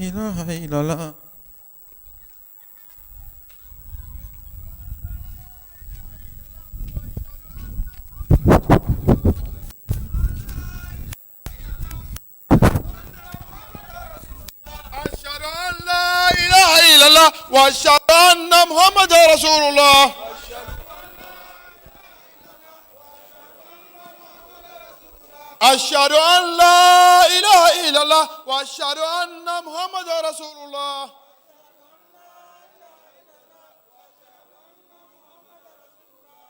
إله إلا الله. أشهد أن لا إله إلا الله وأشهد أن محمد رسول الله. أشهد أن لا إله إلا الله وأشهد أن محمد رسول الله.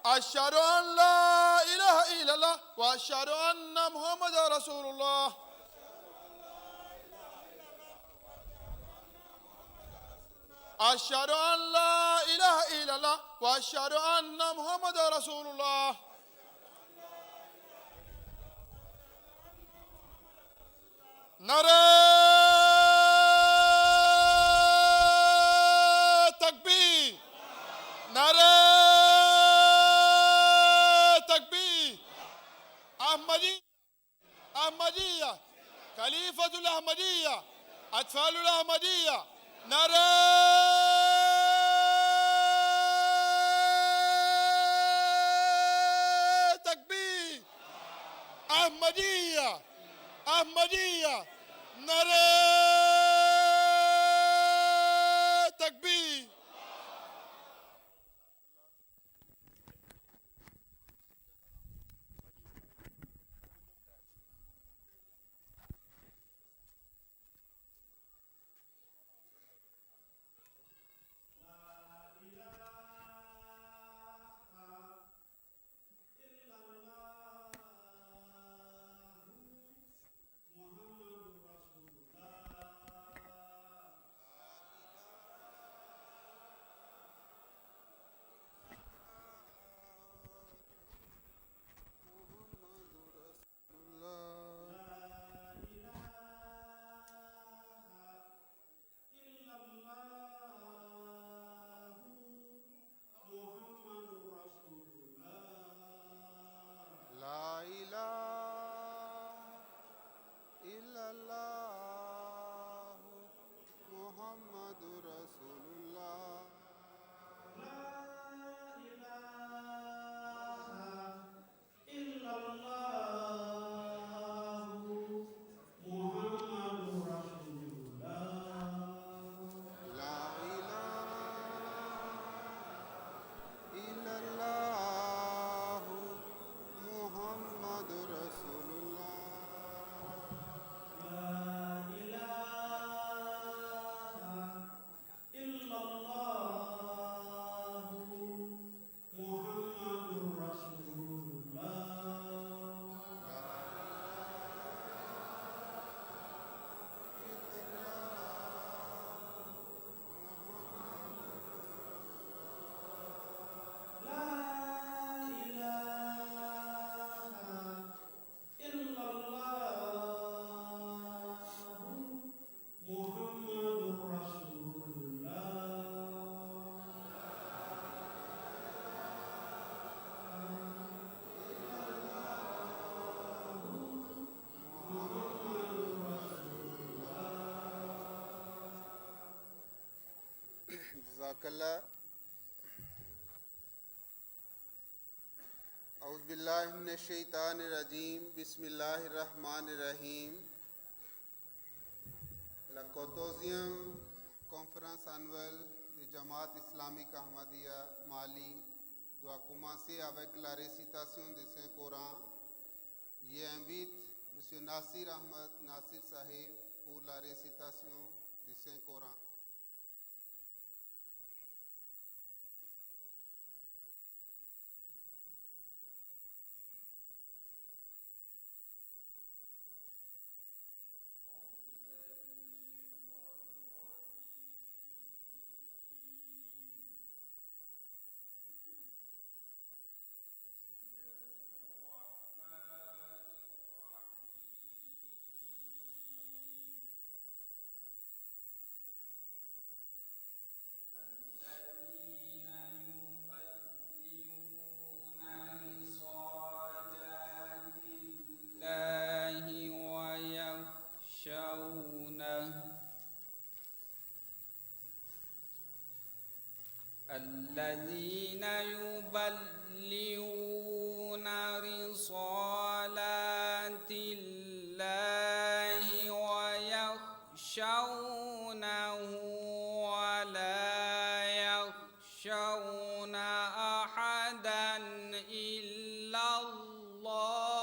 أشهد أن لا إله إلا الله وأشهد أن محمد رسول الله. أشهد أن لا إله إلا الله وأشهد أن محمد رسول الله. نعرہ تکبیر، نعرہ تکبیر. أحمدية خليفة الأحمدية أطفال الأحمدية. نعرہ تکبیر. أحمدية نعرہ تکبیر. जज़ाकल्लाह। औज़ु बिल्लाहि मिनश्शैतानिर्रजीम बिस्मिल्लाहिर्रहमानिर्रहीम। La 14e conférence annuelle de Jamaat Islamique Ahmadiyya Mali doit commencer avec la récitation du Saint-Coran. J'invite M. Nasir Ahmad Nasir Sahib pour la récitation du Saint-Coran. الذين يبلغون رسالات الله ويخشونه ولا يخشون أحدا إلا الله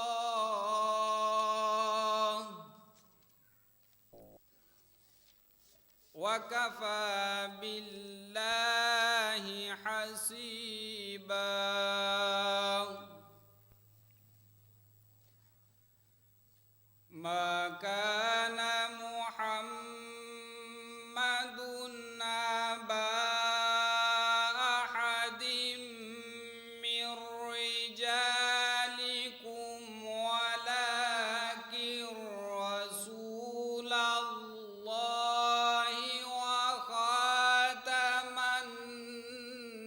وكفى بالله حسيبا. ما كان محمد أبا أحد من رجالكم ولكن رسول الله وخاتم النبيين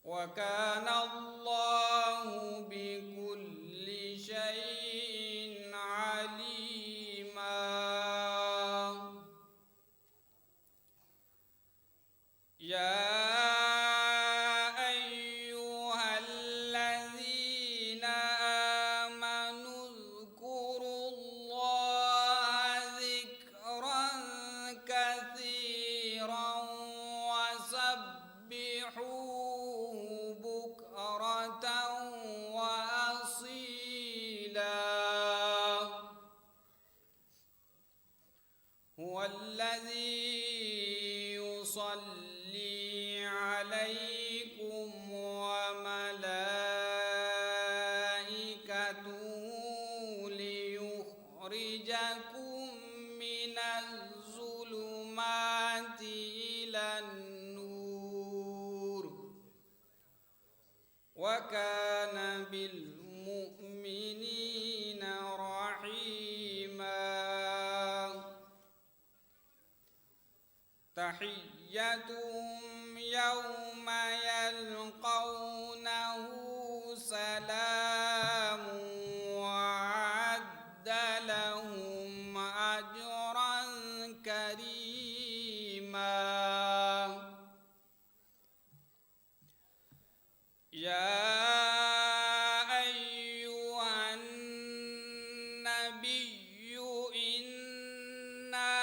وكان الله بكل شيء عليما. يا أيها الذين آمنوا اذكروا الله ذكرا كثيرا وسبحوه بكرة وأصيلا. هو الذي يصلي عليكم وملائكته ليخرجكم من الظلمات إلى النور وكان بالمؤمنين رحيما. تحيتهم يوم يلقونه سلام وأعد لهم أجرا كريما. يا أيها النبي إنا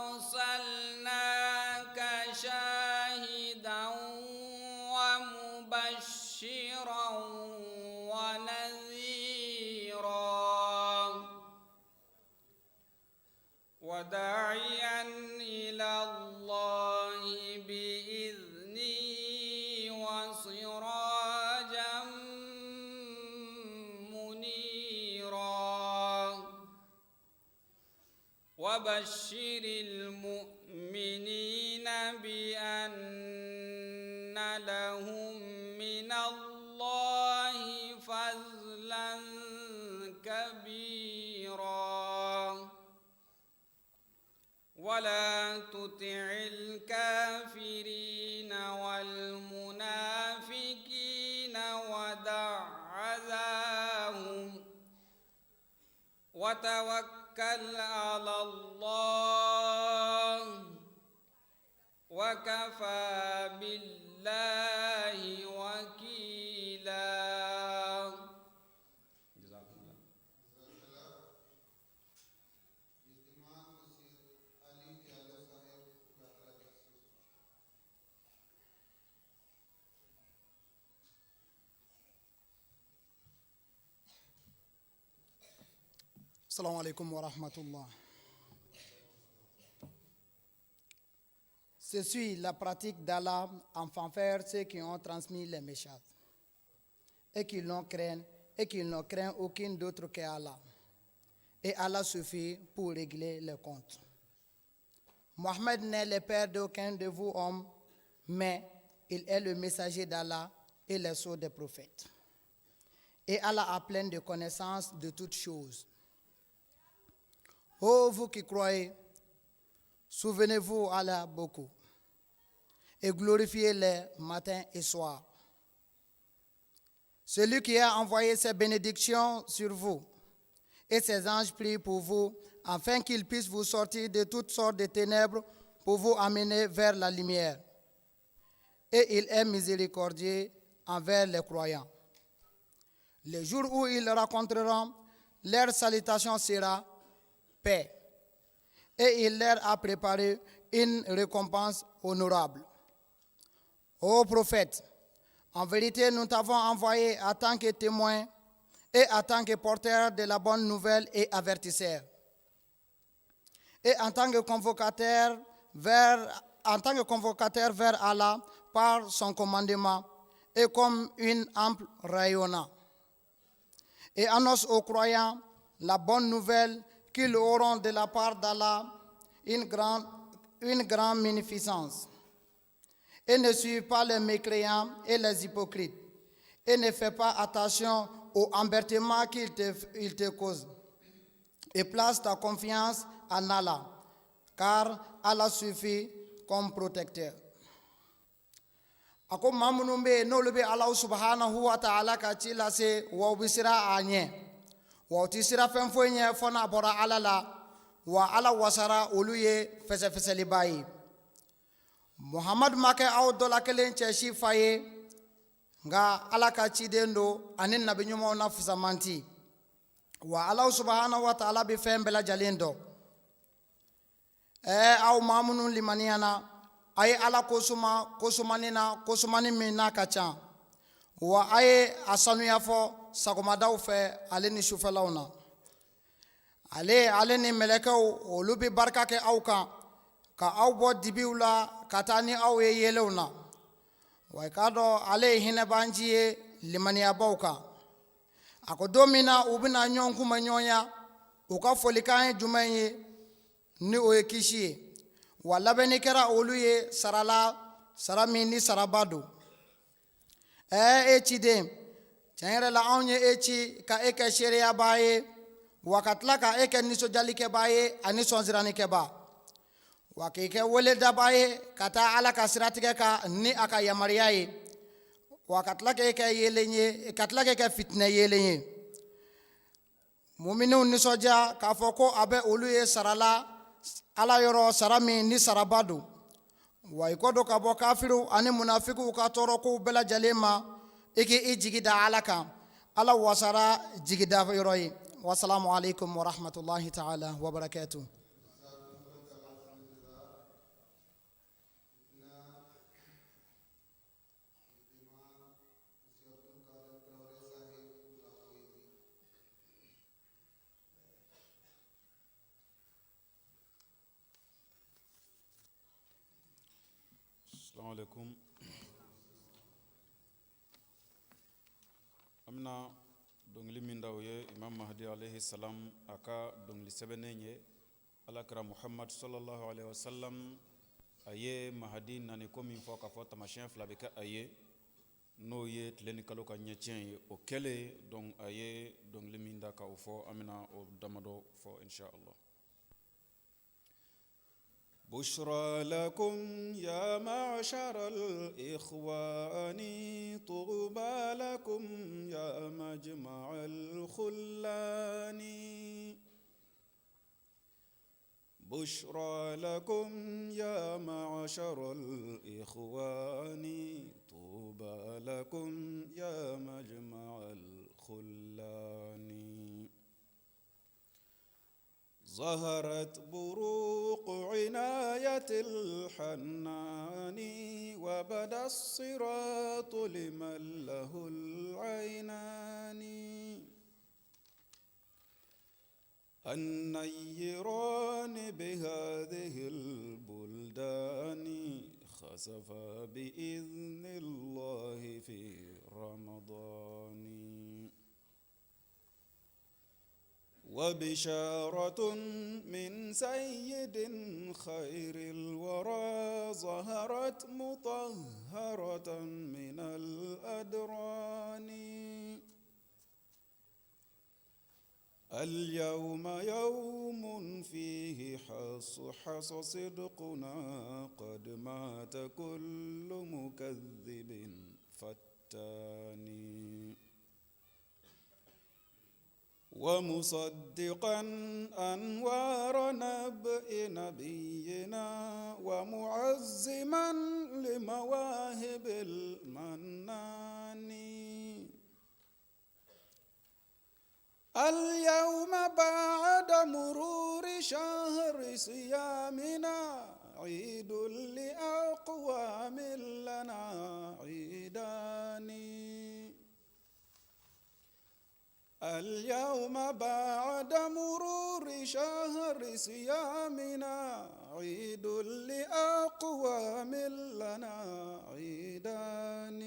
أرسلناك شاهدا ومبشرا ونذيرا وداعيا إلى الله بإذنه وسراجا منيرا. وبشر المؤمنين بأن لهم من الله فضلا كبيرا. ولا تطع الكافرين والمنافقين ودع أذاهم وتوكل على الله وكفى بالله وكيلا. جزاكم الله. Assalamu alaikum wa rahmatullah. Ce suit la pratique d'Allah en fanfare ceux qui ont transmis les messages et qui n'ont craint aucun d'autre qu'Allah. Et Allah suffit pour régler les comptes. Mohammed n'est le père d'aucun de vous hommes, mais il est le messager d'Allah et le sceau des prophètes. Et Allah a plein de connaissances de toutes choses. Ô vous qui croyez, souvenez-vous Allah beaucoup et glorifiez-le matin et soir. Celui qui a envoyé ses bénédictions sur vous et ses anges prient pour vous afin qu'il puisse vous sortir de toutes sortes de ténèbres pour vous amener vers la lumière. Et il est miséricordieux envers les croyants. Le jour où ils rencontreront, leur salutation sera paix. Et il leur a préparé une récompense honorable. Ô prophète, en vérité, nous t'avons envoyé en tant que témoin et en tant que porteur de la bonne nouvelle et avertisseur. Et en tant que convocateur vers Allah par son commandement et comme une ample rayonnant. Et annonce aux croyants la bonne nouvelle qu'ils auront de la part d'Allah une grande bénéficence. Et ne suive pas les mécréants et les hypocrites. Et ne fais pas attention au embêtement qu'ils te causent. Et place ta confiance en Allah, car Allah suffit comme protecteur. Ako mamunu be n'olu be Allah subhanahu wa ta'ala ka ci lase wa u bi sira a ɲɛ wa u ti sira fɛn foyi ɲɛ fɔ n'a bɔra Ala la wa Ala wasara olu ye fɛsɛfɛsɛliba ye. Muhamadu ma kɛ aw dɔ la kelen cɛsi fa ye nka Ala ka ciden don ani nabi ɲumanw na fusamanti wa Allah subhanahu wa ta'ala bɛ fɛn bɛɛ lajɛlen dɔn. Aw maa minnu limaniyana a ye Ala kosumani na kosumani min n'a ka ca wa a ye a sanuya fɔ sagomadaw fɛ ale ni sufɛlaw na. Ale ni mɛlɛkɛw olu bɛ barika kɛ aw kan ka aw bɔ dibiw la ka taa ni aw ye yelenw na wa i k'a dɔn ale ye hinɛbanci ye limaniyabaw kan. A ko don min na u bɛna ɲɔgɔn kunbɛn ɲɔgɔnya u ka folikan ye jumɛn ye ni o ye kisi ye wa labɛnni kɛra olu ye sara min ni saraba don. E ciden tiɲɛ yɛrɛ la anw ye e ci ka e kɛ seereyabaa ye wa ka tila ka e kɛ nisɔndiyalikɛbaa ye ani sɔnsirannikɛbaa wa k'i kɛ weledabaa ye ka taa Ala ka siratigɛ kan ni a ka yamaruya ye wa ka tila k'e kɛ fitinɛ yelen ye. Muminɛw nisɔndiya k'a fɔ ko a bɛ olu ye sarala Ala yɔrɔ sara min ni saraba don wa i kɔ don ka bɔ kafiriw ani munafikiw ka tɔɔrɔkow bɛɛ lajɛlen ma i k'i jigi da Ala kan. Ala wasara jigida yɔrɔ ye. Wassalamu alaikum wa rahmatullahi ta'ala wa barakatuh. Assalamu alaikum. Amina dongili min daw ye Imam Mahdi alayhi salam aka dongili sɛbɛnnen ye Alakira Muhammad sallallahu alaihi wasallam a ye Mahdi nani ko min fɔ k'a fɔ tamasiyɛn fila bɛ kɛ a ye n'o ye tile ni kalo ka ɲɛtiɲɛ ye o kɛlen donc a ye dongili min da k'o fɔ an bɛna o damadɔ fɔ insha Allah. بشرى لكم يا معشر الإخوان طوبى لكم يا مجمع الخلان بشرى لكم يا معشر الإخوان طوبى لكم يا مجمع الخلان ظهرت بروق عناية الحنان وبدا الصراط لمن له العينان النيران بهذه البلدان خسف بإذن الله في رمضان وبشارة من سيد خير الورى ظهرت مطهرة من الأدران اليوم يوم فيه حص صدقنا قد مات كل مكذب فتان ومصدقا أنوار نبأ نبينا ومعزما لمواهب المنان. اليوم بعد مرور شهر صيامنا عيد لأقوام لنا عيدان. اليوم بعد مرور شهر صيامنا عيد لأقوام لنا عيدان.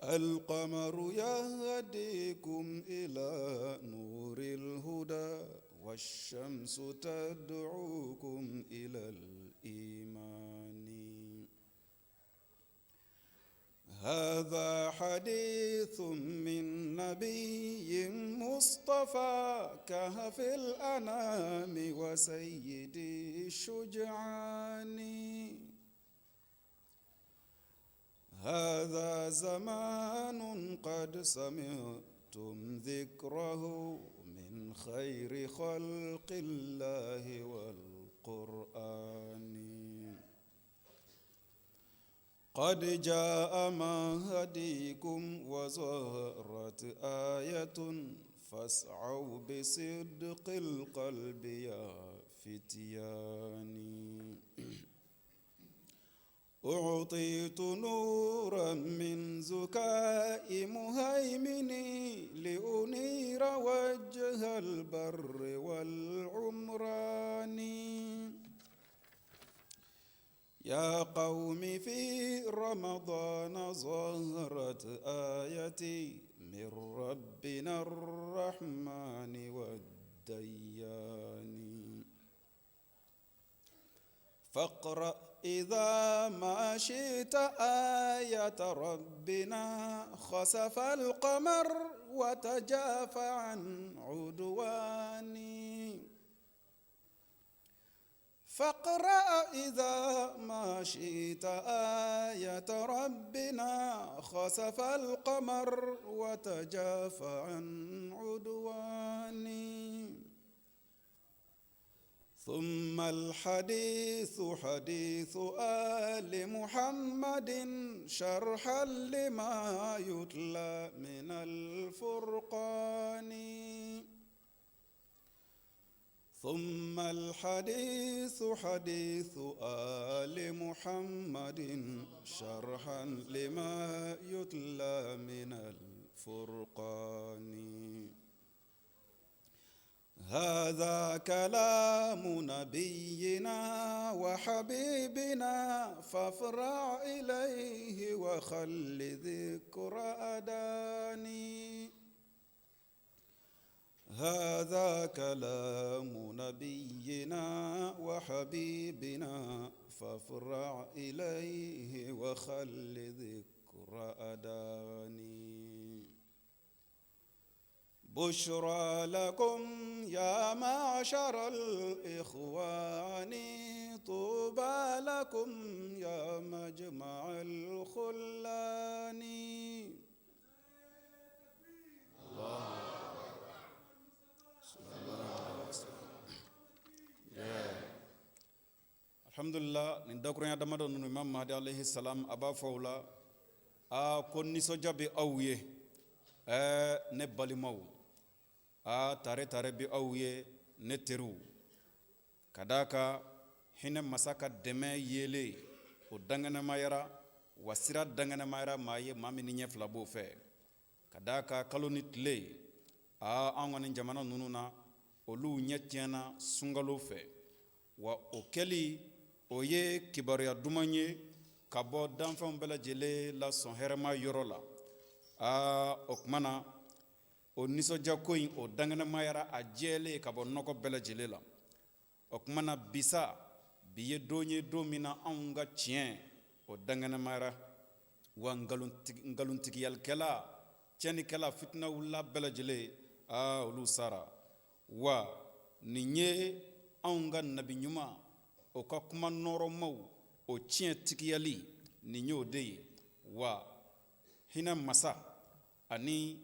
القمر يهديكم إلى نور الهدى والشمس تدعوكم إلى الإيمان. هذا حديث من نبي مصطفى كهف الأنام وسيد الشجعان. هذا زمان قد سمعتم ذكره من خير خلق الله والقرآن. قد جاء مهديكم وظهرت آية فاسعوا بصدق القلب يا فتيان. أعطيت نورا من زكاء مهيمني لأنير وجه البر والعمران. يا قوم في رمضان ظهرت آيتي من ربنا الرحمن والديان. فاقرأ إذا ما شئت آية ربنا خسف القمر وتجافى عن عدواني. فاقرأ إذا ما شئت آية ربنا خسف القمر وتجافى عن عدواني. ثم الحديث حديث آل محمد شرحا لما يتلى من الفرقان. ثم الحديث حديث آل محمد شرحا لما يتلى من الفرقان. هذا كلام نبينا وحبيبنا فافرع إليه وخل ذكر أداني. هذا كلام نبينا وحبيبنا فافرع إليه وخل ذكر أداني. بشرى لكم يا معشر الإخوان طوبى لكم يا مجمع الخلان. Alhamdulillah, nin dakuran adamado nunu Imam Mahdi alayhi salam aba fawla a ko nisɔndiya bɛ aw ye ne balimaw a tare bɛ aw ye ne teriw ka d'a kan hinɛ masa ka dɛmɛ yelen o danŋɛnɛmayara wa sira danŋɛnɛmayara maa ye maa min ni ɲɛ fila b'o fɛ ka d'a kan kalo ni tile an kɔni jamana ninnu na olu ɲɛ tiɲɛna sunkalo fɛ wa o kɛli o ye kibaruya duman ye ka bɔ danfɛnw bɛɛ lajɛlen la sɔn hɛrɛma yɔrɔ la o tuma na o nisɔndiya ko in o danŋɛnɛmayara a jɛlen ka bɔ nɔgɔ bɛɛ lajɛlen la o tuma na bisa bi ye don ye don min na anw ka tiɲɛ o danŋɛnɛmayara wa nkalontigiyalikɛla tiɲɛnikɛla fitina wulila bɛɛ lajɛlen olu sara wa nin ye anw ka nabi ɲuman o ka kuma nɔrɔmaw o tiɲɛ tigiyali nin y'o de ye wa hinɛ masa ani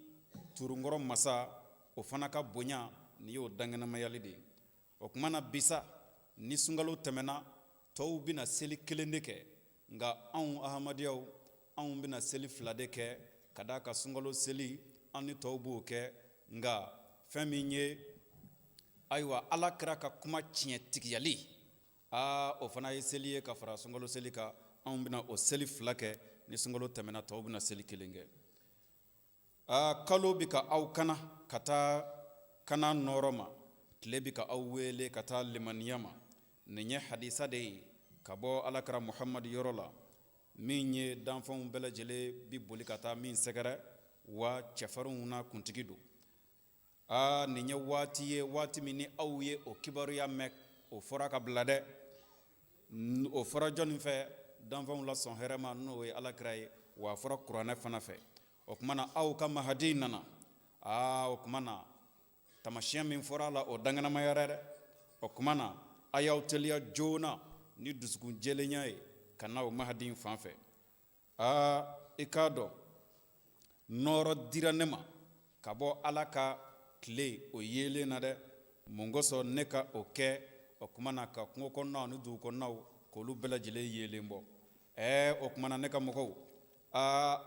turungɔrɔ masa o fana ka bonya ni y'o danŋɛnɛmayali de ye o kuma na bisa ni sunkalo tɛmɛna tɔw bɛna seli kelen de kɛ nka anw ahamadiyaw anw bɛna seli 2 de kɛ ka d'a ka sunkalo seli an ni tɔw b'o kɛ nka fɛn min ye ayiwa alakira ka kuma tiɲɛtigiyali o fana ye seli ye ka fara sunkalo seli kan anw bɛna o seli 2 kɛ ni sunkalo tɛmɛna tɔw bɛna seli 1 kɛ kalo bɛ ka aw kana ka taa kana nɔrɔ ma tile bɛ ka aw wele ka taa limaniya ma nin ye hadisa de ye ka bɔ alakira muhamadu yɔrɔ la min ye danfɛnw bɛɛ lajɛlen bi boli ka taa min sɛgɛrɛ wa cɛfarinw na kuntigi don nin ye waati ye waati min ni aw ye o kibaruya mɛn o fɔra ka bila dɛ o fɔra jɔnni fɛ danfɛnw la sɔn hɛrɛ ma n'o ye alakira ye wa a fɔra kuranɛ fana fɛ o tuma na aw ka mahadi nana o tuma na tamasiyɛn min fɔra a la o danŋɛnɛmaya dɛ o tuma na a y'aw teliya joona ni dusukun jɛlenya ye ka na o mahadi in fan fɛ i k'a dɔn nɔɔrɔ dira ne ma ka bɔ ala ka tile o yeelen na dɛ mun kosɔn ne ka o kɛ o tuma na ka kungo kɔnɔnaw ni dugu kɔnɔnaw k'olu bɛɛ lajɛlen yeelen bɔ o tuma na ne ka mɔgɔw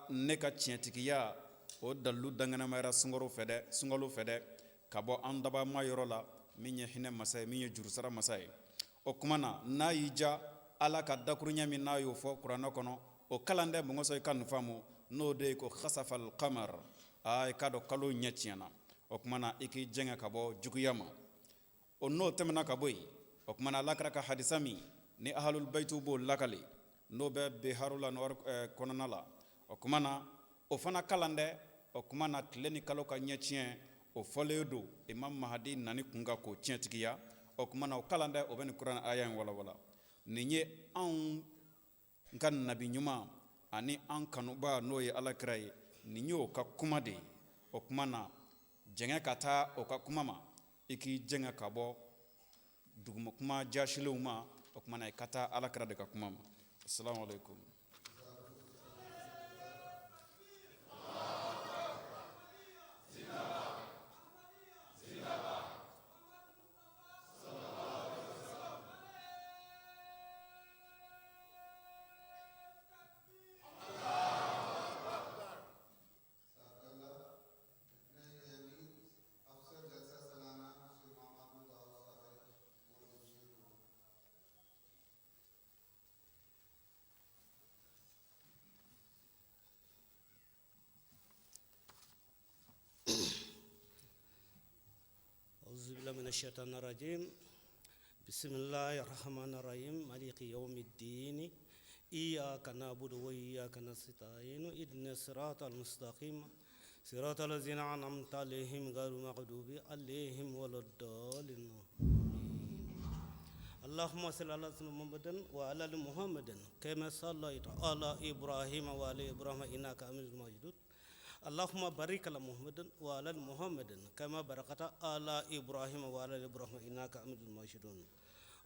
ne ka tiɲɛtigiya o dalilu danŋɛnɛmayara sunkalo fɛ dɛ ka bɔ an dabama yɔrɔ la min ye hinɛ masa ye min ye jurusara masa ye o tuma na n'a y'i ja ala ka dakuruɲɛ min n'a y'o fɔ kuranɛ kɔnɔ o kalan dɛ mun kosɔn i ka nin faamu n'o de ye ko khasafal qamar i k'a dɔn kalo ɲɛ tiɲɛna o tuma na i k'i jɛngɛ ka bɔ juguya ma o n'o tɛmɛna ka bɔ yen o tuma na alakira ka hadisa min ni ahlul baytu b'o lakali n'o bɛ biharu la kɔnɔna la o tuma na o fana kalan dɛ o tuma na tile ni kalo ka ɲɛ tiɲɛ o fɔlen don imam mahadi nani kun kan k'o tiɲɛtigiya o tuma na o kalan dɛ o bɛ nin kuranɛ aya in walawala nin ye anw ka nabi ɲuman ani an kanuba n'o ye alakira ye nin y'o ka kuma de ye o tuma na jɛngɛ ka taa o ka kuma ma i k'i jɛngɛ ka bɔ duguma kuma jasilenw ma o tuma na i ka taa alakira de ka kuma ma assalamu alaikum أعوذ بالله من الشيطان الرجيم بسم الله الرحمن الرحيم مالك يوم الدين إياك نعبد وإياك نستعين اهدنا الصراط المستقيم صراط الذين أنعمت عليهم غير المغضوب عليهم ولا الضالين اللهم صل على سيدنا محمد وعلى آل محمد كما صليت على إبراهيم وعلى إبراهيم إنك حميد مجيد اللهم بارك على محمد وعلى آل محمد كما باركت على إبراهيم وعلى آل إبراهيم إنك حميد مجيد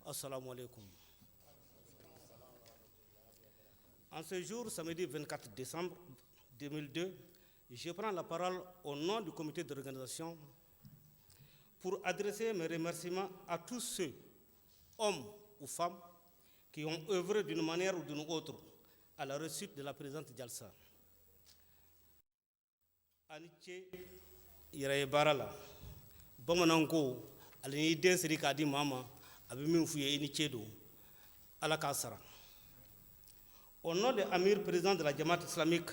السلام عليكم. En ce jour, samedi 24 décembre 2002, je prends la parole au nom du comité d'organisation pour adresser mes remerciements à tous ceux, hommes ou femmes, qui ont œuvré d'une manière ou d'une autre à la réussite de la présente Jalsa. Aniche yɛrɛ baara la bamananw ko ale ni den siri k'a di maa ma a bɛ min f'u ye i ni ce don ala k'a sara. Au nom de Amir, président de la Jamaat islamique,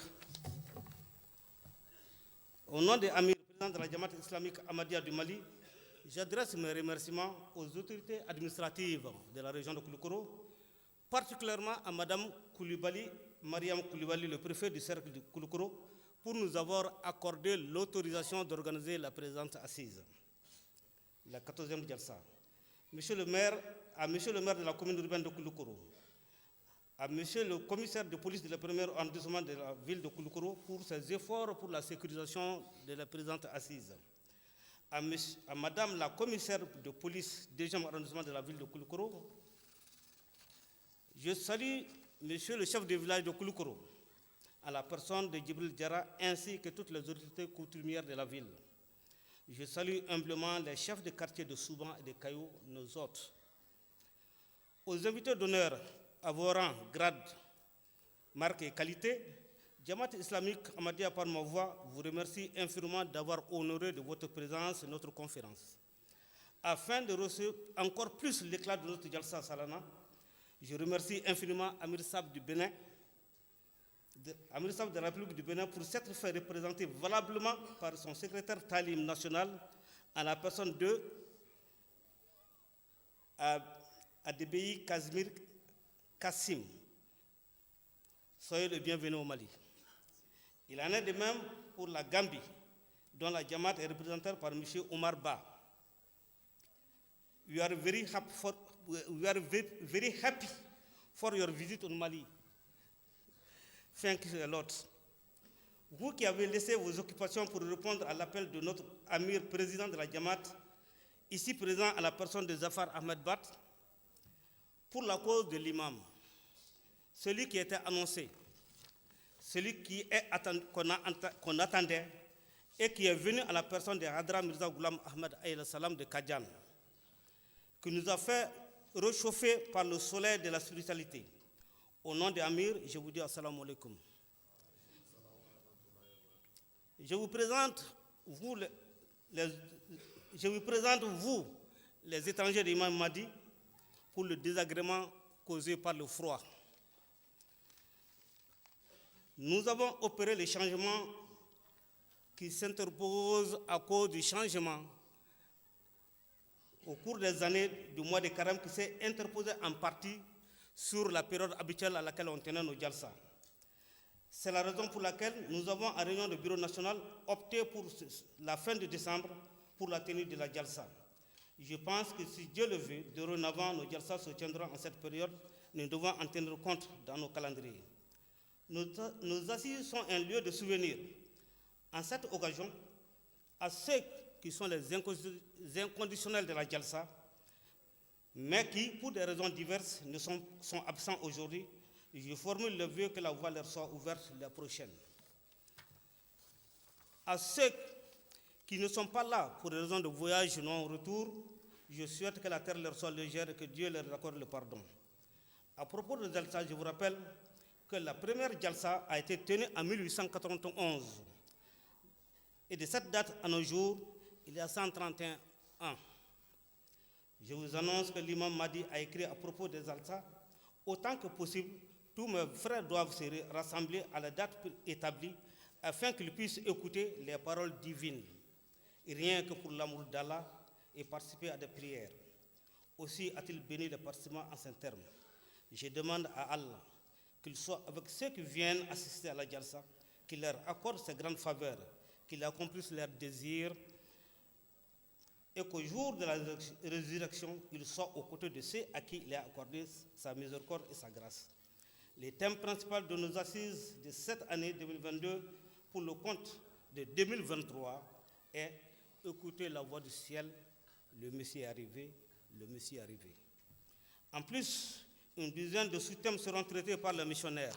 au nom de Amir, président de la Jamaat islamique Ahmadiyya du Mali, j'adresse mes remerciements aux autorités administratives de la région de Koulikoro, particulièrement à Madame Koulibaly, Mariam Koulibaly, le préfet du cercle de Koulikoro, pour nous avoir accordé l'autorisation d'organiser la présente assise, la 14e Jalsa. Monsieur le maire de la commune urbaine de Koulikoro, à monsieur le commissaire de police de la première arrondissement de la ville de Koulikoro pour ses efforts pour la sécurisation de la présente assise, à madame la commissaire de police du 2e arrondissement de la ville de Koulikoro. Je salue monsieur le chef de village de Koulikoro, à la personne de Djibril Diarra ainsi que toutes les autorités coutumières de la ville. Je salue humblement les chefs de quartier de Souban et de Caillou, nos hôtes. Aux invités d'honneur, à vos rangs, grades, marques et qualités, Jamaat islamique Ahmadiyya par ma voix vous remercie infiniment d'avoir honoré de votre présence notre conférence. Afin de recevoir encore plus l'éclat de notre Jalsa Salana, je remercie infiniment Amir Sab du Bénin, Amir Sab de la République du Bénin pour s'être fait représenter valablement par son secrétaire Talim national en la personne de Adebei Kazmir Kassim. Soyez le bienvenu au Mali. Il en est de même pour la Gambie, dont la Jamaat est représentée par M. Omar Ba. We are very happy for your visit in Mali. Thank you a lot. Vous qui avez laissé vos occupations pour répondre à l'appel de notre Amir, président de la Jamaat, ici présent à la personne de Zafar Ahmed Bat, pour la cause de l'imam, celui qui était annoncé, celui qu'on attendait et qui est venu à la personne de Hadra Mirza Ghulam Ahmed Aïl Salam de Kadjan, qui nous a fait réchauffer par le soleil de la spiritualité. Au nom de Amir, je vous dis assalamu alaikum. Je vous présente, vous, les étrangers de l'imam Mahdi, pour le désagrément causé par le froid. Nous avons opéré les changements qui s'interposent à cause du changement au cours des années du mois de Carême qui s'est interposé en partie sur la période habituelle à laquelle on tenait nos jalsa. C'est la raison pour laquelle nous avons, en réunion du bureau national, opté pour la fin de décembre pour la tenue de la jalsa. Je pense que si Dieu le veut, dorénavant, nos jalsa se tiendront en cette période, nous devons en tenir compte dans nos calendriers. Nos assises sont un lieu de souvenir. En cette occasion, à ceux qui sont les inconditionnels de la Jalsa, mais qui, pour des raisons diverses, sont absents aujourd'hui, je formule le vœu que la voie leur soit ouverte la prochaine. À ceux qui ne sont pas là pour des raisons de voyage non-retour, je souhaite que la terre leur soit légère et que Dieu leur accorde le pardon. À propos de Jalsa, je vous rappelle que la première Jalsa a été tenue en 1891. Et de cette date à nos jours, il y a 131 ans. Je vous annonce que l'imam Mahdi a écrit à propos des Jalsa, autant que possible, tous mes frères doivent se rassembler à la date établie afin qu'ils puissent écouter les paroles divines, rien que pour l'amour d'Allah et participer à des prières. Aussi a-t-il béni les participants en ces termes. Je demande à Allah qu'il soit avec ceux qui viennent assister à la Jalsa, qu'il leur accorde ses grandes faveurs, qu'il accomplisse leurs désirs et qu'au jour de la résurrection, il soit aux côtés de ceux à qui il a accordé sa miséricorde et sa grâce. Les thèmes principaux de nos assises de cette année 2022 pour le compte de 2023 est « Écoutez la voix du ciel, le Messie est arrivé, le Messie est arrivé ». En plus, une dizaine de sous-thèmes seront traités par le missionnaire.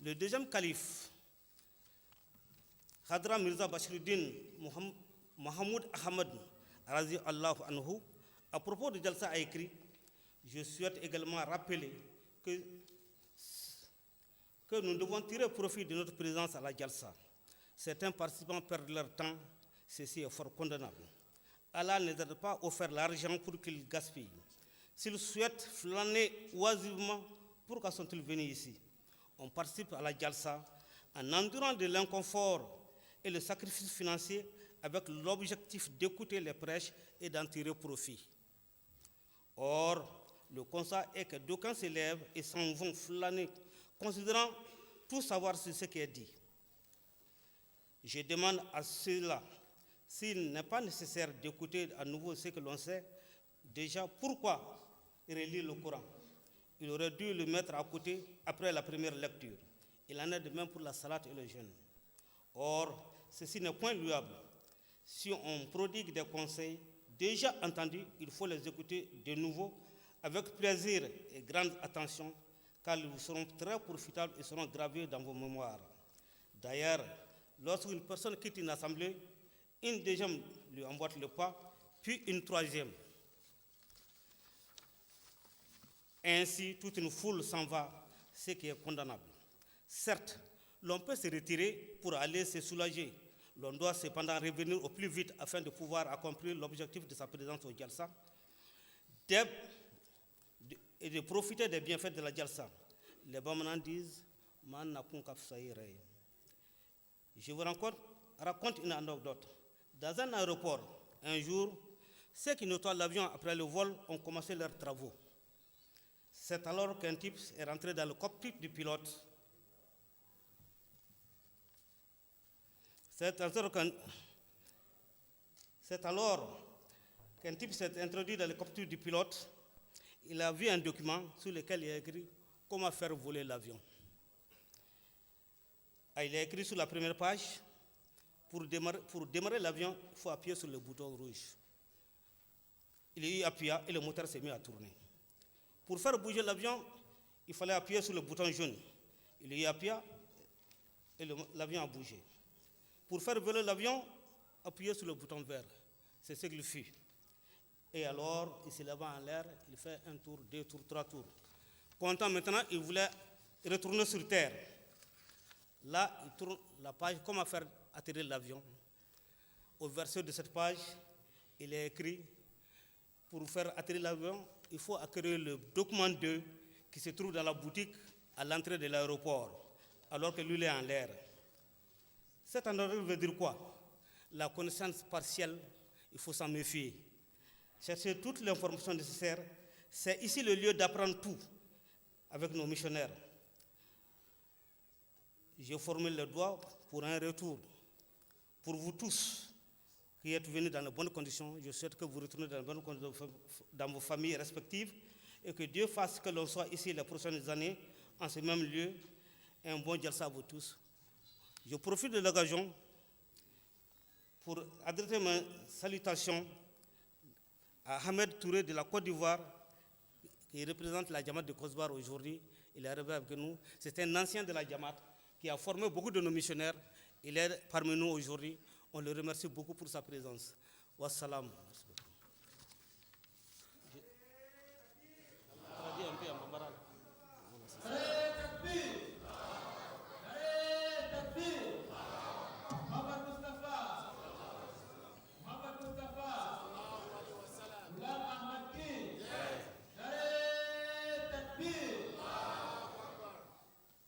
Le deuxième calife, Hadra Mirza Bashiruddin Mohamed Ahmed Razi Allahu Anhu, à propos de Jalsa a écrit « Je souhaite également rappeler que nous devons tirer profit de notre présence à la Jalsa. Certains participants perdent leur temps, ceci est fort condamnable. Allah ne leur a pas offert l'argent pour qu'ils gaspillent. S'ils souhaitent flâner oisivement, pourquoi sont-ils venus ici? On participe à la Jalsa en endurant de l'inconfort et le sacrifice financier avec l'objectif d'écouter les prêches et d'en tirer profit. Or, le constat est que d'aucuns s'élèvent et s'en vont flâner, considérant tout savoir sur ce qui est dit. Je demande à ceux-là, s'il n'est pas nécessaire d'écouter à nouveau ce que l'on sait, déjà pourquoi relire le Coran? Il aurait dû le mettre à côté après la première lecture. Il en est de même pour la salat et le jeûne. Or, ceci n'est point louable. Si on prodigue des conseils déjà entendus, il faut les écouter de nouveau avec plaisir et grande attention, car ils seront très profitables et seront gravés dans vos mémoires. D'ailleurs, lorsqu'une personne quitte une assemblée, une deuxième lui emboîte le pas, puis une troisième. Ainsi, toute une foule s'en va, ce qui est condamnable. Certes, l'on peut se retirer pour aller se soulager. L'on doit cependant revenir au plus vite afin de pouvoir accomplir l'objectif de sa présence au Jalsa et de profiter des bienfaits de la Jalsa. Les Bamanan disent « Man nakun kafsaïre ». Je vous raconte une anecdote. Dans un aéroport, un jour, ceux qui nettoient l'avion après le vol ont commencé leurs travaux. C'est alors qu'un type est rentré dans le cockpit du pilote. C'est alors qu'un type s'est introduit dans le cockpit du pilote. Il a vu un document sur lequel il a écrit « Comment faire voler l'avion ». Il a écrit sur la première page « Pour démarrer l'avion, il faut appuyer sur le bouton rouge ». Il y appuya et le moteur s'est mis à tourner. Pour faire bouger l'avion, il fallait appuyer sur le bouton jaune. Il y appuya et l'avion a bougé. Pour faire voler l'avion, appuyez sur le bouton vert. C'est ce qu'il fit. Et alors, il se leva en l'air, il fait un tour, 2 tours, 3 tours. Content maintenant, il voulait retourner sur terre. Là, il tourne la page, comment faire atterrir l'avion. Au verset de cette page, il est écrit, pour faire atterrir l'avion, il faut acquérir le document 2 qui se trouve dans la boutique à l'entrée de l'aéroport, alors que lui il est en l'air. Cette anecdote veut dire quoi? La connaissance partielle, il faut s'en méfier. Chercher toute l'information nécessaire, c'est ici le lieu d'apprendre tout avec nos missionnaires. Je formule le doigt pour un retour. Pour vous tous qui êtes venus dans de bonnes conditions, je souhaite que vous retournez dans de bonnes conditions dans vos familles respectives et que Dieu fasse que l'on soit ici les prochaines années, en ce même lieu. Un bon Jalsa à vous tous. Je profite de l'occasion pour adresser mes salutations à Ahmed Touré de la Côte d'Ivoire, qui représente la Jamaat de Kosbar aujourd'hui. Il est arrivé avec nous. C'est un ancien de la Jamaat qui a formé beaucoup de nos missionnaires. Il est parmi nous aujourd'hui. On le remercie beaucoup pour sa présence. Wassalam.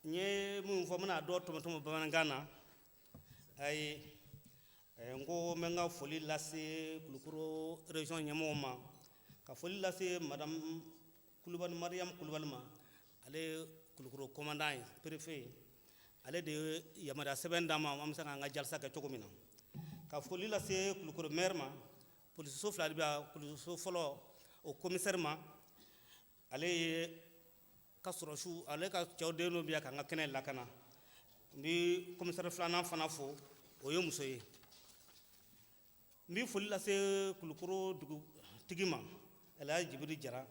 Nye mun fo muna do tomo bamangana ay ngo menga foli lase kulukuro région nyamoma ka foli lase madame Kulubali Mariam Kulubali ma ale kulukuro commandant préfet ale de yamada seben dama am sanga nga jalsa ka chogomina ka foli lase kulukuro maire ma police so fla bia police so folo au commissaire ma ale ka soroshu ale ka chawde no bia ka nga kenen lakana mbi commissaire flana fana fo o yo musoye mbi foli lase kulukuro dugu tigima ala jibiri jara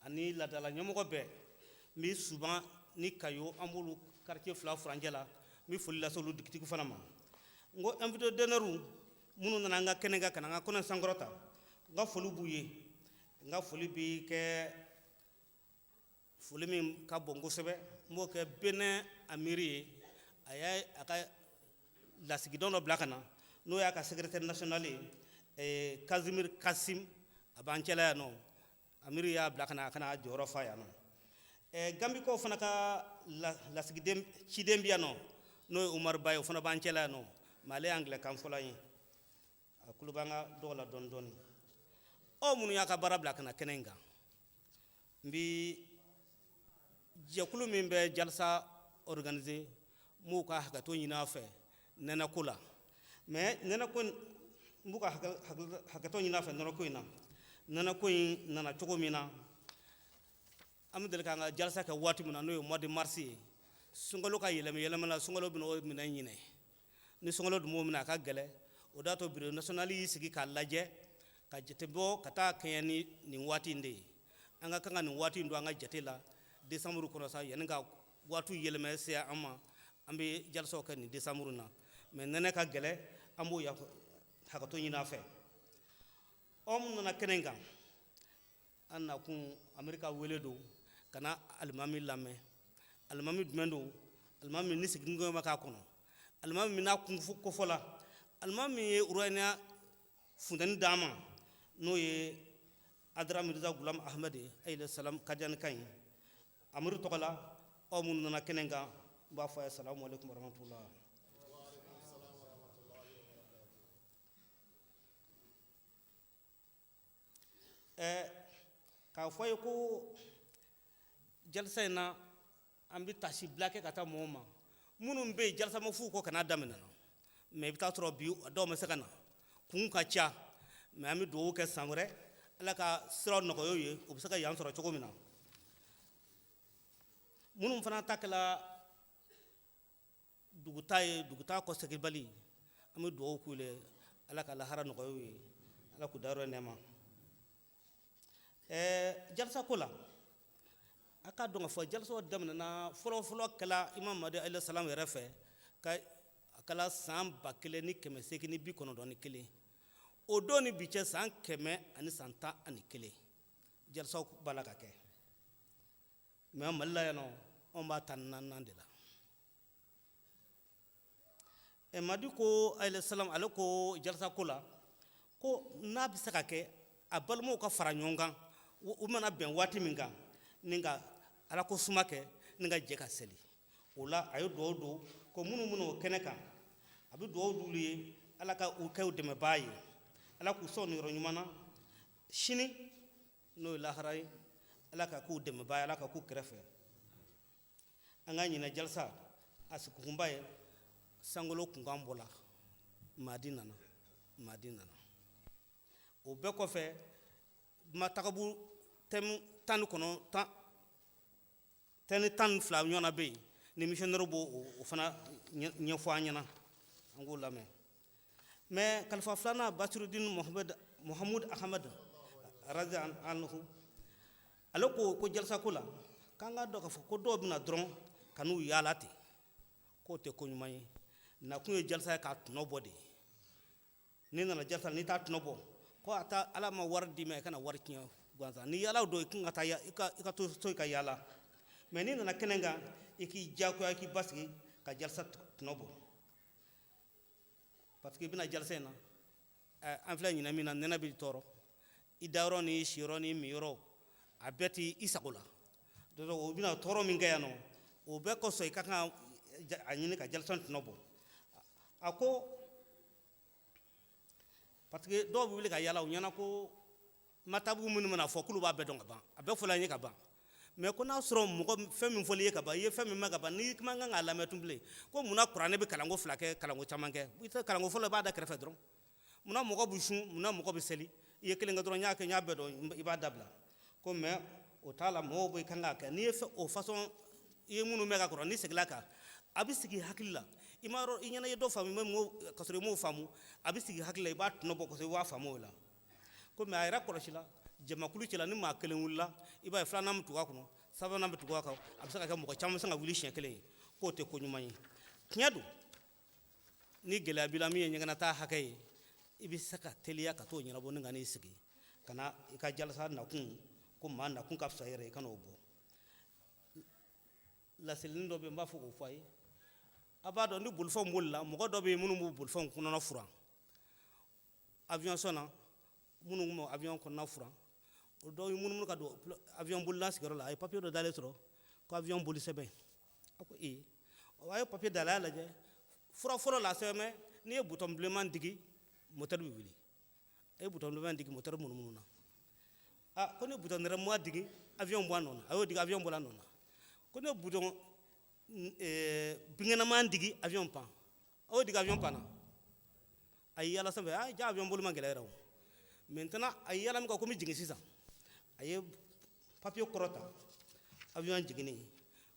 ani ladala nyamogo be mbi suban ni kayo ambulu quartier fla franjela mbi foli lase lu dikitigu fana ma ngo invité d'honneur munu nana nga kenenga kana nga kono sangorota nga foli buye nga foli bi ke foli min ka bongo sebe mo ke bene amiri aya aka lasigidon no blakana no ya ka secrétaire national Kazimir Kassim abanchela no amiri ya blakana kana joro fa ya no gambi ko fana ka lasigidem chidembia no Umar Bayo fana banchela no male angle kam folay akulubanga dola don don o munu ya ka bara blakana kenenga mbi jakulu min be jalsa organisé mu ka hakato nyina fe nena kula mais nena ko mu ka hakato nyina fe nena ko ina nena ko nana chogomina am del ka nga jalsa ka wati muna no mois de mars sungalo ka yelema la sungalo bino mina nyine ni sungalo du mo mina ka gele o dato bureau national yi sigi ka laje ka jete bo kata kanyani ni wati nde anga kanga ni wati ndo anga jete la décembre kɔnɔ sa yanni ka waatu yɛlɛmɛ se an ma an bɛ jalisaw kɛ nin décembre na mais nɛnɛ ka gɛlɛ an b'o hakɛto ɲini a fɛ aw minnu nana kɛnɛ kan an nakun amerika wele don ka na alimami lamɛn alimami jumɛn don alimami ni sigiɲɔgɔn ma k'a kɔnɔ alimami min n'a kun kofɔ la alimami min ye uraniya funtɛni d'an ma n'o ye adara mirza gulam ahmed alayhi salam kadiyani kan ye amadu tɔgɔ la aw minnu nana kɛnɛ kan n b'a fɔ a ye salamu aleykum warahmatullah k'a fɔ a ye ko jalisa in na an bɛ tasi bila kɛ ka taa mɔgɔw ma minnu bɛ yen jalisa ma f'u kɔ kana daminɛ na mais i bɛ taa sɔrɔ bi dɔw ma se ka na kun ka ca mais an bɛ dugawu kɛ san wɛrɛ ala ka siraw nɔgɔya u ye u bɛ se ka yan sɔrɔ cogo min na minnu fana ta kɛla duguta ye duguta kɔsegibali an bɛ dugawu k'u ye ala ka lahara nɔgɔya u ye ala k'u dayɔrɔ nɛɛma jalisa ko la a k'a dɔn k'a fɔ jalisaw daminɛna fɔlɔfɔlɔ kɛla imam mahdi alayhi salam yɛrɛ fɛ a kɛla san 1891 o don ni bi cɛ san 111 jalisaw b'a la ka kɛ mais mali la yan nɔ anw b'a 14 de la mahdi ko alayhi salam ale ko jalisa ko la ko n'a bɛ se ka kɛ a balimaw ka fara ɲɔgɔn kan u mana bɛn waati min kan ni ka ala ko suma kɛ ni ka jɛ ka seli o la a ye dugawu don ko minnu kɛnɛ kan a bɛ dugawu d'olu ye ala ka u kɛ u dɛmɛbaa ye ala k'u sɔn nin yɔrɔ ɲuman na sini n'o ye lahara ye ala ka k'u dɛmɛbaa ye ala ka k'u kɛrɛfɛ an ka ɲinɛ jalisa a sigikunba ye sankolo kunkan bɔla mahdi nana o bɛɛ kɔfɛ matagabu tɛmu 12 tɛni 12 ɲɔgɔnna bɛ yen ni missionnaire b'o fana ɲɛfɔ an ɲɛna an k'o lamɛn mais kalifa filanan basirudin muhamud ahmad razi anhu ale ko jalisa ko la k'an ka dɔn k'a fɔ ko dɔw bɛna dɔrɔn ka n'u yaala ten k'o tɛ ko ɲuman ye nakun ye jalisa ye k'a tɔnɔ bɔ de n'i nana jalisa n'i t'a tɔnɔ bɔ ko a taa ala ma wari d'i ma i kana wari tiɲɛ gansan ni yaalaw don i kan ka taa i ka to i ka yaala mais n'i nana kɛnɛ kan i k'i diyagoya i k'i basigi ka jalisa tɔnɔ bɔ parce que i bɛna jalisa in na an filɛ ɲinɛ min na nɛnɛ b'i tɔɔrɔ i dayɔrɔ ni siyɔrɔ ni miyɔrɔ a bɛɛ t'i sago la o bɛna tɔɔrɔ min kɛ yan nɔ o bɛɛ kɔsɔn i ka kan a ɲini ka jalisa tɔnɔ bɔ a ko parce que dɔw bɛ wuli ka yaala u ɲɛna ko matabugu minnu mana fɔ k'olu b'a bɛɛ dɔn ka ban a bɛɛ fɔla an ye ka ban mais ko n'a sɔrɔ mɔgɔ fɛn min fɔli ye ka ban i ye fɛn min mɛn ka ban n'i man kan k'a lamɛn tun bilen ko munna kuranɛ bɛ kalanko 2 kɛ kalanko caman kɛ i tɛ kalanko fɔlɔ i b'a da kɛrɛfɛ dɔrɔn munna mɔgɔ bɛ sun munna mɔgɔ bɛ seli i ye kelen kɛ dɔrɔn n y'a kɛ n y'a bɛɛ dɔn i b'a dabila ko mais o t'a la mɔgɔw bɛ kan k'a kɛ n'i ye o façon i ye minnu mɛn ka kɔrɔ n'i seginna kan a bɛ sigi hakili la i ma yɔrɔ i ɲɛna i ye dɔ faamu ka sɔrɔ i m'o faamu a bɛ sigi hakili la i b'a tɔnɔ bɔ kosɛbɛ i b'a faamu o la ko mais a yɛrɛ kɔlɔsila jamakulu cɛla ni maa kelen wulila i b'a ye filanan bɛ tugu a kɔnɔ sabanan bɛ tugu a kan a bɛ se ka kɛ mɔgɔ caman bɛ se ka wuli siɲɛ kelen ye k'o tɛ ko ɲuman ye tiɲɛ don ni gɛlɛya b'i la min ye ɲɛgɛnata hakɛ ye i bɛ se ka teliya ka t'o ɲɛnabɔ ni ka n'i sigi ka na i ka jalisa nakun ko maa nakun ka fisa i yɛrɛ i kana o bɔ laselini dɔ bɛ yen n b'a fɔ k'o fɔ a ye a b'a dɔn ni bolifɛnw bolila mɔgɔ dɔ bɛ yen minnu b'u bolifɛnw kɔnɔna furan avion sɔnna minnu b'u avion kɔnɔna furan o dɔw ye munumunu ka don avion bolila sigiyɔrɔ la a ye papiye dɔ dalen sɔrɔ ko avion boli sɛbɛn a ko a ye papiye dalen a lajɛ fura fɔlɔ la sɛbɛn n'i ye butɔn bilenman digi motɛri bɛ wuli a ye butɔn bilenman digi motɛri munumunu na ko ni butɔn nɛrɛmugan digi avion bɔ a nɔ na a y'o digi avion bɔra a nɔ na ko ni butɔn binkɛnɛman digi avion pan a y'o digi avion panna a ye yaala sanfɛ ja avion boli ma gɛlɛya yɛrɛ o maintenant a ye yaala min kɛ ko n bɛ jigin sisan a ye papiye kɔrɔta avion jiginni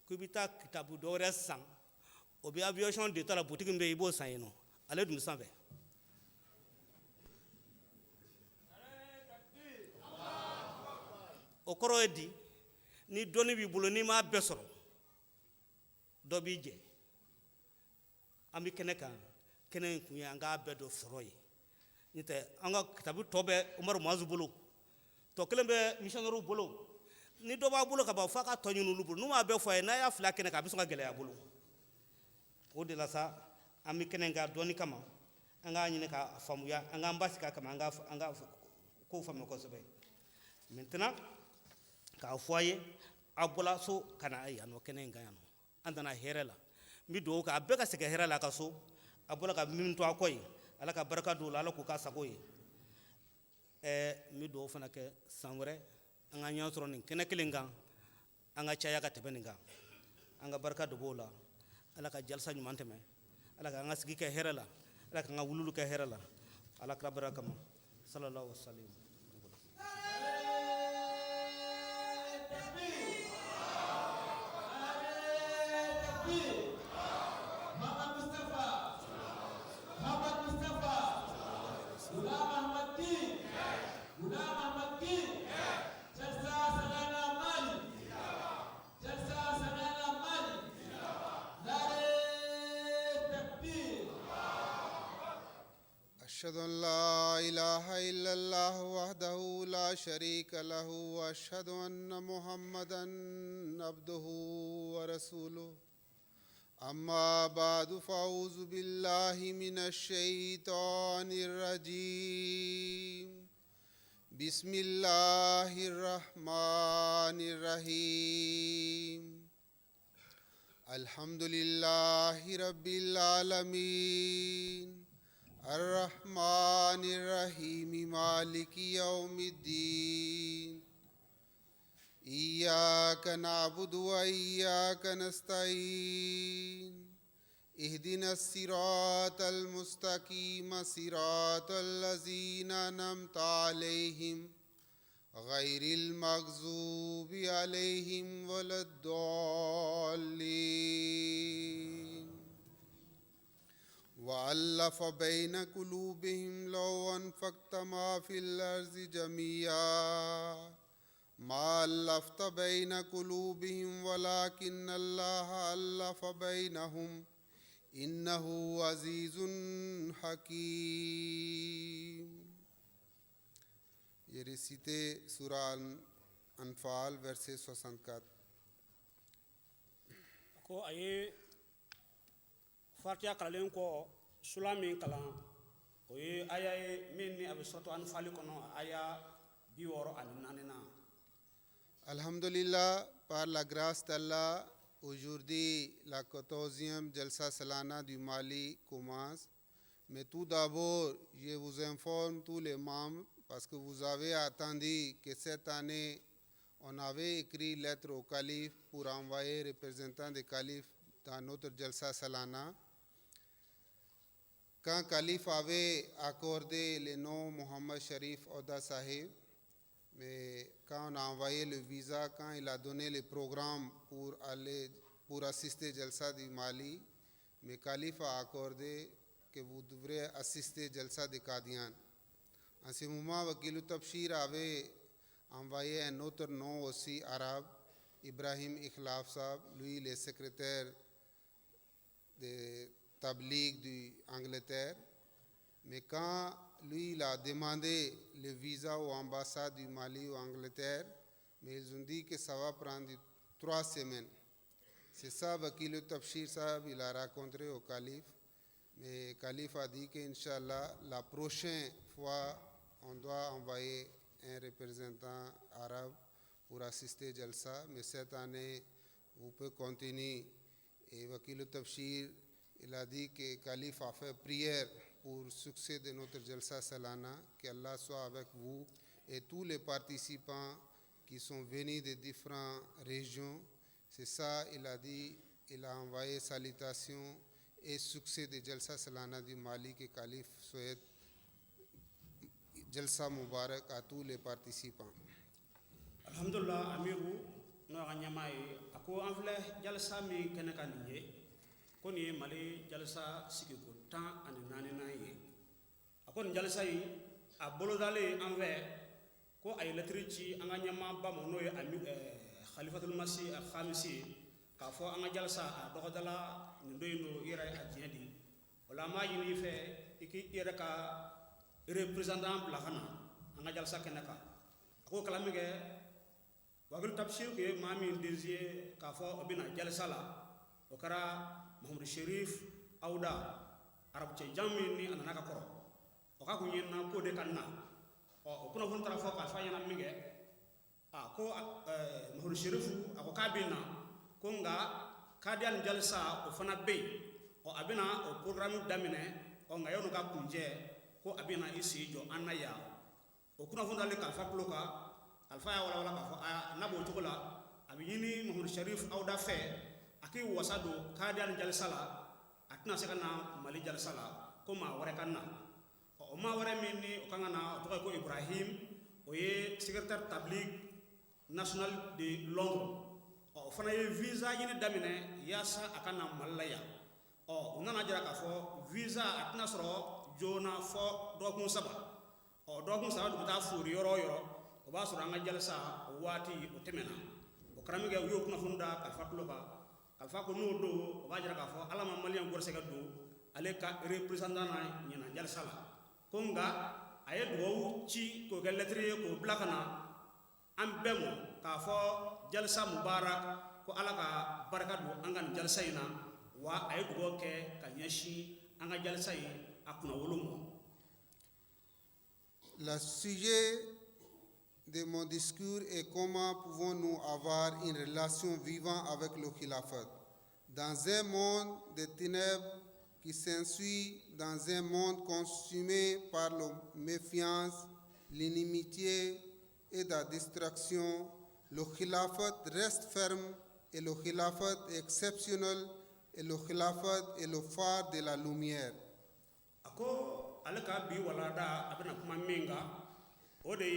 ko i bɛ taa kitabu dɔ wɛrɛ san o bɛ aviation de ta la butigi min bɛ yen i b'o san yen nɔ ale dun sanfɛ o kɔrɔ ye di ni doni b'i bolo n'i m'a bɛɛ sɔrɔ dɔ b'i jɛ an bɛ kɛnɛ kan kɛnɛ in kun ye an k'a bɛɛ dɔ sɔrɔ ye n'o tɛ an ka kitabu tɔ bɛ Umaru Muazu bolo tɔ kelen bɛ missionnaire bolo ni dɔ b'a bolo ka ban f'a ka tɔ ɲini olu bolo n'u m'a bɛɛ fɔ a ye n'a y'a fila kɛnɛ kan a bɛ sɔn ka gɛlɛya a bolo o de la sa an bɛ kɛnɛ in kan dɔɔni kama an k'a ɲini k'a faamuya an k'an basigi a kama an ka kow faamuya kosɛbɛ maintenant k'a fɔ a ye a bɔla so ka na yan nɔ kɛnɛ in kan yan nɔ an nana hɛrɛ la n bɛ dugawu kɛ a bɛɛ ka segin hɛrɛ la a ka so a bɔla ka min to a kɔ ye ala ka barika don o la ala k'o k'a sago ye n bɛ dugawu fana kɛ san wɛrɛ an ka ɲɔgɔn sɔrɔ nin kɛnɛ kelen kan an ka caya ka tɛmɛ nin kan an ka barika don o la ala ka jalisa ɲuman tɛmɛ ala ka an ka sigi kɛ hɛrɛ la ala ka an ka wululu kɛ hɛrɛ la ala kira barika kama sallallahu alaihi wa sallam. أشهد أن لا إله إلا الله وحده لا شريك له وأشهد أن محمدا عبده ورسوله أما بعد فأعوذ بالله من الشيطان الرجيم بسم الله الرحمن الرحيم الحمد لله رب العالمين الرحمن الرحيم مالك يوم الدين إياك نعبد وإياك نستعين اهدنا الصراط المستقيم صراط الذين أنعمت عليهم غير المغضوب عليهم ولا الضالين وألف بين قلوبهم لو أنفقت ما في الأرض جميعا ما ألفت بين قلوبهم ولكن الله ألف بينهم إنه عزيز حكيم. ये récité surah Anfal verset 64. ko aye fatiha kalalen ko sura min kalan o ye aya ye min ni abe suratu Anfal kono aya 64. Alhamdulillah, par la grâce d'Allah, aujourd'hui la 14e Jalsa Salana du Mali commence. Mais tout d'abord, je vous informe tous les membres, parce que vous avez attendu que cette année, on avait écrit lettre au calife pour envoyer représentants des califes dans notre Jalsa Salana. Quand le calife avait accordé le nom Mohammed Sharif Oda Sahib, mais quand on a envoyé le visa, quand il a donné le programme pour assister Jalsa du Mali, le calife a accordé que vous devrez assister Jalsa de Qadian. En ce moment, Wakil Tabshir avait envoyé un autre nom aussi arabe, Ibrahim Ikhlaf Sahab, lui le secrétaire de Tabligh d'Angleterre. Mais quand lui il a demandé le visa aux ambassades du Mali ou Angleterre, mais ils ont dit que ça va prendre 3 semaines. C'est ça, Wakil Tabshir Sahab, il a raconté au calife. Mais le calife a dit qu'Inch'Allah, la prochaine fois, on doit envoyer un représentant arabe pour assister Jalsa. Mais cette année, vous pouvez continuer. Et Wakil Tabshir, il a dit que le calife a fait prière pour le succès de notre Jalsa Salana, qu'Allah soit avec vous et tous les participants qui sont venus de différentes régions. C'est ça, il a dit, il a envoyé salutations et succès de Jalsa Salana du Mali, que le calife souhaite Jalsa Mubarak à tous les participants. Alhamdulillah amiru no ganyamai ako anfle jalsa mi kenaka niye koni Mali jalsa sikiko tan ani nani na ye akon jalsa yi a bolodale anve ko ay letrici anga nyama ba mo no ye ami khalifatul masi khamisi ka fo anga jalsa a dogodala ni doyno ira a jedi wala ma yini fe iki ira ka representant blahana anga jalsa kenaka ko kalamige wagul tabshir ke mami désir ka fo obina jalsa la o kara Muhammad Sharif Auda arab che jammi ni anana ka koro o ka kunyen na ko de kanna o kuna fon tara fo ka fa yana mige ko Muhammad Sharif ako kabina ko nga kadian jalsa o fana be o abina o programme damine o nga yonu ka kunje ko abina isi jo anaya o kuna fon dale ka fa kloka alfa ya wala ka fa nabo tukola abini Muhammad Sharif Auda fe aki wasado kadian jalsala atna sekana mali jalsala ko ma wore kanna o ma wore minni o kangana to ko Ibrahim o ye secrétaire tabligh national de Londres o fana ye visa yini damine yasa akana malaya o nana jara ka fo visa atna soro jona fo dokun saba o dokun saba du ta furi yoro o ba soro anga jalsa o wati o temena o kramige yo kuna funda ka fatlo ba alfa ko no do o bajara ka fo alama malian gorse ga do ale ka representant na nyina jal sala ko nga aye do ci ko ga lettre ko blakana am bemo ka fo jalsa mubarak ko ala ka baraka do angan jalsa ina wa aye do ke ka nyashi anga jalsa yi akuna wolumo. Le sujet de mon discours est comment pouvons-nous avoir une relation vivante avec le khilafat. Dans un monde de ténèbres qui s'ensuit, dans un monde consumé par la méfiance, l'inimitié et la distraction, le khilafat reste ferme et le khilafat est exceptionnel et le khilafat est le phare de la lumière. Ako alaka bi walada abena kuma minga ode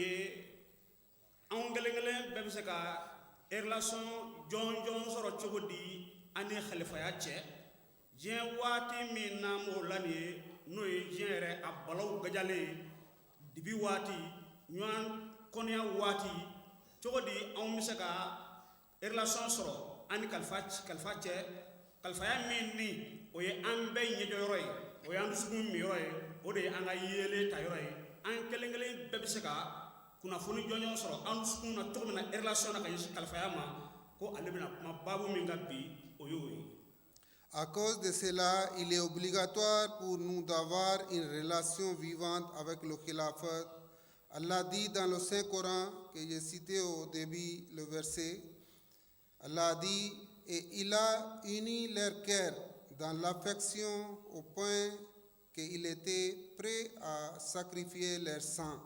angelengele bebe se ka relation jon soro chogodi ani khalifa ya che je wati min na mo lani no jere abalaw gajale dibi wati nyan konya wati chogodi an mi se ka relation soro ani kalfa che kalfa ya min ni o ye an be nyejo yoroy o yan sugum mi yoroy o de an ga yele ta yoroy an kelengele bebe se ka kuna funi jonyo soro an sukuna togna relation na kan kalfayama ko alibina ma babu minga bi oyoyi. À cause de cela, il est obligatoire pour nous d'avoir une relation vivante avec le khilafat. Allah dit dans le Saint-Coran, que j'ai cité au début le verset, Allah dit, et il a uni leur cœur dans l'affection au point qu'il était prêt à sacrifier leur sang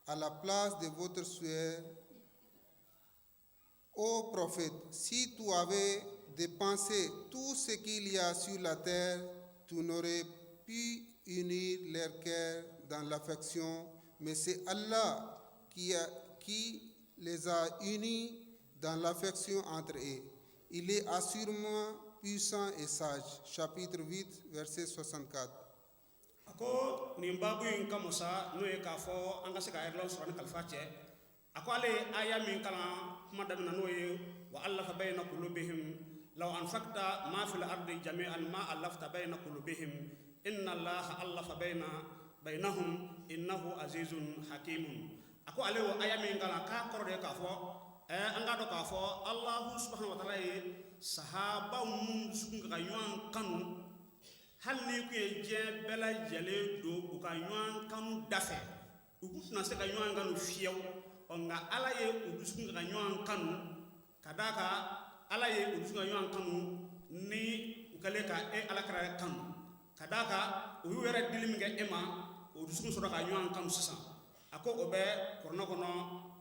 à la place de votre sueur. Ô prophète, si tu avais dépensé tout ce qu'il y a sur la terre, tu n'aurais pu unir leur cœur dans l'affection, mais c'est Allah qui les a unis dans l'affection entre eux. Il est assurément puissant et sage. Chapitre 8, verset 64. Ako nimbabu inka musa no e ka fo anga se ka erlo so ni kalfa che ako ale aya min kala kuma dabina no e wa allafa bayna qulubihim law anfaqta ma fil ardi jami'an ma allafta bayna qulubihim inna allaha allafa bainahum innahu azizun hakimun. Ako ale wo aya min kala ka korode ka fo anga do ka fo allah subhanahu wa ta'ala sahaba mun sukunga ka yuan kanu hal ni ku ye je bela jale do u ka yuan kanu dafe u kuna se ka yuan kanu fiyew nga ala ye u dusu ka yuan kanu kadaka ala ye u dusu ka yuan kanu ni u kale ka ala kara kanu kadaka u yere dilim ge ema u dusu so ka yuan kanu sisa ako obe korno kono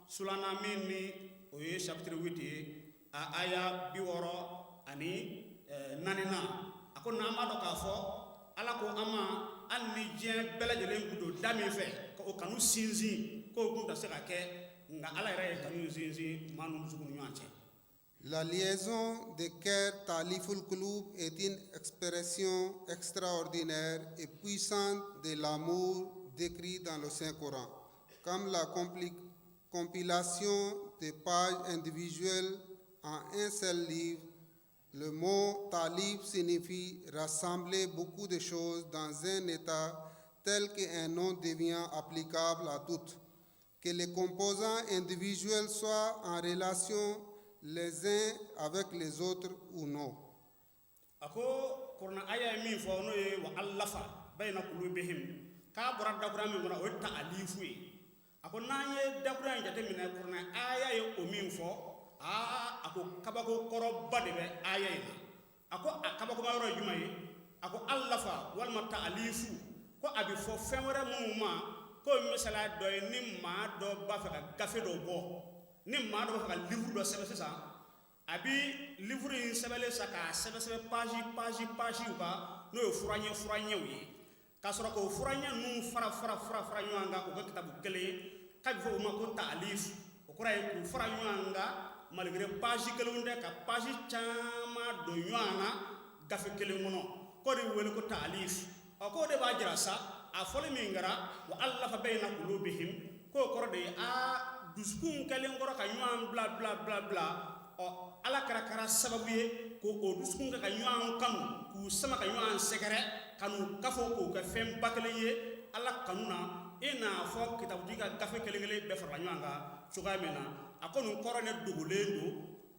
sulana minni o ye chapitre 8 a aya biworo ani nanina ako nama do ka fo ala ko ama anni je bela jelen gudo dami fe ko kanu sinzi ko gunda se ka ke nga ala re kanu sinzi manu zugunu nyance. La liaison de cœur Taliful Qulub est une expression extraordinaire et puissante de l'amour décrit dans le Saint-Coran. Comme compilation des pages individuelles en un seul livre. Le mot talib signifie rassembler beaucoup de choses dans un état tel qu'un nom devient applicable à toutes. Que les composants individuels soient en relation les uns avec les autres ou non. Ako kurna aya min fo no ye wa allafa bayna qulubihim ka borat da qur'an min gona o ta'alifu ako nanye da qur'an jate min kurna aya ye o min fo ako kabako koro bade be aya ina ako kabako ma ro jumay ako allafa wal ma ta'alifu ko abi fo fenwere mumma ko misala doy nim ma do ba fa gafe do bo nim ma do ba fa livre do sebe ça abi livre in sebele saka sebe page uka no yo furanye wi ka sura ko furanye nu fara nyanga ko kitabu kele ka bi fo ma ko ta'alif ko kuray ko fara nyanga malgré page kele unde ka page chama do nyana gafe kele ngono ko de wele ko ta'alif ko de ba jira sa a fole mi ngara wa allafa bayna qulubihim ko korode a duskun kele ngoro ka nyam bla ala kara sababu ye ko o duskun ka nyuan kanu ku sama ka nyuan segere kanu kafo ko ka fem bakale ye ala kanuna ina fo kitabu diga gafe kelengele be fara nyuan ga suga mena akonu korone dugulendo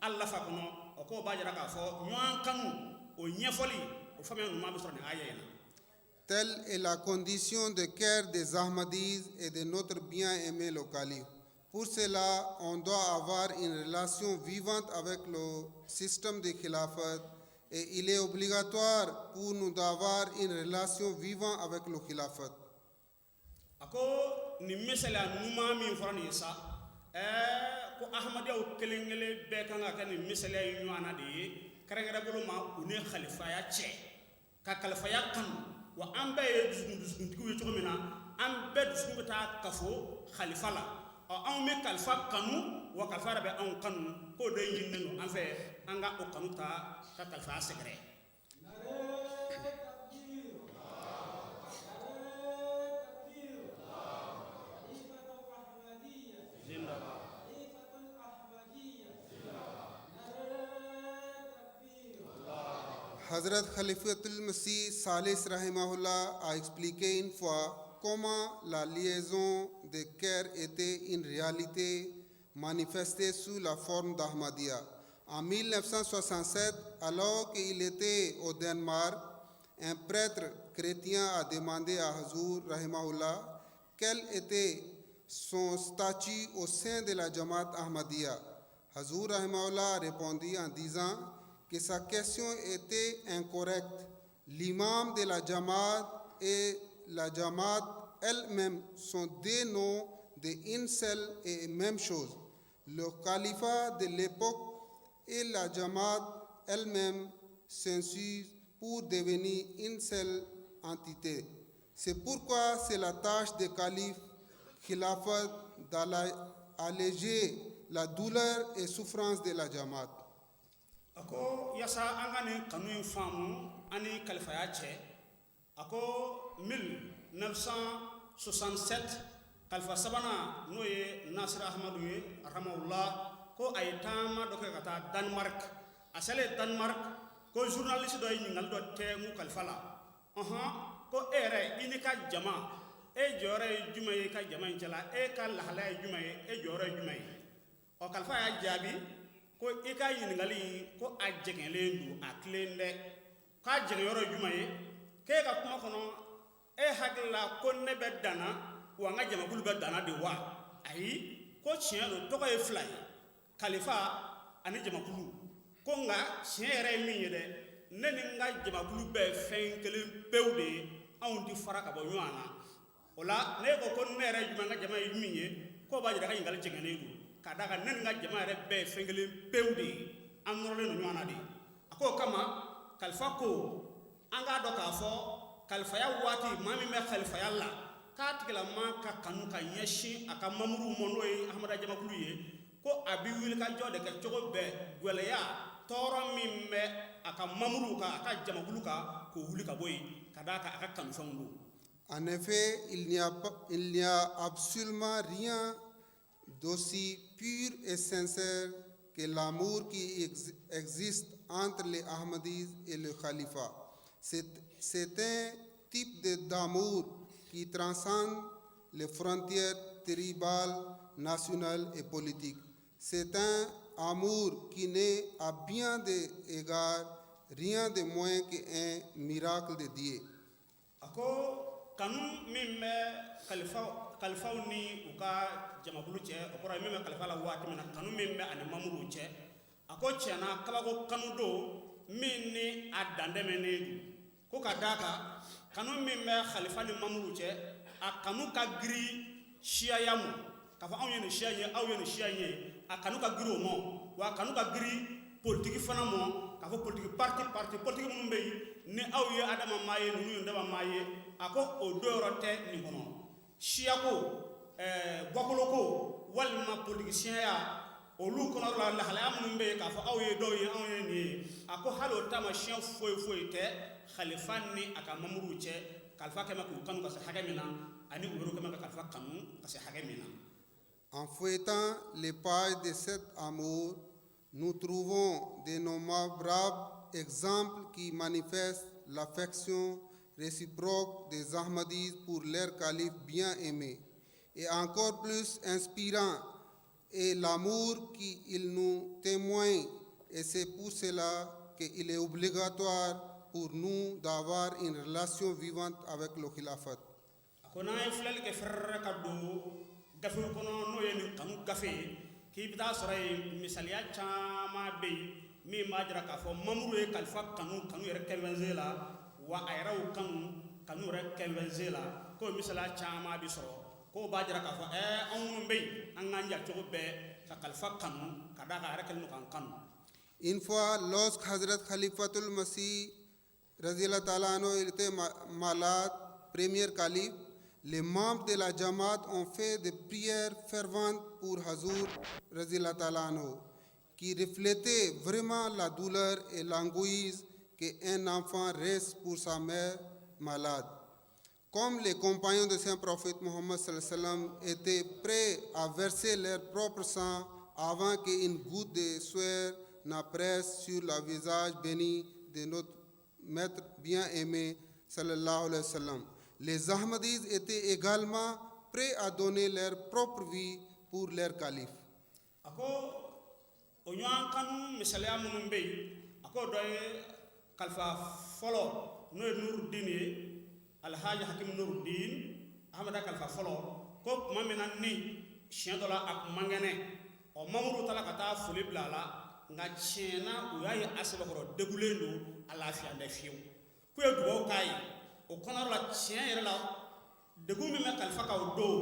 alla fa kono o ko bajara ka fo nyuan kanu o nyefoli o fami no ma be sorne ayena. Telle est la condition de cœur des Ahmadis et de notre bien-aimé le calife. Pour cela, on doit avoir une relation vivante avec le système de khilafat et il est obligatoire pour nous d'avoir une relation vivante avec le khilafat. Ako ni mesala numa mi forani sa ko ahmadiya o kelengele be kanga kan mesala yu ana de karangara bolo ma une khalifa ya che ka khalifa ya kan wa ambe dusun tiku yo mina ambe dusun ta kafo khalifa la an me kalifa kanu wa kalifa rabe an kanu ko de yin no an fe an ga o kanu ta ka kalifa segre. Hazrat Khalifatul Masih Salis Rahimahullah a expliqué une fois comment la liaison des cœurs était une réalité manifestée sous la forme d'Ahmadiyya. En 1967, alors qu'il était au Danemark, un prêtre chrétien a demandé à Hazur Rahimahullah quel était son statut au sein de la Jamaat Ahmadiyya. Hazur Rahimahullah répondit en disant que sa question était incorrecte. L'imam de la Jamaat et la Jamaat elle-même sont des noms d'une seule et même chose. Le califat de l'époque et la Jamaat elle-même s'insusent pour devenir une seule entité. C'est pourquoi c'est la tâche des califes khilafat d'alléger la douleur et souffrance de la Jamaat. Ako yasa angani kanu famu ani khalifa ya che ako 1967 khalifa sabana noye Nasir Ahmadu ye rahimahullah ko ay tama do kata Denmark asale Denmark ko journaliste do nyingal do temu khalifa la ko ere inika jama e jore jumay ka jama inchala e ka lahala jumay e jore jumay o khalifa ya jabi ko ika yingali ko ajegenlendu aklende ka jege yoro jumay ke ka kuma kono e hagla ko nebe dana wa nga jama bulu be dana de wa ayi ko chielo to ko e fly khalifa ani jama bulu ko nga chere mi yede neni nga jama bulu be fenkele pewde on di faraka bo nyana ola ne ko kon mere juma nga jama yiminye ko ba jira ka yingal jegenelu kadaka neni nga jama re be fenkele pewde amrole no nyana de ako kama khalifa ko anga do ka fo khalifa ya wati mami me khalifa ya la katigala ma ka kanu ka nyeshi aka mamuru mono yi ahmada jama kulu ye ko abi wil ka jode ka chogo be gwele ya toro mimme aka mamuru ka aka jama kulu ka ko huli ka boy kadaka aka kanu fangu. En effet, il n'y a absolument rien d'aussi pur et sincère que l'amour qui existe entre les Ahmadis et le Khalifa. C'est un type d'amour qui transcende les frontières tribales, nationales et politiques. C'est un amour qui n'est à bien des égards rien de moins qu'un miracle de Dieu. Ako kanu min bɛ kalifaw ni u ka jamakulu cɛ o kɔrɔ ye min bɛ kalifa la waati min na kanu min bɛ ani mamuru cɛ a ko tiɲɛna kabako kanu don min ni a dandɛmɛnen don ko ka d'a kan kanu min bɛ kalifa ni mamuru cɛ a kanu ka giri siyaya ma k'a fɔ anw ye nin siya ye aw ye nin siya ye a kanu ka giri o ma wa a kanu ka giri politiki fana ma k'a fɔ politiki parti politiki minnu bɛ yen ni aw ye adama maa ye ninnu ye dama maa ye a ko o do yɔrɔ tɛ nin kɔnɔ siyako bɔkolo ko walima politisiyɛnya olu kɔnɔ la lahalaya minnu bɛ yen k'a fɔ aw ye dɔw ye anw ye nin ye a ko hali o taamasiyɛn foyi foyi tɛ khalifa ni a ka mamuruw cɛ kalifa kɛmɛ k'u kanu ka se hakɛ min na ani u yɛrɛw kɛmɛ ka kalifa kanu ka se hakɛ min na. En feuilletant les pages de cet amour, nous trouvons d'innombrables exemples qui manifestent l'affection réciproque des Ahmadis pour leur calife bien-aimé. Et encore plus inspirant est l'amour qu'ils nous témoignent. Et c'est pour cela qu'il est obligatoire pour nous d'avoir une relation vivante avec le khilafat. gafe kono no ye nin kanu gafe k'i bɛ taa sɔrɔ yen misaliya caman bɛ yen min b'a jira k'a fɔ mamuru ye kalifa kanu yɛrɛ kɛnfɛnse la wa a yɛrɛw kanu yɛrɛ kɛnfɛnse la k'o misaliya caman bɛ sɔrɔ k'o b'a jira k'a fɔ anw minnu bɛ yen an k'an jacogo bɛɛ ka kalifa kanu ka d'a kan a yɛrɛ kɛlen don k'an kanu. Une fois, lorsque Hazrat Khalifatul Masih Raziyallahu Ta'ala Anhu était malade, premier calife, les membres de la Jamaat ont fait des prières ferventes pour Hazur Raziyallahu Ta'ala Anhu, qui reflétait vraiment la douleur et l'angoisse qu'un enfant reste pour sa mère malade. Comme les compagnons de Saint-Prophète Mohammed sallallahu alayhi wa sallam étaient prêts à verser leur propre sang avant qu'une goutte de sueur n'apparaisse sur le visage béni de notre maître bien-aimé sallallahu alayhi wa sallam, les Ahmadis étaient également prêts à donner leur propre vie pour leur calife. Ako onyan kanu misaliya minnu bɛ yen a ko dɔ ye kalifa fɔlɔ n'o ye Nuruddin ye Alhaji Hakim Nuruddin Ahmada kalifa fɔlɔ ko tuma min na ni siɲɛ dɔ la a kun man kɛnɛ mamuru taara ka taa foli bila a la nka tiɲɛna u y'a ye a sɛbɛkɔrɔ degulen don a lafiya tɛ fiyewu k'u ye dugawu k'a ye o kɔnɔyɔrɔ la tiɲɛ yɛrɛ la degun min bɛ kalifa kan o don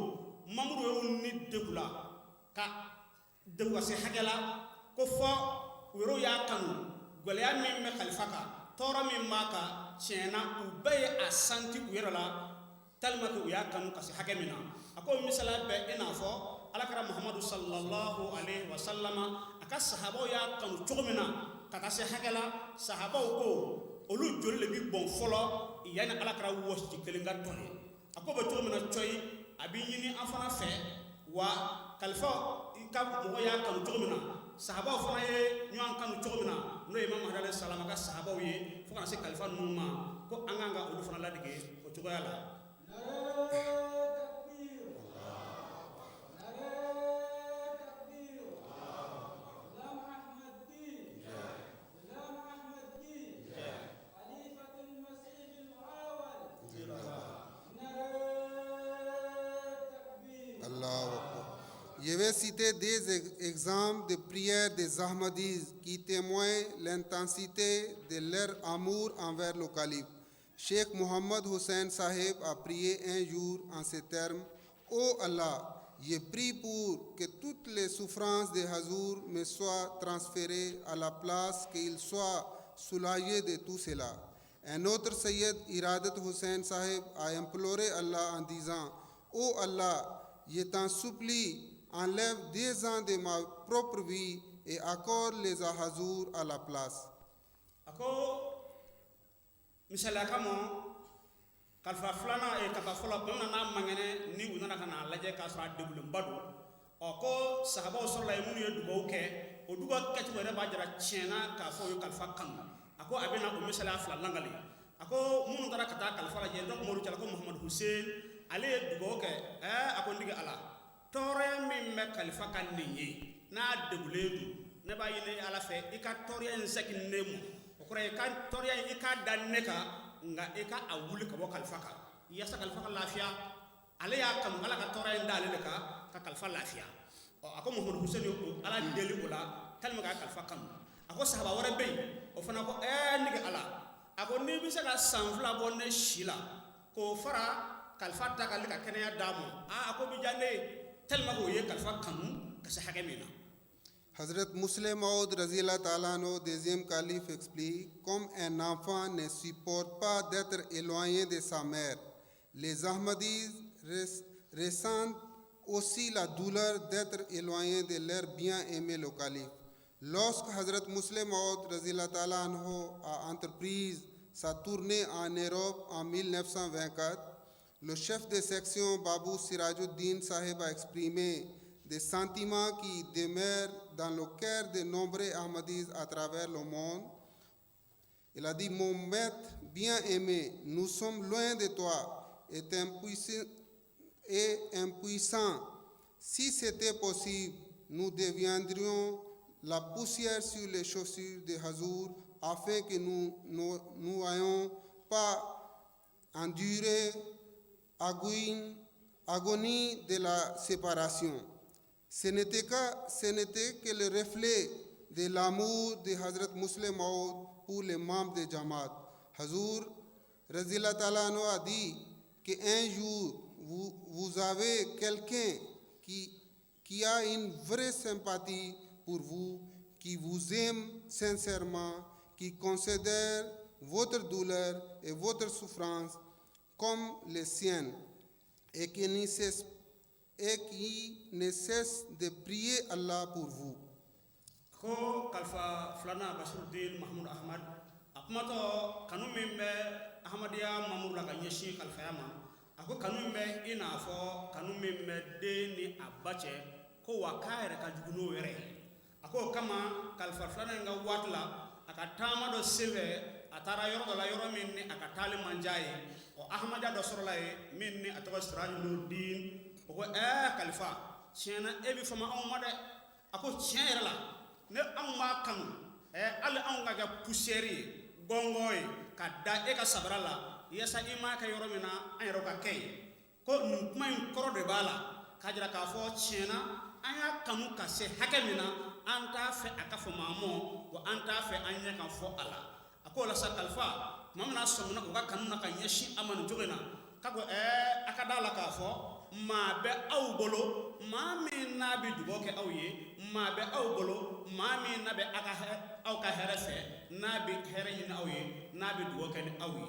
mamuru y'u ni degu la ka degu ka se hakɛ la ko fɔ u yɛrɛw y'a kanu gɛlɛya min bɛ kalifa kan tɔɔrɔ min b'a kan tiɲɛna u bɛɛ ye a santi u yɛrɛ la tellement que u y'a kanu ka se hakɛ min na a ko misaliya bɛ i n'a fɔ alakira muhamadu sallallahu alaihi wa sallama a ka sahabaw y'a kanu cogo min na ka taa se hakɛ la sahabaw ko olu joli le bi bɔn fɔlɔ yanni alakira wɔsi kelen ka tɔn ye a ko bɛ cogo min na cɔyi a bɛ ɲini an fana fɛ wa kalifa i ka mɔgɔ y'a kanu cogo min na sahabaw fana ye ɲɔgɔn kanu cogo min na n'o ye imam mahdi alayhi salam ka sahabaw ye fo kana se kalifa ninnu ma ko an kan ka olu fana ladege o cogoya la. Je vais citer des exemples de prières des Ahmadis qui témoignent l'intensité de leur amour envers le calife. Cheikh Mohammed Hussain Sahib a prié un jour en ces termes: Ô Allah, je prie pour que toutes les souffrances de Hazur me soient transférées à la place qu'il soit soulagé de tout cela. Un autre Sayyid Iradat Hussain Sahib a imploré Allah en disant: Ô Allah, je t'en supplie, enlève 10 ans de ma propre vie et accorde-les à Hazur à la place. Ako misala kama kalfa fulana e kata fula bamna na mangene ni unana kana laje ka sura debulen badu ko sahabaw sɔrɔla ye minnu ye dugawu kɛ o dugawu kɛcogo yɛrɛ b'a jira tiɲɛna k'a fɔ o ye kalifa kanu a ko a bɛna o misaliya fila langali a ko minnu taara ka taa kalifa lajɛ dɔ Umaru cɛla ko Muhamadu Hussein ale ye dugawu kɛ a ko n digi Ala tɔɔrɔya min bɛ kalifa ka nin ye n'a degulen don ne b'a ɲini Ala fɛ i ka tɔɔrɔya in segin ne ma o kɔrɔ i ka tɔɔrɔya in i k'a da ne kan nka i ka a wuli ka bɔ kalifa kan yaasa kalifa ka lafiya ale y'a kanu Ala ka tɔɔrɔya in da ale de kan ka kalifa lafiya a ko Muhamadu Hussein o Ala deli o la tellement ka kalifa kanu a ko sahaba wɛrɛ bɛ yen o fana ko nege Ala a ko n'i bɛ se ka san 2 bɔ ne si la k'o fara kalifa ta k'ale ka kɛnɛya d'a ma a ko bi diya ne ye tellement que o ye kalifa kanu ka se hakɛ min na. Hazrat Musleh Maud Raziyallahu Ta'ala Anhu, deuxième calife, explique: comme un enfant ne supporte pas d'être éloigné de sa mère, les Ahmadis ressentent aussi la douleur d'être éloignés de leur bien-aimé le calife. Lorsque Hazrat Musleh Maud Raziyallahu Ta'ala Anhu a entrepris sa tournée en Europe en 1924, le chef de section Babou Sirajuddin Sahib a exprimé des sentiments qui demeurent dans le cœur de nombreux Ahmadis à travers le monde. Il a dit: mon maître bien-aimé, nous sommes loin de toi et impuissants. Si c'était possible, nous deviendrions la poussière sur les chaussures de Hazur afin que nous n'ayons pas enduré agonie de la séparation. Ce n'était que le reflet de l'amour de Hazrat Musleh Maud pour les membres de Jamaat. Hazur Raziyallahu Ta'ala Anhu a dit qu'un jour vous avez quelqu'un qui a une vraie sympathie pour vous, qui vous aime sincèrement, qui considère votre douleur et votre souffrance comme les siennes et qui ne cesse de prier Allah pour vous. Ko kalifa filana Basiruddin Mahmud Ahmad a kumatɔ kanu min bɛ Ahmadiyya mamuru la ka ɲɛsin kalifaya ma a ko kanu min bɛ i n'a fɔ kanu min bɛ den ni a ba cɛ ko wa k'a yɛrɛ ka jugu n'o yɛrɛ a ko o kama kalifa filana in ka waati la a ka taama dɔ senfɛ a taara yɔrɔ dɔ la yɔrɔ min ni a ka taali man diya ye Ahmadiyya dɔ sɔrɔla ye min ni a tɔgɔ Sirajuddin o ko kalifa tiɲɛna e bi fama anw ma dɛ a ko tiɲɛ yɛrɛ la ne anw b'a kanu hali anw ka kɛ poussière ye gɔngɔn ye ka da e ka sabara la yaasa i m'a kɛ yɔrɔ min na an yɛrɛ ka kɛ yen ko nin kuma in kɔrɔ de b'a la k'a jira k'a fɔ tiɲɛna an y'a kanu ka se hakɛ min na an t'a fɛ a ka fɔ maa mɔ wa an t'a fɛ an ɲɛ ka fɔ a la a ko o la sa kalifa tuma min na sɔmina u ka kanu na ka ɲɛsin a ma nin cogo in na ka ko a ka d'a la k'a fɔ maa bɛ aw bolo maa min n'a bɛ dugawu kɛ aw ye maa bɛ aw bolo maa min n'a bɛ aw ka hɛrɛ fɛ n'a bɛ hɛrɛ ɲini aw ye n'a bɛ dugawu kɛ ni aw ye.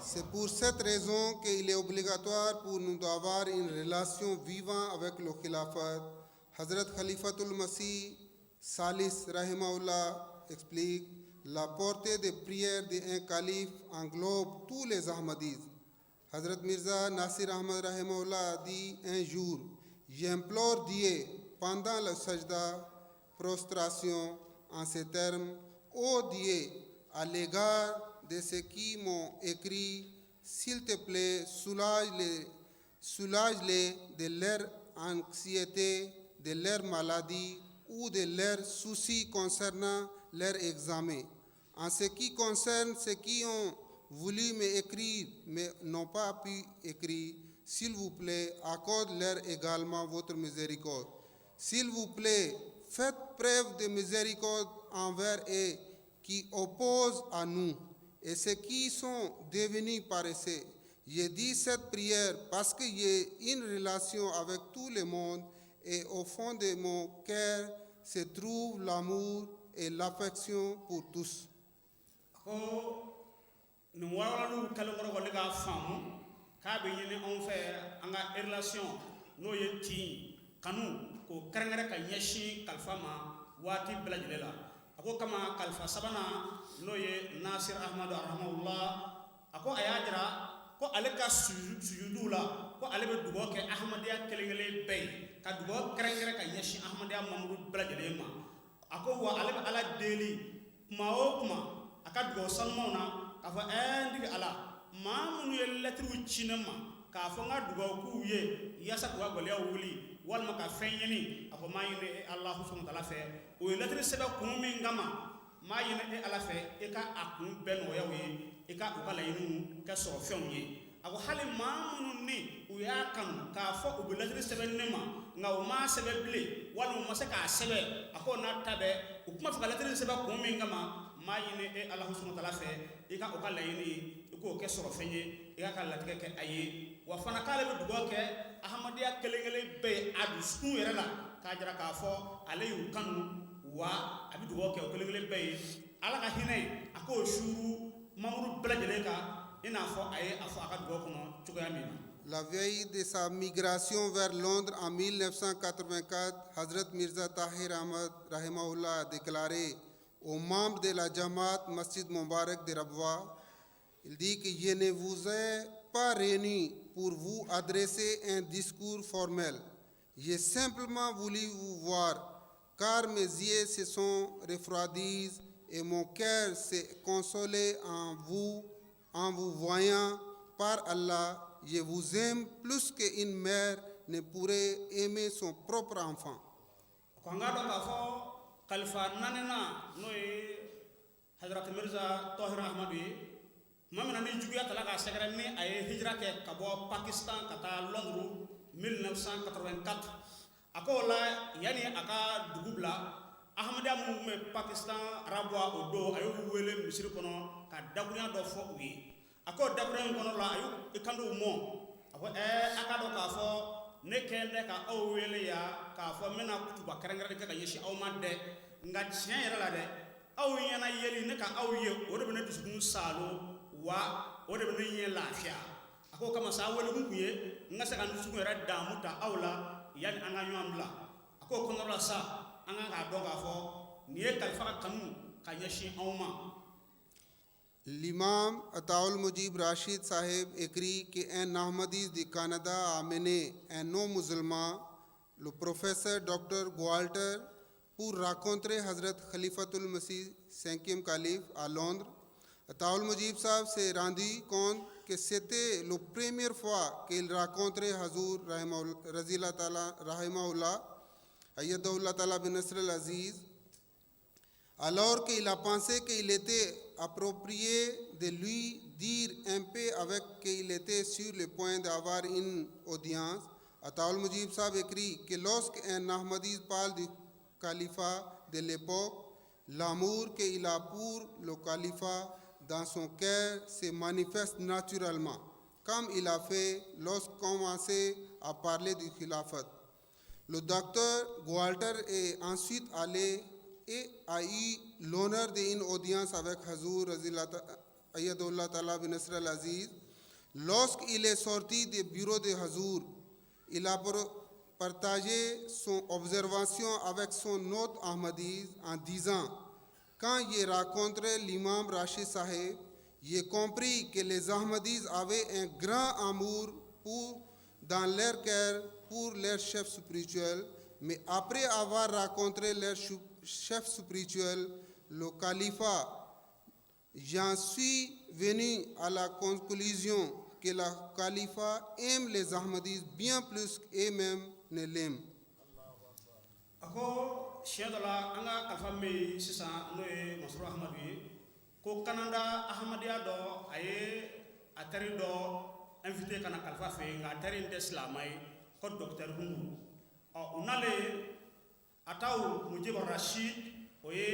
C'est pour cette raison qu'il est obligatoire pour nous d'avoir une relation vivante avec le Khilafat. Hazrat Khalifatul Masih Salis Rahimahullah explique: la portée des prières d'un calife englobe tous les Ahmadis. Hazrat Mirza Nasir Ahmad Rahimahullah a dit un jour: j'implore Dieu pendant la sajda, prostration, en ces termes: ô Dieu, à l'égard de ceux qui m'ont écrit, s'il te plaît, soulage-les de leur anxiété, de leur maladie ou de leurs soucis concernant leur examen. En ce qui concerne ceux qui ont voulu m'écrire mais n'ont pas pu écrire, s'il vous plaît, accorde-leur également votre miséricorde. S'il vous plaît, faites preuve de miséricorde envers eux qui opposent à nous et ceux qui sont devenus paresseux. J'ai dit cette prière parce que j'ai une relation avec tout le monde et au fond de mon cœur se trouve l'amour et l'affection pour tous. k'a bɛ ɲini anw fɛ an ka relation n'o ye tin kanu k'o kɛrɛnkɛrɛn ka ɲɛsin kalifa ma waati bɛɛ lajɛlen la a ko kama kalifa sabanan n'o ye Nasir Ahmadu arhamahullah a ko a y'a jira ko ale ka sujudu la ko ale bɛ dugawu kɛ Ahmadiyya kelen-kelen bɛɛ ye ka dugawu kɛrɛnkɛrɛn ka ɲɛsin Ahmadiyya mamuru bɛɛ lajɛlen ma a ko wa ale bɛ Ala deli kuma o kuma a ka dugawu sanumanw na k'a fɔ n digi Ala maa minnu ye lɛtiriw ci ne ma k'a fɔ n ka dugawu k'u ye yaasa k'u ka gɛlɛyaw wuli walima ka fɛn ɲini a fɔ maa ɲini Alahu subhanahu wa ta'ala fɛ o ye lɛtiri sɛbɛn kun min kama maa ɲini Ala fɛ i ka a kun bɛɛ nɔgɔya u ye i ka u ka laɲiniw kɛ sɔrɔ fɛnw ye a ko hali maa minnu ni u y'a kanu k'a fɔ u bɛ lɛtiri sɛbɛn ne ma nka u m'a sɛbɛn bilen walima u ma se k'a sɛbɛn a ko n'a ta bɛɛ u kuma fɛ ka lɛtiri sɛbɛn kun min kama maa ɲini Alahu subhanahu wa ta'ala fɛ i ka u ka laɲini i k'o kɛ sɔrɔ fɛn ye i ka latigɛ kɛ a ye wa fana k'ale bɛ dugawu kɛ Ahmadiyya kelen-kelen bɛɛ ye a dusukun yɛrɛ la k'a jira k'a fɔ ale y'u kanu wa a bɛ dugawu kɛ o kelen-kelen bɛɛ ye Ala ka hinɛ a k'o suru mamuru bɛɛ lajɛlen kan i n'a fɔ a ye a fɔ a ka dugawu kɔnɔ cogoya min na. La veille de sa migration vers Londres en 1984, Hazrat Mirza Tahir Ahmad rahimahullah a déclaré aux membres de la Jamaat Masjid Mubarak de Rabwa, il dit que je ne vous ai pas réunis pour vous adresser un discours formel. J'ai simplement voulu vous voir, car mes yeux se sont refroidis et mon cœur s'est consolé en vous voyant. Par Allah, je vous aime plus qu'une mère ne pourrait aimer son propre enfant. Kalifa nanena n'o ye Hazrat Mirza Tahir Ahmadu ye tuma min na ni juguya tala k'a sɛgɛrɛ ni a ye hijira kɛ ka bɔ Pakistan ka taa Londres 1984 a ko o la yanni a ka dugu bila Ahmadiyya minnu tun bɛ Pakistan arabuwa o don a y'u wele misiri kɔnɔ ka dakurunya dɔ fɔ u ye a ko dakurunya in kɔnɔ la a y'u kanto u mɔ a ko a ka dɔn k'a fɔ ne kɛn tɛ ka aw wele yan k'a fɔ n bɛna kutuba kɛrɛnkɛrɛnnen kɛ ka ɲɛsin aw ma dɛ nka tiɲɛ yɛrɛ la dɛ aw ɲɛna yeli ne ka aw ye o de bɛ ne dusukun saalo wa o de bɛ ne ɲɛ lafiya a ko kama sa wele kun ye n ka se ka n dusukun yɛrɛ daamu ta aw la yanni an ka ɲɔgɔn bila a ko kɔnɔ la sa an kan k'a dɔn k'a fɔ nin ye kalifa ka kanu ka ɲɛsin aw ma. L'imam Ataul Mujib Rashid Sahib écrit qu'un Ahmadis du Canada a amené un non-musulman, le professeur Dr. Walter, pour rencontrer Hazrat Khalifatul Masih, 5e calife, à Londres. Ataul Mujib Sahib s'est rendu compte que c'était la première fois qu'il rencontrait Hazur Rahimahullah, Ayyadahullah Ta'ala bin Nasr al-Aziz, alors qu'il a pensé qu'il était approprié de lui dire un peu avec qu'il était sur le point d'avoir une audience. Ataul Mujib Sahib écrit que lorsqu'un Ahmadis parle du califat de l'époque, l'amour qu'il a pour le califat dans son cœur se manifeste naturellement, comme il a fait lorsqu'il commençait à parler du khilafat. Le docteur Walter est ensuite allé et a eu l'honneur d'une audience avec Hazur Ayyadullah Ta'ala bin Nasr al-Aziz. Lorsqu'il est sorti du bureau de Hazur, il a partagé son observation avec son hôte Ahmadis en disant: quand j'ai rencontré l'imam Rashid Sahib, j'ai compris que les Ahmadis avaient un grand amour dans leur cœur pour leur chef spirituel, mais après avoir rencontré leur chef spirituel, le califat, j'en suis venu à la conclusion que le califat aime les Ahmadis bien plus qu'eux-mêmes ne l'aiment. Ako tiɲɛ dɔ la an ka kalifa min bɛ yen sisan n'o ye Masuru Ahmadu ye ko Kanada Ahmadiyya dɔ a ye a teri dɔ invité ka na kalifa fɛ yen nka a teri in tɛ silamɛ ye ko docteur Hundu u nalen Ataul Mujib Rashid o ye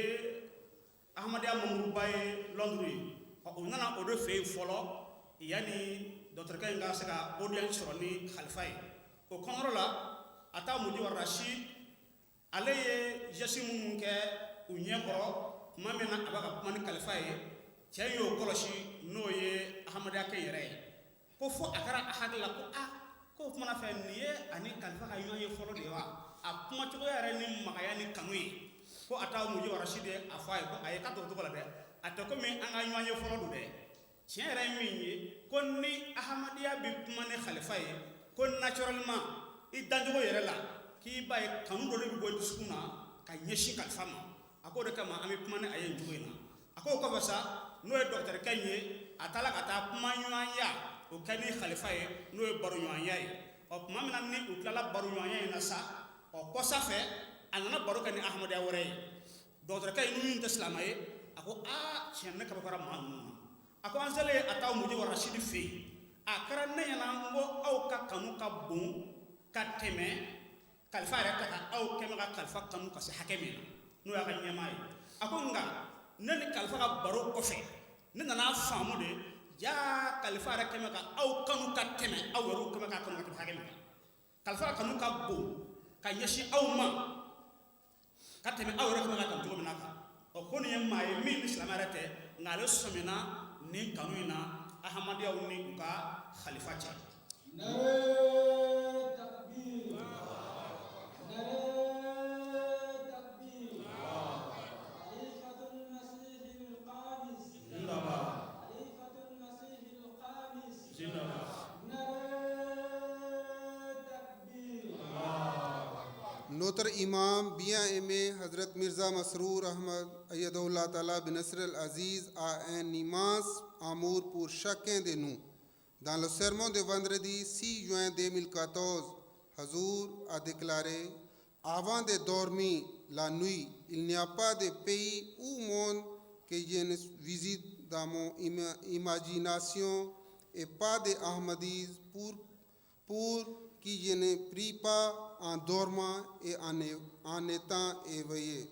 Ahmadiyya mamuruba ye Londres ye u nana o de fɛ yen fɔlɔ yanni dɔkitɛrikɛ in ka se ka audience sɔrɔ ni kalifa ye o kɔnɔrɔ la Ataul Mujib Rashid ale ye geste minnu kɛ u ɲɛkɔrɔ tuma min na a b'a ka kuma ni kalifa ye cɛ y'o kɔlɔsi n'o ye Ahmadiyya kɛ yɛrɛ ye ko fo a kɛra a hakili la ko ko kuma na fɛ nin ye ani kalifa ka ɲɔgɔn ye fɔlɔ de ye wa a kuma cogo yɛrɛ ni magaya ni kanu ye ko a taa muji warasi de a fɔ a ye ko a ye ka to o cogo la dɛ a tɛ komi an ka ɲɔgɔn ye fɔlɔ don dɛ tiɲɛ yɛrɛ ye min ye ko ni ahamadiya bɛ kuma ni kalifa ye ko naturellement i dancogo yɛrɛ la k'i b'a ye kanu dɔ de bɛ bɔ i dusukun na ka ɲɛsin kalifa ma a ko de kama an bɛ kuma ni a ye nin cogo in na a ko o kɔfɛ sa n'o ye dɔgɔtɔrɔkɛ in ye a taara ka taa kuma ɲɔgɔnya o kɛ ni kalifa ye n'o ye baro ɲɔgɔnya ye ɔ tuma min na ni u tilala baro ɲɔgɔnya in na sa ɔ kɔsa fɛ a nana baro kɛ ni ahamadiya wɛrɛ ye dɔgɔtɔrɔkɛ in min tɛ silamɛ ye a ko tiɲɛ ne kabakara maa ninnu na a ko an selen a taa muji warasidi fɛ yen a kɛra ne ɲɛna n ko aw ka kanu ka bon ka tɛmɛ kalifa yɛrɛ ka kan aw kɛmɛ ka kalifa kanu ka se hakɛ min na n'o y'a ka ɲɛmaa ye a ko nka ne ni kalifa ka baro kɔfɛ ne nana faamu de jaa kalifa yɛrɛ kɛmɛ ka aw kanu ka tɛmɛ aw yɛrɛw kɛmɛ ka kanu ka tɛmɛ hakɛ min kan kalifa ka kanu ka bon ka ɲɛsin aw ma ka tɛmɛ aw yɛrɛ kɛmɛ ka kanu cogo min na kan ɔ ko nin ye maa ye min ni silamɛ yɛrɛ tɛ nka ale sɔmina nin kanu in na ahamadiyaw ni u ka khalifa cɛ Notre imam bien-aimé Hazrat Mirza Masroor Ahmad Ayyadullah Ta'ala bin Nasr al-Aziz a un immense amour pour chacun de nous. Dans le sermon de vendredi 6 juin 2014, Hazur a déclaré: avant de dormir la nuit, il n'y a pas de pays ou monde que je ne visite dans mon imagination et pas de Ahmadis pour qui je ne prie pas en dormant et en étant éveillé.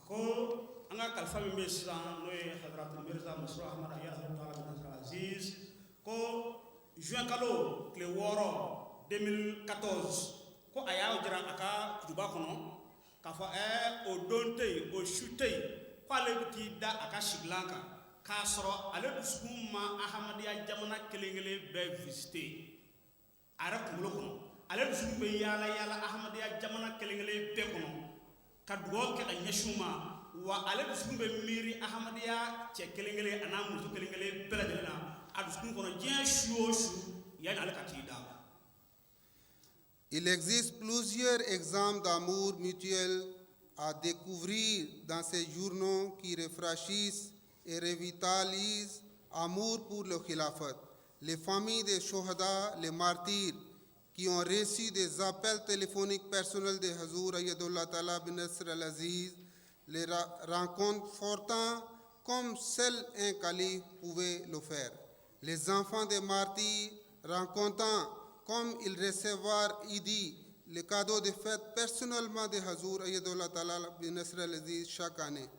ko an ka kalifa min bɛ sisan n'o ye Hazrat Mirza Masroor Ahmad Ayyadullah bin Nasr al-Aziz ko juin kalo tile 6 2014 ko a y'a jira a ka kutuba kɔnɔ k'a fɔ o don tɛ yen o su tɛ yen ko ale bɛ t'i da a ka sigilan kan k'a sɔrɔ ale dusukun ma ahamadiya jamana kelen-kelen bɛɛ visité a yɛrɛ kunkolo kɔnɔ ale dusukun bɛ yaala yaala ahamadiya jamana kelen-kelen bɛɛ kɔnɔ ka dugawu kɛ ka ɲɛsin ma wa ale dusukun bɛ miiri ahamadiya cɛ kelen-kelen a n'a muso kelen-kelen bɛɛ lajɛlen na a dusukun kɔnɔ diɲɛ su o su yanni ale ka t'i da. Il existe plusieurs exemples d'amour mutuel à découvrir dans ces journaux qui rafraîchissent et revitalisent amour pour le khilafat. Les familles des Shohada, les martyrs, qui ont reçu des appels téléphoniques personnels de Hazur Ayyadullah Ta'ala bin Nasr al-Aziz, les rencontres fortes comme seul un calife pouvait le faire. Les enfants des martyrs rencontrant comme ils recevoir Idi, le cadeau de fête personnellement de Hazur Ayyadullah Ta'ala bin Nasr al-Aziz chaque année.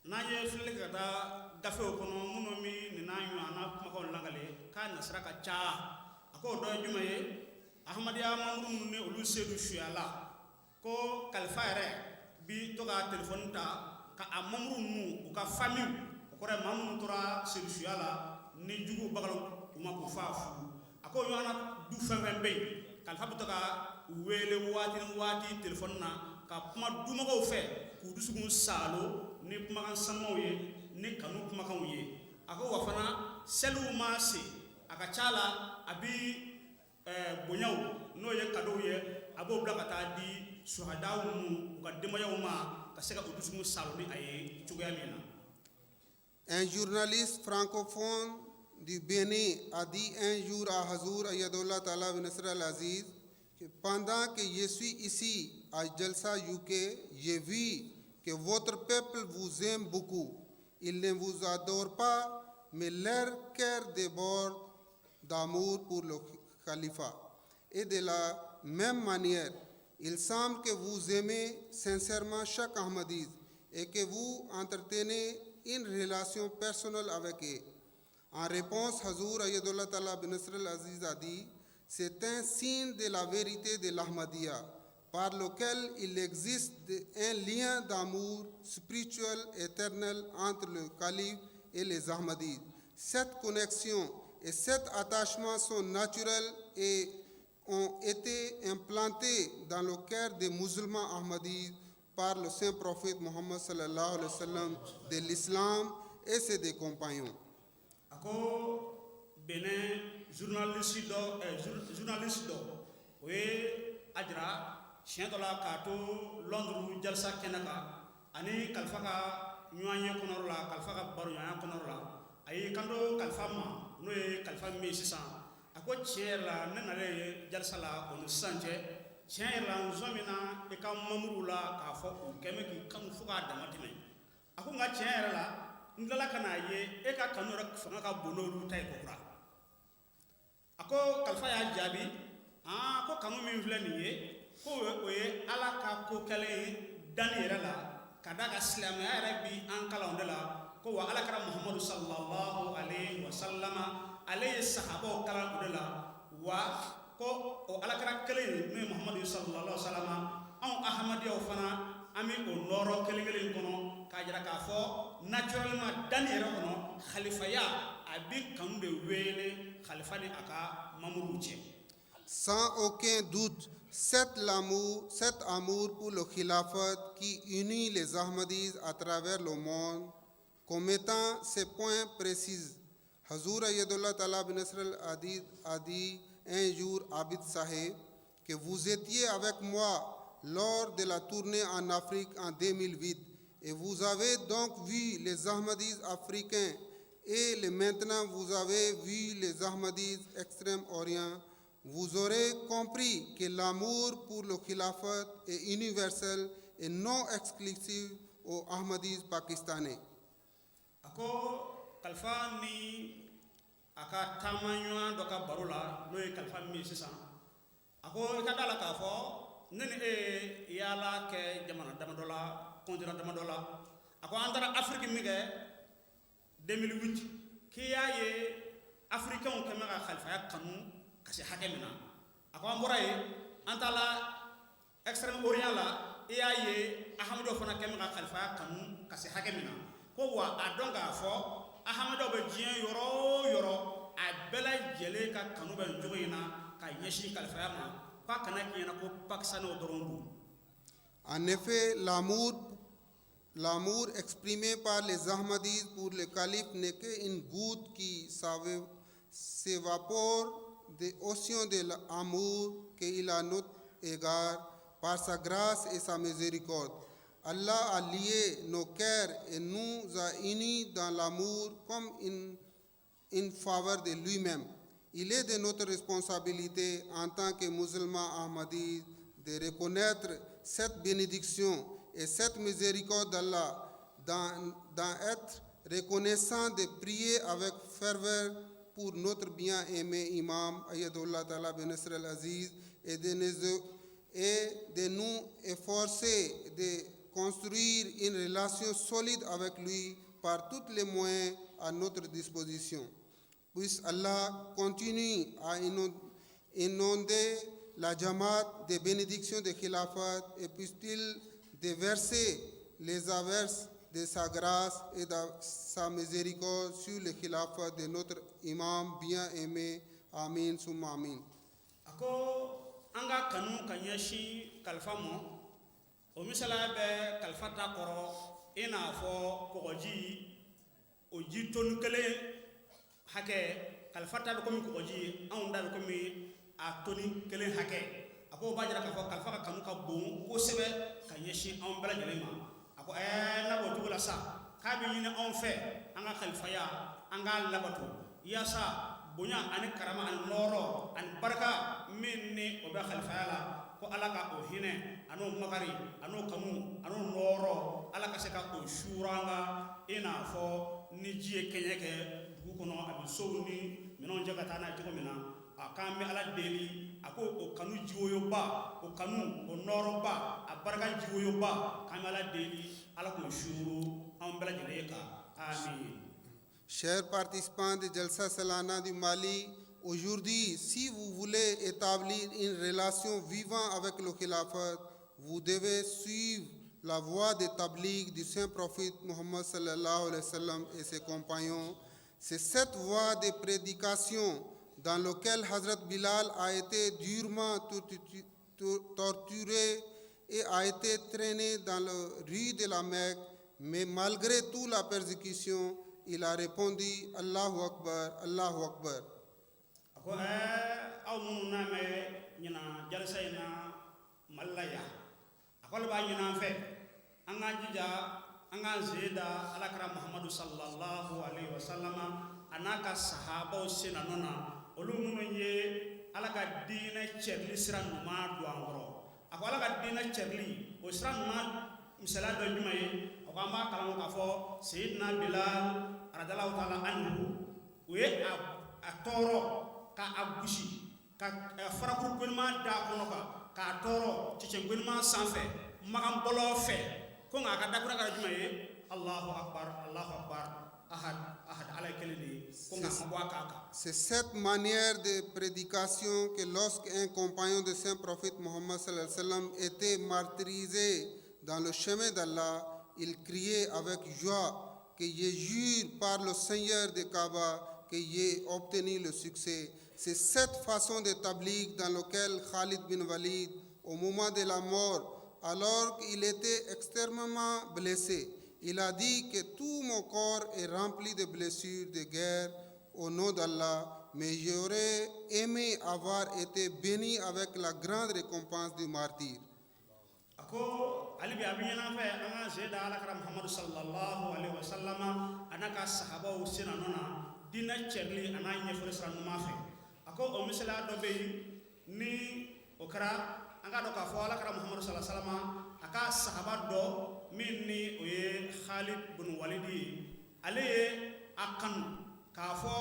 n'an ye filɛli kɛ ka taa gafew kɔnɔ minnu bɛ nin n'a ɲɔgɔnna kumakanw lagale k'a nasira ka ca a ko o dɔ ye jumɛn ye ahamadiya mamuru minnu ni olu se du suya la ko kalifa yɛrɛ bi to ka telefɔni ta ka a mamuru ninnu u ka famiw o kɔrɔ ye maa minnu tora se du suya la ni juguw bagala u ma k'u fa fu a ko ɲɔgɔnna du fɛn fɛn bɛ yen kalifa bɛ to ka u wele waati ni waati telefɔni na ka kuma dumagaw fɛ k'u dusukun saalo ni kumakan samaw ye ni kanu kumakanw ye a ko wa fana seliw ma se a ka ca la a bi bonyaw n'o ye kadow ye a b'o bila ka taa di suhadaw mu u ka denbayaw ma ka se ka u dusukun saalo ni a ye cogoya min na. Un journaliste francophone du Bénin a dit un jour à Hazur Ayyadullah Ta'ala bin Nasr al-Aziz que pendant que je suis ici à Jalsa UK, j'ai vu que votre peuple vous aime beaucoup. Ils ne vous adorent pas, mais leur cœur déborde d'amour pour le califat. Et de la même manière, il semble que vous aimez sincèrement chaque Ahmadis et que vous entretenez une relation personnelle avec eux. En réponse, Hazur Ayyadullah Ta'ala bin Nasr al-Aziz a dit: c'est un signe de la vérité de l'Ahmadiyya, par lequel il existe un lien d'amour spirituel éternel entre le calife et les Ahmadis. Cette connexion et cet attachement sont naturels et ont été implantés dans le cœur des musulmans ahmadis par le saint prophète Mohammed sallallahu alayhi wa sallam de l'islam et ses des compagnons. Ako bene journaliste do o ye ajira siɲɛ dɔ la k'a to londres jalisa kɛnɛ kan ani kalifa ka ɲɔgɔnye kɔnɔrɔ la kalifa ka baroɲɔgɔnya kɔnɔrɔ la a y'i kanto kalifa ma n'o ye kalifa min ye sisan a ko tiɲɛ yɛrɛ la ne nalen ye jalisa la o ni sisan cɛ tiɲɛ yɛrɛ la n sɔn min na i ka mamuru la k'a fɔ o kɛmɛ k'i kanu fo k'a dama tɛmɛ a ko nka tiɲɛ yɛrɛ la n tilala ka n'a ye e ka kanu yɛrɛ fanga ka bon n'olu ta ye kokura a ko kalifa y'a jaabi ko kanu min filɛ nin ye ko o ye ala ka ko kɛlen ye danni yɛrɛ la ka da ka silamɛya yɛrɛ bi an kalanw de la ko wa alakira muhamadu sallallahu alayhi wa sallama ale ye sahabaw kalan o de la wa ko o alakira kelen n'o ye muhamadu sallallahu alayhi wa sallama anw ahmadiyaw fana an bɛ o nɔrɔ kelen kelen kɔnɔ k'a jira k'a fɔ naturellement danni yɛrɛ kɔnɔ khalifaya a bɛ kanu de wele khalifa ni a ka mamuru cɛ. Sans aucun doute, cet amour pour le khilafat qui unit les Ahmadis à travers le monde, comme étant ces points précis. Hazur Ayadullah Ta'ala bin Nasr a dit un jour à Abid Sahib que vous étiez avec moi lors de la tournée en Afrique en 2008 et vous avez donc vu les Ahmadis africains et maintenant vous avez vu les Ahmadis extrême-orient. Vous aurez compris que l'amour pour le khilafat est universel et non exclusif aux Ahmadis pakistanais. Ako kalifa ni a ka taamaɲɔgɔn dɔ ka baro la n'o ye kalifa min ye sisan a ko i ka da la k'a fɔ ne ni e yaala kɛ jamana damadɔ la continent damadɔ la a ko an taara afiriki min kɛ 2008 k'i y'a ye afirikɛnw kɛmɛ ka kalifaya kanu ka se hakɛ min na a ko an bɔra yen an taara extrême orient la i y'a ye ahamaduw fana kɛmɛ ka kalifaya kanu ka se hakɛ min na ko wa a dɔn k'a fɔ ahamaduw bɛ diɲɛ yɔrɔ o yɔrɔ a bɛɛ lajɛlen ka kanu bɛ nin cogo in na ka ɲɛsin kalifaya ma k'a kana k'i ɲɛna ko pakistanɛw dɔrɔn don. En effet, l'amour exprimé par les Ahmadis pour le calife n'est qu'une goutte qui s'évapore de l'océan de l'amour qu'il a à notre égard par sa grâce et sa miséricorde. Allah a lié nos cœurs et nous a unis dans l'amour comme une faveur de lui-même. Il est de notre responsabilité en tant que musulmans ahmadis de reconnaître cette bénédiction et cette miséricorde d'Allah, d'en être reconnaissant, de prier avec ferveur pour notre bien-aimé imam Ayadullah Ta'ala bin Nasr al-Aziz et de nous efforcer de construire une relation solide avec lui par tous les moyens à notre disposition. Puisse Allah continue à inonder la Jamaat des bénédictions de Khilafat et puisse-t-il déverser les averses de sa grâce et de sa miséricorde sur le Khilafat de notre imam bien-aimé. Amin, summa amin. Ako anga kanu kanyashi kalifa mo o misala be kalifa ta kɔrɔ i n'a fɔ kɔgɔji o ji tonu kelen hakɛ kalifa ta bɛ komi kɔgɔji ye anw da bɛ komi a toni kelen hakɛ a ko o b'a jira k'a fɔ kalifa ka kanu ka bon kosɛbɛ ka ɲɛsin anw bɛɛ lajɛlen ma a ko n'a b'o cogo la sa k'a bɛ ɲini anw fɛ an ka kalifaya an k'a labato yaasa bonya ani karama ani nɔɔrɔ ani barika min ni o bɛ kalifaya la ko ala ka o hinɛ an'o makari an'o kanu an'o nɔɔrɔ ala ka se ka o suura an kan i n'a fɔ ni ji ye kɛɲɛ kɛ dugu kɔnɔ a bɛ sow ni minɛnw cɛ ka taa n'a ye cogo min na a k'an bɛ ala deli a ko o kanu jiwoyoba o kanu o nɔɔrɔba a barika jiwoyoba k'an bɛ ala deli ala k'o suuru an bɛɛ lajɛlen ye kan amin. Chers participants de Jalsa Salana du Mali, aujourd'hui, si vous voulez établir une relation vivante avec le Khilafat, vous devez suivre la voie de tabligh du Saint-Prophète Mohammed sallallahu alayhi wa sallam et ses compagnons. C'est cette voie de prédication dans laquelle Hazrat Bilal a été durement torturé et a été traîné dans la rue de la Mecque, mais malgré toute la persécution, il a répondu Allahu Akbar, Allahu Akbar. Ako aw munu na me nyina jalsa ina malaya. Ako le ba nyina fe anga jija anga zeda alakra Muhammadu sallallahu alaihi wasallam anaka sahaba usina nona olu munu ye alaka dina cherli sira numa do angoro. Ako alaka dina cherli o sira numa misala do jumaye ako amba kala ka fo sayyidina Bilal radallahu ta'ala anhu we a toro ka agushi ka farakur gwenma da kono ka toro ci gwenma sanfe magam bolo fe ko nga ka dakura ka jumaye Allahu akbar ahad ala kelini ko nga ko aka. C'est cette manière de prédication que lorsqu'un compagnon de Saint Prophète Mohammed sallallahu alayhi wa sallam était martyrisé dans le chemin d'Allah, il criait avec joie que je jure par le Seigneur de Kaaba que j'ai obtenu le succès. C'est cette façon de tabligh dans laquelle Khalid bin Walid, au moment de la mort, alors qu'il était extrêmement blessé, il a dit que tout mon corps est rempli de blessures de guerre au nom d'Allah, mais j'aurais aimé avoir été béni avec la grande récompense du martyr. Ako alibi abinyana fe anga zeda alakra Muhammadu sallallahu alaihi wasallam anaka sahaba usina nona dina cherli ananya furisra numa fe. Ako o misala do be ni okra anga do ka fo alakra Muhammadu sallallahu alaihi wasallam aka sahaba do minni oye Khalid bin Walidi ale akan ka fo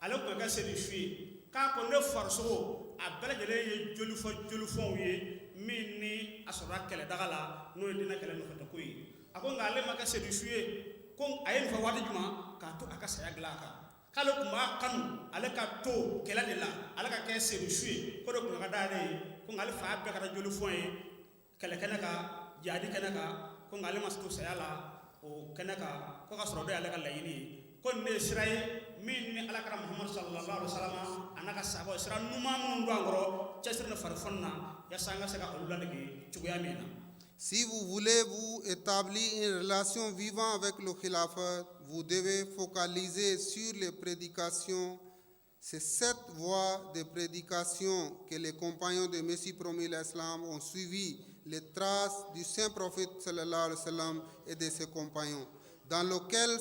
ale ko ga sedi fi ka ko ne farso a belajele ye jolufon ye minni asura kele dagala no dina kele no fata koyi ako ngale maka sedi fi ko ayen fa wadi juma ka to aka saya glaka kalo kuma kanu ale ka to kela de la ale ka ke sedi fi ko do ko ga dare ko ngale fa be ka jolufon ye kele kenaka jadi kenaka ko ngale mastu saya la o kenaka ko ka soro de ale ka layini ko ne sirai min ni alakara Muhammad sallallahu alaihi wasallam anaka sabo sira numa mun do angoro chesirna farfonna ya sanga sega ululande chugoya mina. Si vous voulez vous établir une relation vivante avec le khilafat, vous devez focaliser sur les prédications. C'est cette voie de prédication que les compagnons de Messie promis l'Islam ont suivi les traces du saint prophète sallallahu alayhi wa sallam et de ses compagnons, dans lequel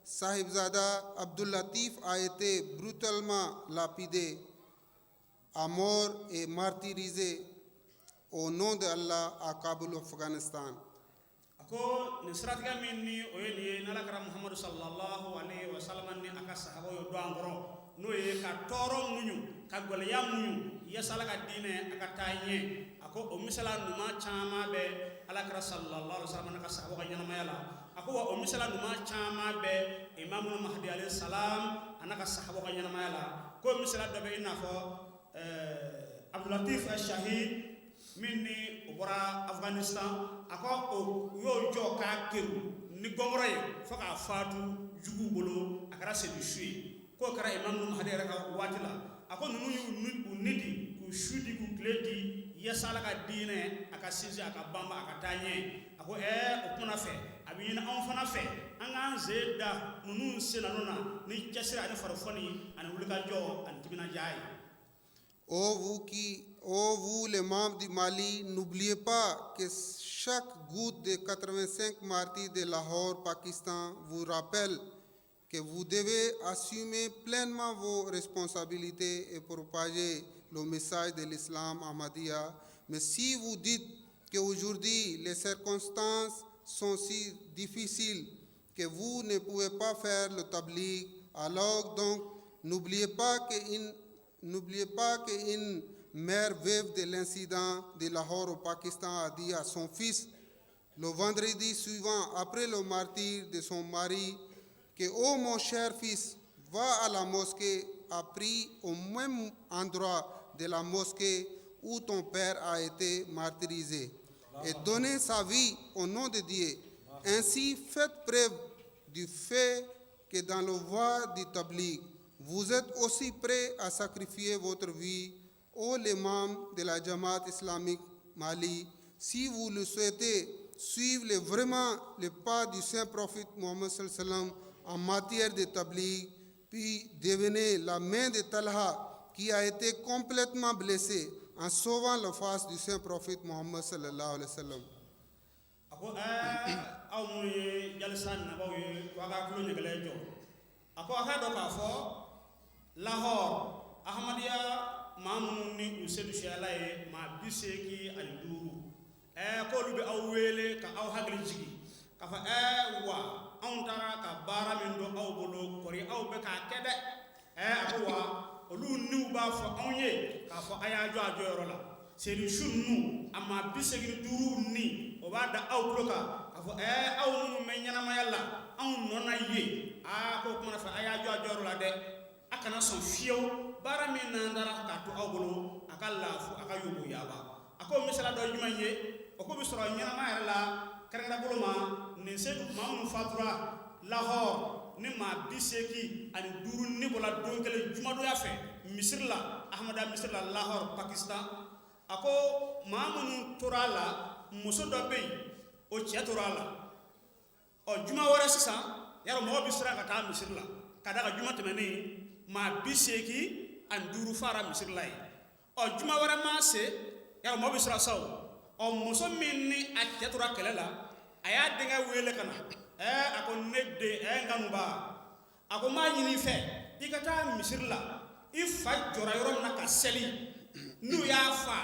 Sahibzada Abdul Latif a été brutalement lapidé à mort et martyrisé au nom d'Allah à Kaboul, Afghanistan. Ako nisratiga minni oyeni nalakara Muhammad sallallahu alaihi wasallam ni aka sahabo yo do angoro no ye ka toro munyu ka gole ya munyu ya salaka dine aka tanye ako o misala numa chama be alakara sallallahu alaihi wasallam aka sahabo ga nyana mayala ako wa o misala numa chama be imamul mahdi alaihi salam anaka sahabo ga nyana mayala ko misala do be ina fo Abdul Latif al-Shahid minni ubora Afghanistan ako o yo jo ka keru ni gomroye faka fatu jugu bolo akara se du shui ko kara imam mahdi raka watila ako nunu unidi ku shudi ku kledi yasala ka dine aka sinzi aka bamba aka tanye ako o kuna fe abina on fana fe anga zeda nunu senanona ni jasira ni farfoni an wulika jo an tibina jay. Ô vous les membres du Mali, n'oubliez pas que chaque goutte des 85 martyrs de Lahore, Pakistan, vous rappelle que vous devez assumer pleinement vos responsabilités et propager le message de l'islam Ahmadiyya. Mais si vous dites qu'aujourd'hui les circonstances sont si difficiles que vous ne pouvez pas faire le tabligh, alors donc n'oubliez pas qu'une mère veuve de l'incident de Lahore au Pakistan a dit à son fils le vendredi suivant après le martyre de son mari que « Oh mon cher fils, va à la mosquée, a pris au même endroit de la mosquée où ton père a été martyrisé et donner sa vie au nom de Dieu. Ainsi faites preuve du fait que dans la voie du tabligh, vous êtes aussi prêts à sacrifier votre vie, ô les membres de la Jamaat islamique Mali, si vous le souhaitez, suivre vraiment les pas du saint prophète Mohammed sallallahu alayhi wa sallam en matière de tabligh, puis devenez la main de Talha qui a été complètement blessé en sauvant la face du saint prophète Mohammed sallallahu alayhi wa sallam. Ako aw mun ye jalsa nabaw ye waga kulo ñegale jo ako aka do ka fo Lahore Ahmadiyya mamun ni Usedu Shala ye ma biseki al duru ko lu be aw wele ka aw hagli jigi ka fa wa on tara ka bara min do aw bolo kori aw be ka kede ako wa olu niw ba fo onye ka fo aya jo ajo la seri shunnu amma bisegi duru ni o ba da aw bloka afo aw munu men nyana mayalla aw nona ye ko kuma fa aya jo ajo la de akana son fiew bara min na ndara ka to aw bolo akalla fu akayo yaba ako misala do jumanye o ko bisoro nyana mayalla karanga bolo ma ne sedu mamun fatura Lahore ni ma biseki ani duru ni bola donkele jumado ya fe misirla ahmada misirla Lahore Pakistan ako mamunu turala muso do be o cɛ turala o juma wara sisan yaro mo bisira ka ta misirla kada ka juma tɛmɛni ma biseki an duru fara misirla ye o juma wara ma se yaro mo bisira saw o muso min ni a cɛ tura kɛlɛ la a y'a denkɛ wele kana ako ne de nganuba ako ma ɲini fɛ i ka taa misirla i fa jɔra yɔrɔ min na ka seli n'u y'a fa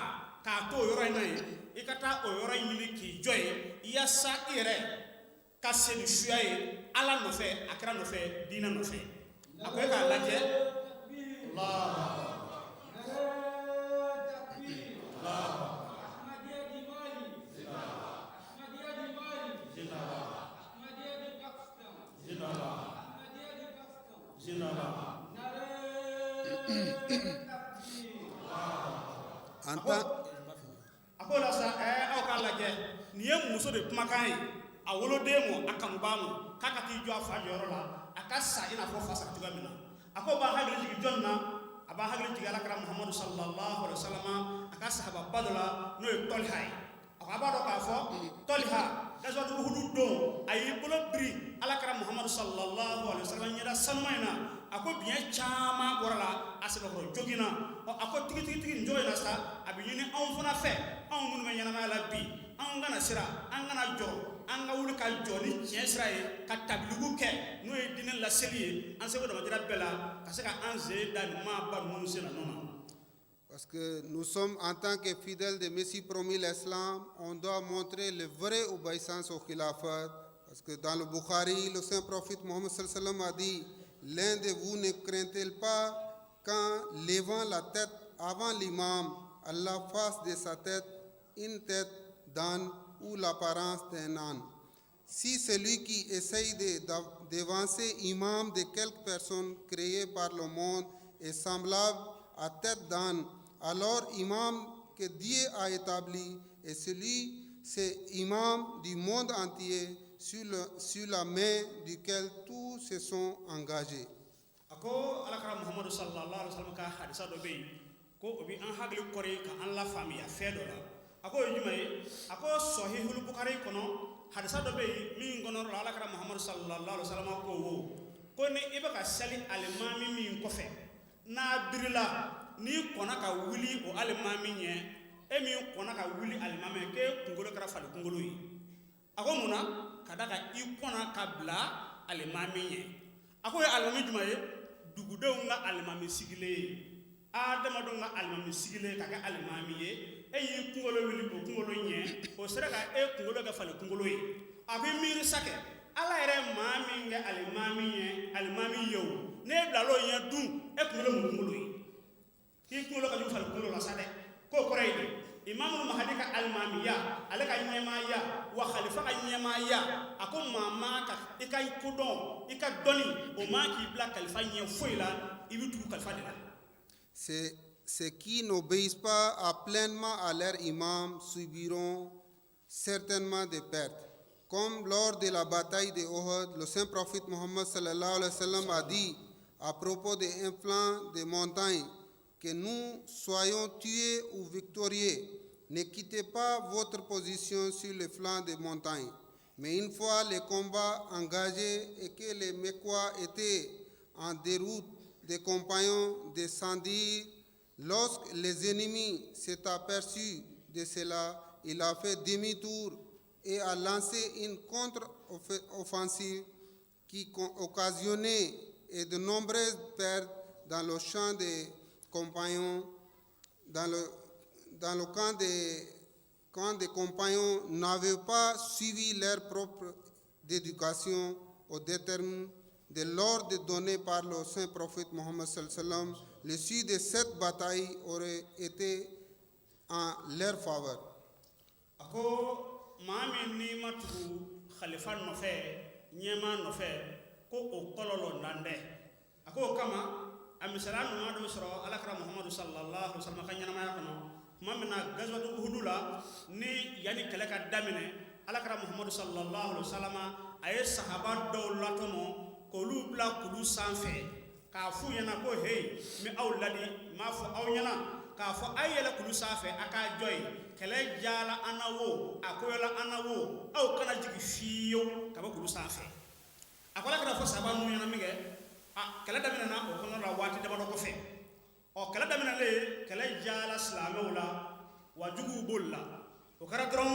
k'a to o yɔrɔ in na ye i ka taa o yɔrɔ in ɲini k'i jɔ ye yaasa i yɛrɛ ka seli suya ye ala nɔfɛ a kira nɔfɛ diinɛ nɔfɛ a ko e k'a lajɛ ako la sa aw ka lajɛ ni ye muso de kumakan ye a woloden mo a kanuba mo k'a ka t'i jɔ a fa jɔyɔrɔ la a ka sa i n'a fɔ fa sa cogoya min na a ko b'a hakili jigin jɔn na a b'a hakili jigin alakira Muhammadu sallallahu alaihi wa sallam a ka sahaba ba dɔ la n'o ye Tɔliha ye a ko a b'a dɔn k'a fɔ Tɔliha gazwatu Uhudu don a y'i bolo biri alakira Muhammadu sallallahu alaihi wa sallam ɲɛda sanuma in na a ko biɲɛ caman bɔra la a sɛbɛkɔrɔ jogin na a ko tigi njɔ in na sa a bɛ ɲini anw fana fɛ anw minnu bɛ ɲɛnamaya la bi anw kana sira an kana jɔ an ka wuli ka jɔ ni tiɲɛ sira ye ka tabiligu kɛ n'o ye diinɛ laseli ye an seko damadira bɛɛ la ka se ka an sen da nin maa ba ninnu sen na ɲɔgɔn na. Parce que nous sommes en tant que fidèles de Messie promis l'Islam, on doit montrer le vrai obéissance au khilafat. Parce que dans le Bukhari, le saint prophète Mohammed sallallahu alayhi wa sallam a dit: l'un de vous ne craint-il pas qu'en levant la tête avant l'imam, Allah fasse de sa tête une tête d'âne ou l'apparence d'un âne. Si celui qui essaye d'avancer imam de quelque personne créée par le monde est semblable à tête d'âne, alors imam que Dieu a établi est c'est imam du monde entier sur la main duquel tous se sont engagés. Ako alakara Muhammadu sallallahu alaihi wasallam ka hadisa do be ko obi an hagli kore ka an la famiya fedo la ako yuma ako sahihul bukhari kono hadisa do be min gono alakara Muhammadu sallallahu alaihi wasallam ko ne ibe ka sali alimami min ko fe na birila ni kona ka wuli o alimami nye mi kona ka wuli alimami ke kungolo kara fali kungolo yi ako muna kadaka i kona ka bla alimami nye ako alimami juma ye dugudenw ka alimami sigile adamadenw ka alimami sigile ka kɛ alimami ye y'i kungolo wuli o kungolo ɲɛ o sera ka kungolo kɛ fali kungolo ye a bɛ miiri sakɛ ala yɛrɛ maa min kɛ alimami ye alimami ye o ne bilalo ɲɛ dun kungolo mun kungolo ye k'i kungolo ka jugu fali kungolo la sa dɛ k'o kɔrɔ ye de imamu mahadi ka alimamiya ale ka ɲɛmaaya wa khalifa ka ɲɛmaaya a ko maa ma ka i ka kodɔn i ka dɔnni o ma k'i bila kalifa ɲɛ foyi la i bɛ tugu kalifa de la. Ceux qui n'obéissent pas pleinement à leur imam subiront certainement des pertes. Comme lors de la bataille de Uhud, le saint prophète Mohammed sallallahu alayhi wa sallam a dit à propos des flancs des montagnes que nous soyons tués ou victorieux, ne quittez pas votre position sur les flancs des montagnes. Mais une fois les combats engagés et que les Mecquois étaient en déroute, des compagnons descendirent. Lorsque les ennemis s'est aperçus de cela, il a fait demi-tour et a lancé une contre-offensive qui occasionnait de nombreuses pertes dans le champ des compagnons, dans le camp des compagnons n'avaient pas suivi leur propre éducation au déterme de l'ordre donné par le saint prophète Mohammed sallallahu alayhi wa sallam. L'issue de cette bataille aurait été en leur faveur. Ako maami ni matugu khalifa nofe nyema nofe ko o kololo nande ako kama amisalan no madu soro alakra muhammad sallallahu alaihi wasallam kanyana ma yakono mamina gazwatu uhudula ni yani kalaka damine alakra muhammad sallallahu alaihi wasallam ay sahaba dawlatomo ko lubla kulu sanfe ka fu yana ko hey mi awladi ma fu awnyana ka fo ayela kulu safe aka joy kele jala anawo akoyola anawo aw kana jigi fiyo ka ba kulu safe akola kana fo sabanu yana mige kele damina na o kono la wati dama do ko fe o kele damina le kele jala slamo la wajugu bolla o kara dron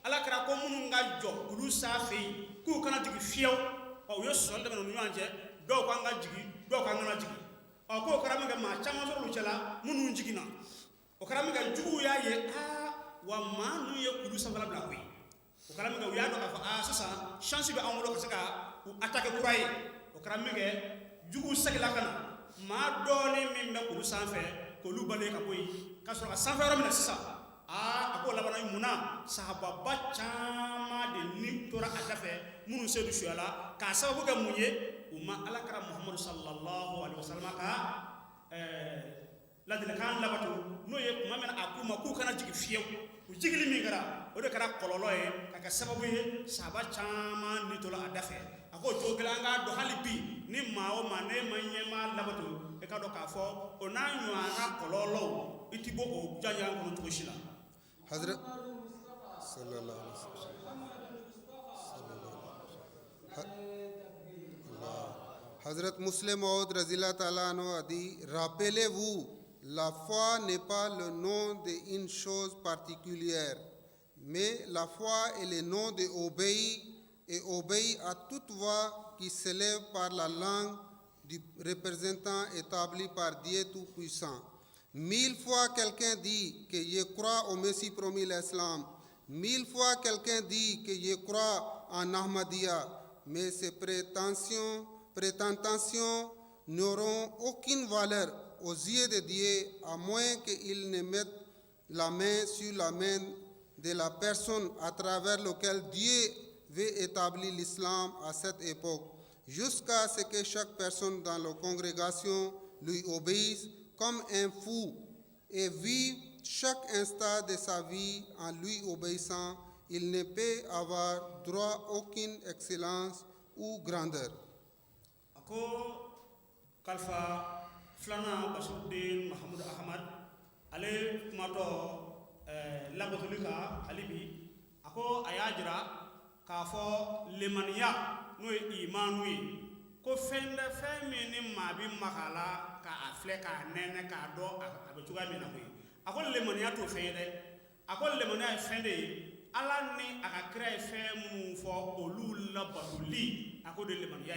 ala kara ko munu nga jo kulu safe ku kana jigi fiyo o yo sol dama no nyanje do ko nga jigi do ko nga jigi o ko karami ga ma chama so lu chala munu jigina o karami ga jugu ya ye wa manu ye kudu sa bala bla wi o karami ga ya do ka sasa chance be amulo ka saka u attaque kurai o karami ga jugu sagila kana ma dole min be kudu sanfe ko lu bale ka koy ka so ka sanfe ro min sasa ako la bana muna sahaba ba chama de ni tora atafe munu sedu shuala ka sababu ga munye umma alakara muhammad sallallahu alaihi wasallam ka ladina kan labatu no ye kuma mena akuma ku kana jigi fiyew u jigili mi gara o de kara kololo ye ka sababu ye sahaba chama ni tola adafe ako jogela nga do halibi ni mawo mane manyema labatu e ka do ka fo onanyo ana kololo itibo o janya ko to shila Hazrat sallallahu alaihi wasallam Hazrat Muslim Maud Razila Ta'ala a dit, rappelez-vous, la foi n'est pas le nom d'une chose particulière, mais la foi est le nom d'obéir et obéir à toute voix qui s'élève par la langue du représentant établi par Dieu Tout-Puissant. 1000 fois quelqu'un dit que je crois au Messie promis l'Islam. 1000 fois quelqu'un dit que je crois en Ahmadiyya, mais ces prétentions n'auront aucune valeur aux yeux de Dieu à moins qu'il ne mette la main sur la main de la personne à travers laquelle Dieu veut établir l'islam à cette époque, jusqu'à ce que chaque personne dans la congrégation lui obéisse comme un fou et vive chaque instant de sa vie en lui obéissant. Il ne peut avoir droit à aucune excellence ou grandeur. Ako kalfa flana Basuddin Mahmoud Ahmad ale kumato labatulika alibi ako ayajira ka fo lemaniya no imanu ko fende femi ni mabi makala ka afle ka nene ka do abetuga mina ko ako lemaniya to fende ako lemaniya fende ala ni akakra fe mu fo olula batuli ako de lemaniya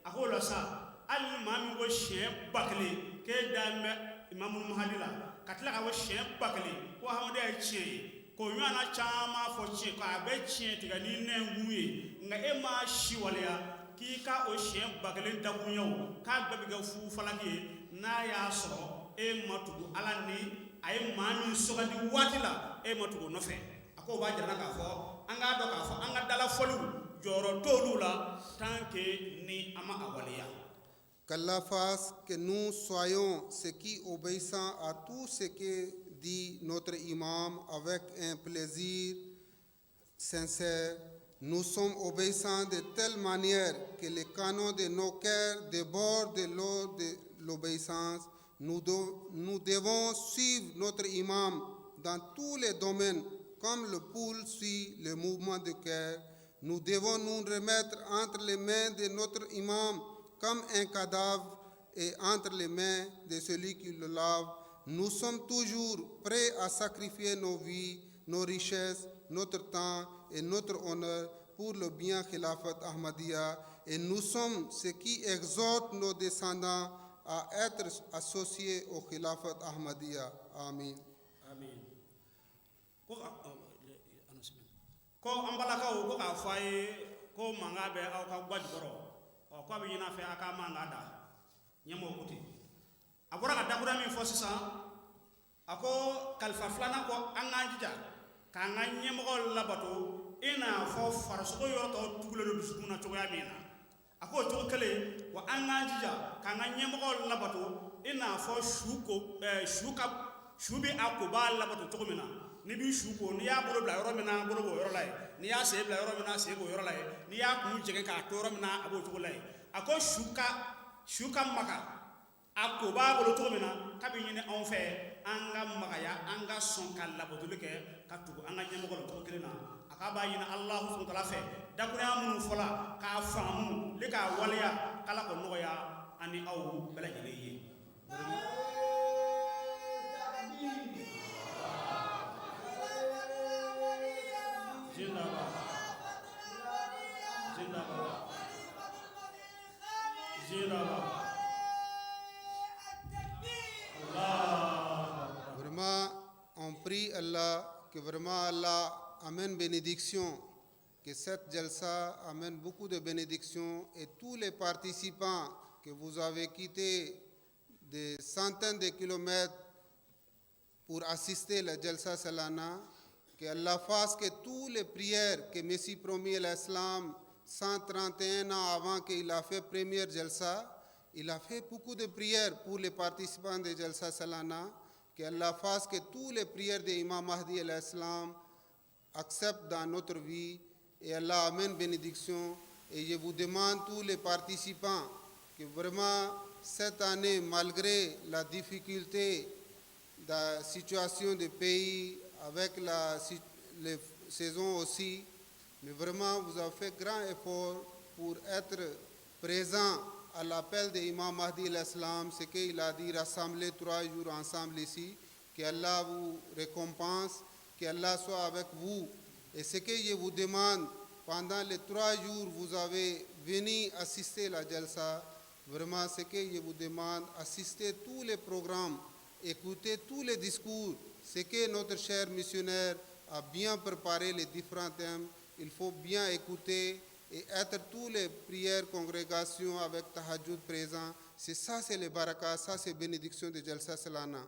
ako la sa al mami go shen bakle ke dame imam muhadila katla ka wo shen bakle ko hamade ay chien ko yana chama fo chien ka be chien tiga ni ne nguye nga e ma shiwalya ki ka o shen bakle dakunyo ka be ga fu falaki na ya so e matugu ala ni ay mami sogandi watila e matugu no fe ako ba jarna ka fo anga do ka fo anga dala folu joro tolula tanke ni ama awaliya. Qu'Allah fasse que nous soyons ceux qui obéissant à tout ce que dit notre imam avec un plaisir sincère. Nous sommes obéissants de telle manière que les canons de nos cœurs débordent de l'eau de l'obéissance. Nous devons suivre notre imam dans tous les domaines, comme le poule suit le mouvement du cœur. Nous devons nous remettre entre les mains de notre imam comme un cadavre et entre les mains de celui qui le lave. Nous sommes toujours prêts à sacrifier nos vies, nos richesses, notre temps et notre honneur pour le bien Khilafat Ahmadiyya, et nous sommes ceux qui exhortent nos descendants à être associés au Khilafat Ahmadiyya. Amin. Amin. Ko ambalakaw ko ka faye ko manga be aw ka gwaj goro o ko be yina fe aka manga da nyamo kuti abura ka dakura min fo sisa ako kalfa flana ko anganja ka nganye mo labato ina fo farso yo to tugule do sukuna to ya mina ako to kale wa anganja ka nganye mo labato ina fo shuko shubi akuba labato to mina ni bi shuko ni ya bolo bla yoro mina bolo bo yoro lai ni ya se bla yoro mina se bo yoro lai ni ya ku jege ka to yoro mina abo to lai ako shuka maka akuba bolo to mina kabi ni on fe anga magaya anga son kala bodule ke katugo anga nyemo ko to kelena akaba yina allah subhanahu wa ta'ala fe dakuna mun fola ka famu le ka waliya kala ko noya ani aw bela jele yi Vraiment, on prie Allah que vraiment Allah amène bénédiction, que cette jalsa amène beaucoup de bénédictions, et tous les participants que vous avez quittés des centaines de kilomètres pour assister à la jalsa salana, que Allah fasse que toutes les prières que Messie promis l'Islam 131 ans avant qu'il a fait première jalsa, il a fait beaucoup de prières pour les participants de jalsa salana, que Allah fasse que toutes les prières de Imam Mahdi et l'Islam acceptent dans notre vie, et Allah amène bénédiction. Et je vous demande tous les participants que vraiment cette année, malgré la difficulté de la situation du pays, avec la saison aussi, mais vraiment vous avez fait grand effort pour être présent à l'appel de Imam Mahdi l'Islam, ce qu'il a dit, rassembler 3 jours ensemble ici, qu'Allah vous récompense, qu'Allah soit avec vous. Et ce que je vous demande, pendant les 3 jours, vous avez venu assister à la Jalsa, vraiment ce que je vous demande, assister tous les programmes, écouter tous les discours, ce que notre cher missionnaire a bien préparé les différents thèmes, il faut bien écouter et être tous les prières, congrégations avec tahajjud présent. C'est ça, c'est le baraka, ça c'est bénédiction de Jalsa Salana.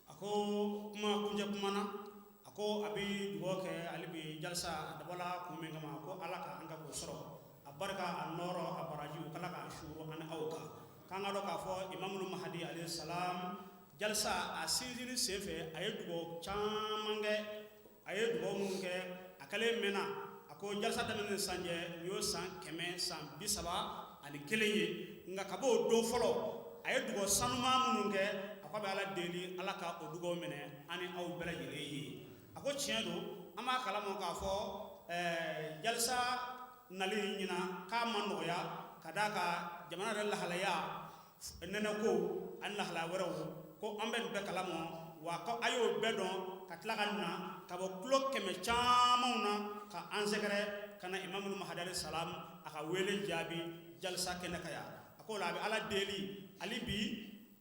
Ako kuma kunja kumana ako abi duwoke alibi jalsa dabala kumengama ko alaka anga ko soro abarka anoro abaraji kalaka shuru an auka kanga do ka fo imamul mahdi alayhi salam jalsa asizini sefe ayedugo chamange ayedugo munke akale mena ako jalsa damen sanje yo san keme san bisaba ani kelenye nga kabo do folo ayedugo sanuma munke akobe ala deli ala ka odugo mene ani aw bela jele yi ako tiendo ama kala mo ka fo jalsa nali nyina ka manoya kadaka jamana dal halaya nena ko an la hala waraw ko ambe be kala mo wa ko ayo bedon katlaganna kabo klok keme chamawna ka anzegere kana imamul mahdi salam aka wele jabi jalsa kenakaya ako labi ala deli ali bi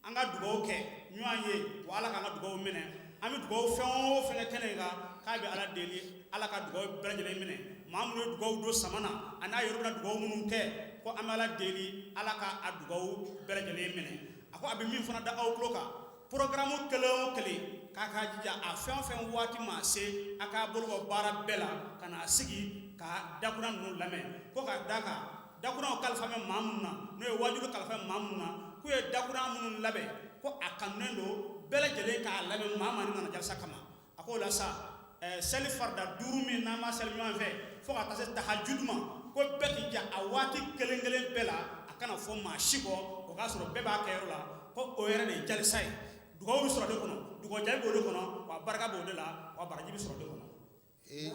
anga dugo ke nyuanye wala ka dugo mene ami dugo feo fele kenega ka bi ala deli ala ka dugo brajele mene mamuno dugo do samana ana yoruna dugo munun ke ko amala deli ala ka adugo brajele mene ako abi min fana da aw kloka programme kelo kele ka jija a feo wati ma se aka bolgo bara bela kana sigi ka dakuna nu lame ko ka dakuna kalfa me mamuna no e wajulu kalfa mamuna ku ye dakura munun labe ko akanendo bela jele ka labe mama ni na jalsa kama ako la sa sel farda durumi na ma sel mi en fait fo ka taa se tahajud ma ko bɛɛ k'i ja a waati kelen bɛɛ la a kana fɔ maa si kɔ o k'a sɔrɔ bɛɛ b'a kɛ yɔrɔ la ko o yɛrɛ de ye jalisa ye dugawu bɛ sɔrɔ de kɔnɔ dugawujabi b'o de kɔnɔ wa barika b'o de la wa baraji bɛ sɔrɔ de kɔnɔ. Et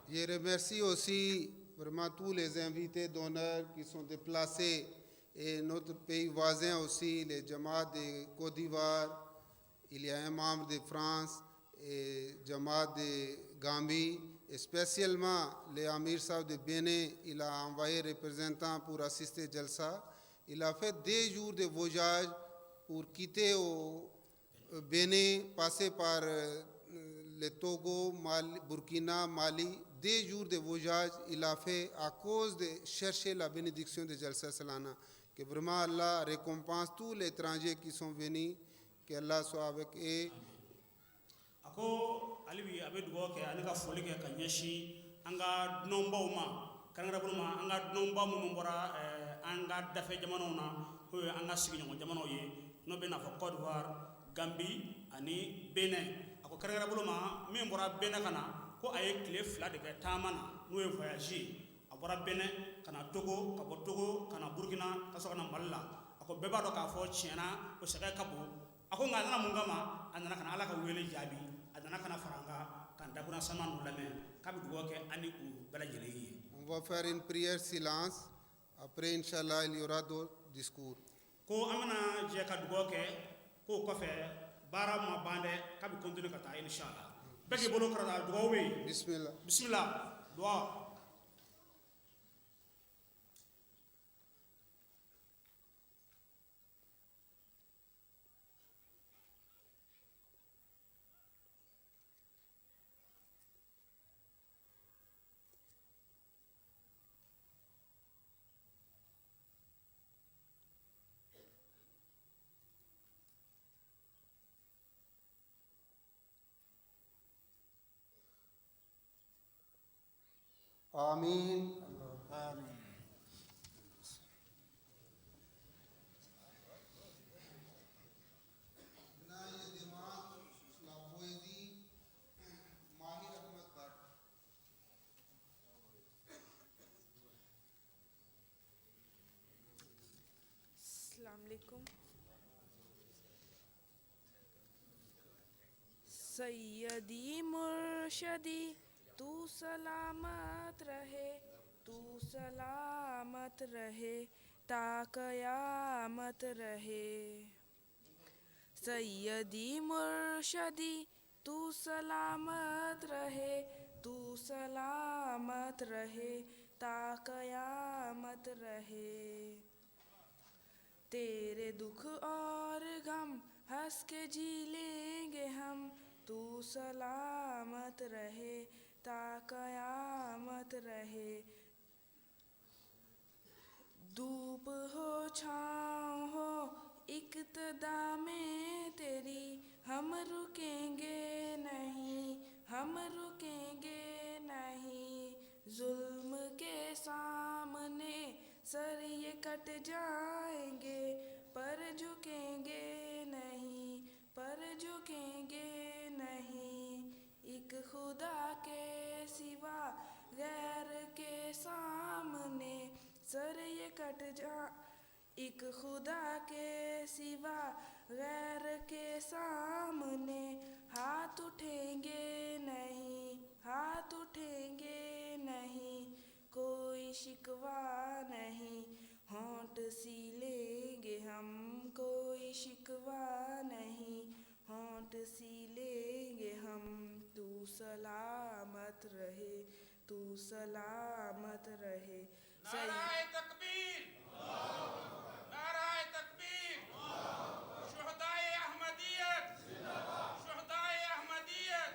je remercie aussi vraiment tous les invités d'honneur qui sont déplacés et notre pays voisin aussi, les Jamaat de Côte d'Ivoire. Il y a un membre de France et Jamaat de Gambie. Et spécialement, les Amir Sahib de Bénin, il a envoyé représentant pour assister Jalsa. Il a fait 2 jours de voyage pour quitter au Bénin, passer par le Togo, Mali, Burkina, Mali. 2 jours de voyage, il a fait à cause de chercher la bénédiction de Jalsa Salana. Que vraiment Allah récompense tous les étrangers qui sont venus, que Allah soit avec eux. Ako alibi abe dugawu kɛ ani ka foli kɛ ka ɲɛsin an ka dunanbaw ma kɛrɛnkɛrɛnnenya ma an ka dunanba minnu bɔra an ka dafe jamanaw na n'o ye an ka sigiɲɔgɔn jamanaw ye n'o bɛ n'a fɔ Côte d'Ivoire, Gambie ani Benin. A ko kɛrɛnkɛrɛnnenya ma min bɔra Benin ka na ko a ye tile 2 de kɛ taama na n'o ye voyage ye. A bɔra Benin ka na Togo, ka bɔ Togo ka na Burkina ka sɔrɔ ka na Mali la. A ko bɛɛ b'a dɔn k'a fɔ tiɲɛna o sɛgɛn ka bon. A ko nka a nana mun kama a nana ka na Ala ka wele jaabi. A nana ka na fara an kan ka dakunan sama ninnu lamɛn k'a bɛ dugawu kɛ ani u bɛɛ lajɛlen ye. On va faire une prière silence. Après, Inch'Allah, il y aura d'autres discours. Ko an bɛna jɛ ka dugawu kɛ k'o kɔfɛ baara ma ban dɛ k'a bɛ continuer ka taa Inch'Allah. Bɛɛ k'i bolo kɔrɔta dugawu bɛ yen. Bismillah. Bismillah. Dugawu. Amin. अस्सलामुअलैकुम। सैयदी मुर्शदी तू सलामत रहे, तू सलामत रहे ता क़यामत रहे। सैयदी मुर्शदी तू सलामत रहे, तू सलामत रहे ता क़यामत रहे। तेरे दुख और गम हंस के जी लेंगे हम, तू सलामत रहे ता क़यामत रहे। धूप हो छाँव हो इक़्तिदा में तेरी, हम रुकेंगे नहीं, हम रुकेंगे नहीं। जुल्म के सामने सर ये कट जाएंगे, पर झुकेंगे नहीं, पर झुकेंगे नहीं। एक खुदा के सिवा गैर के सामने सर ये कट जा, एक खुदा के सिवा गैर के सामने हाथ उठेंगे नहीं, हाथ उठेंगे नहीं। कोई शिकवा नहीं होंठ सी लेंगे हम, कोई शिकवा नहीं होंठ सी लेंगे हम। तू सलामत रहे, तू सलामत रहे। नाराए तकबीर, नाराए तकबीर। शुहदाए अहमदियत, शुहदाए अहमदियत,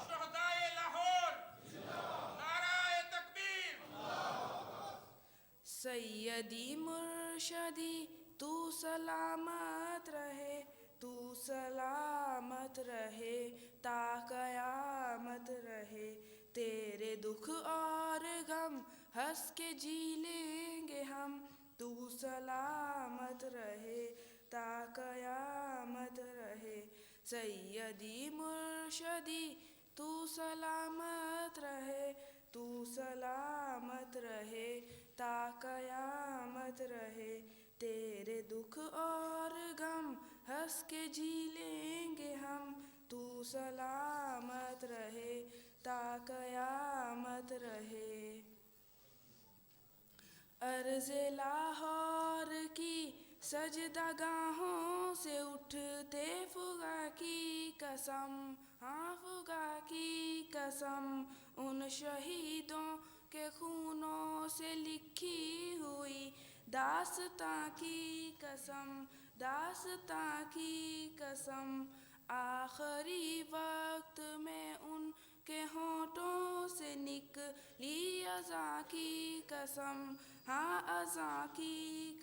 शुहदाए लाहौर। नाराए तकबीर। सैयदी मुर्शदी तू सलामत रहे, तू सलामत रहे ता क़यामत रहे। तेरे दुख और गम हंस के जी लेंगे हम, तू सलामत रहे ता क़यामत रहे। सैयदी मुर्शदी तू सलामत रहे, तू सलामत रहे, ता कयामत रहे। तेरे दुख और गम हंस के जी लेंगे हम, तू सलामत रहे, ता कयामत रहे। अर्ज़े लाहौर की सजदागाहों से उठते फुगा की कसम, हाँ फुगा की कसम, उन शहीदों के खूनों से लिखी हुई दास्तां की कसम, दास्तां की कसम। आखिरी वक्त में उनके होठों से निकली अज़ा की कसम, हाँ अज़ा की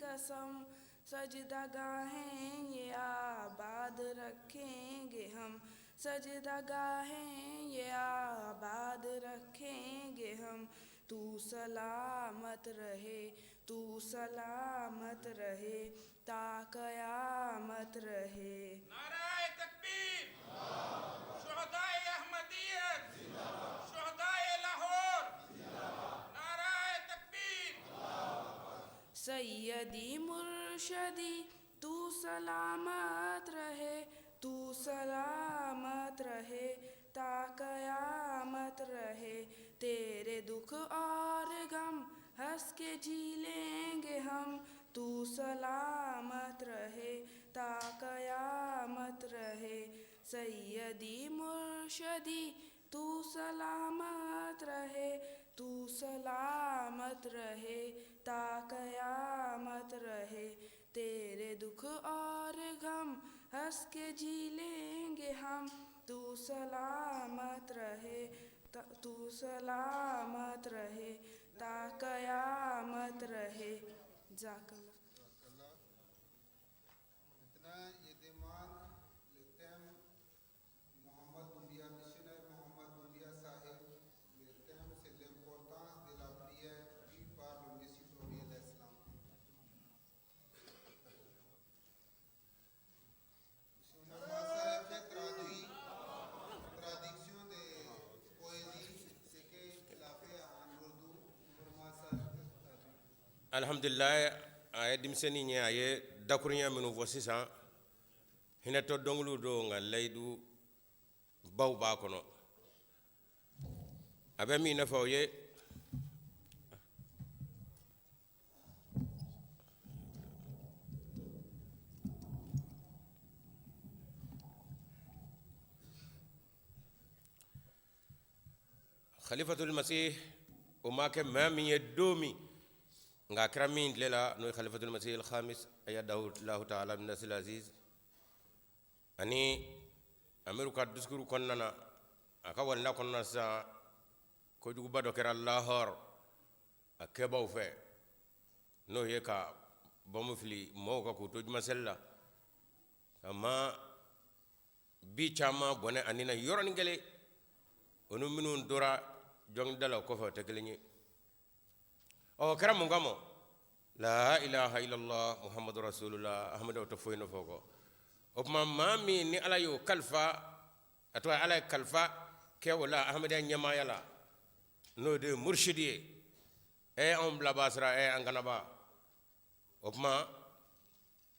कसम। सजदागाहें ये आबाद रखेंगे हम, सजदागाहें ये आबाद रखेंगे हम। तू सलामत रहे, तू सलामत रहे, ता कयामत रहे। नाराए तकबीर, शुहदाए अहमदियत, शुहदाए लाहौर, नाराए तकबीर। सैयदी मुर्शदी तू सलामत रहे, तू सलामत रहे, ता कयामत रहे। तेरे दुख और गम हंस के जी लेंगे हम, तू सलामत रहे, ता कयामत रहे। सैयदी मुर्शदी तू सलामत रहे, तू सलामत रहे, ता कयामत रहे। तेरे दुख और गम हंस के जी लेंगे हम, तू सलामत रहे, तू सलामत रहे, ता कयामत रहे। जाकल्ला। Maintenant, je demande le thème Mohamed Doumbia, missionnaire Mohamed Doumbia Sahib. Le thème, c'est l'importance de la prière vue par le Messie premier l'Islam. Mohamed Sahib fait traduction de poésie, ce qu'il a fait en Urdu. Mohamed Sahib fait traduction. Alhamdulillah, aye dimseni nye aye dakurunya minu fo sisan hina to donglu do nga laydu baw ba kono abe mi nafa ye khalifatul masih o ma ke mami ye domi nga kramin lela no khalifatul masih al khamis ayadahu allah ta'ala min nasil aziz ani amiru ka diskuru konnana aka walla konna sa ko jugu bado kera lahor akeba fe no ye ka bomu fili mo ka ko to juma sella amma bi chama bone anina yoroni gele onu minun dora jong dala ko fa tekelni o karam ngamo la ilaha illallah muhammadur rasulullah ahmadu tafoyno foko o mami ni ala yo kalfa atwa ala kalfa ke wala ahmadu nyama yala no de murshidi e on bla basra e anganaba o ma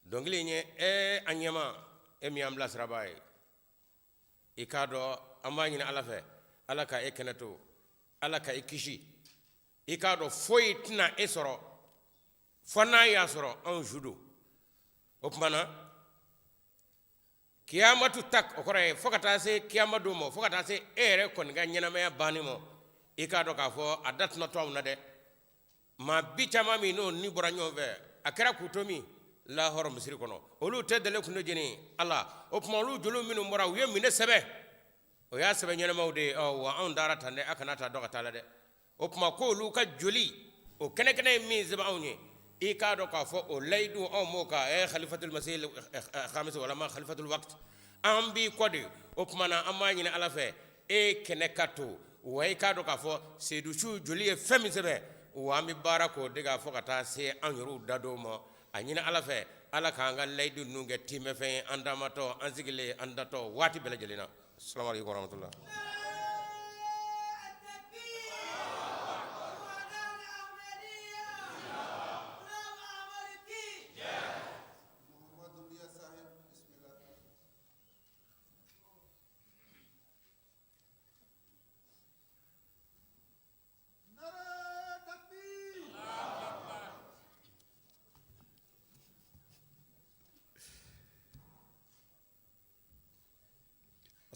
dongli nye e anyama e mi am lasra bay ikado amani na ala fe ala ka e kenato ala ka e kishi ikado foyitna esoro fana ya soro en judo opmana kiyamatu tak okore fokata se kiyamadu mo fokata se ere kon ga nyenama ya banimo ikado ka fo adat na tawna de ma bichama mi no ni boranyo ve akara kutomi la horo misiri kono olu tedele kuno jeni ala opma lu julu minu mora wiye mine sebe o ya sebe nyenama ude o wa on dara tande akana ta doka tala de opma ko lu ka joli o kene kene mi zeba onye ikado ka fo o laydu o moka e khalifatul masih khamis wala ma khalifatul waqt ambi kodi opma na amani na alafe e kene kato wa ikado ka fo sedu chu joli e femi zebe wa mi barako diga fo kata se anyoru dado mo anyina alafe ala kanga laydu nunge time fe andamato anzigile andato wati bela jelina assalamu alaikum warahmatullah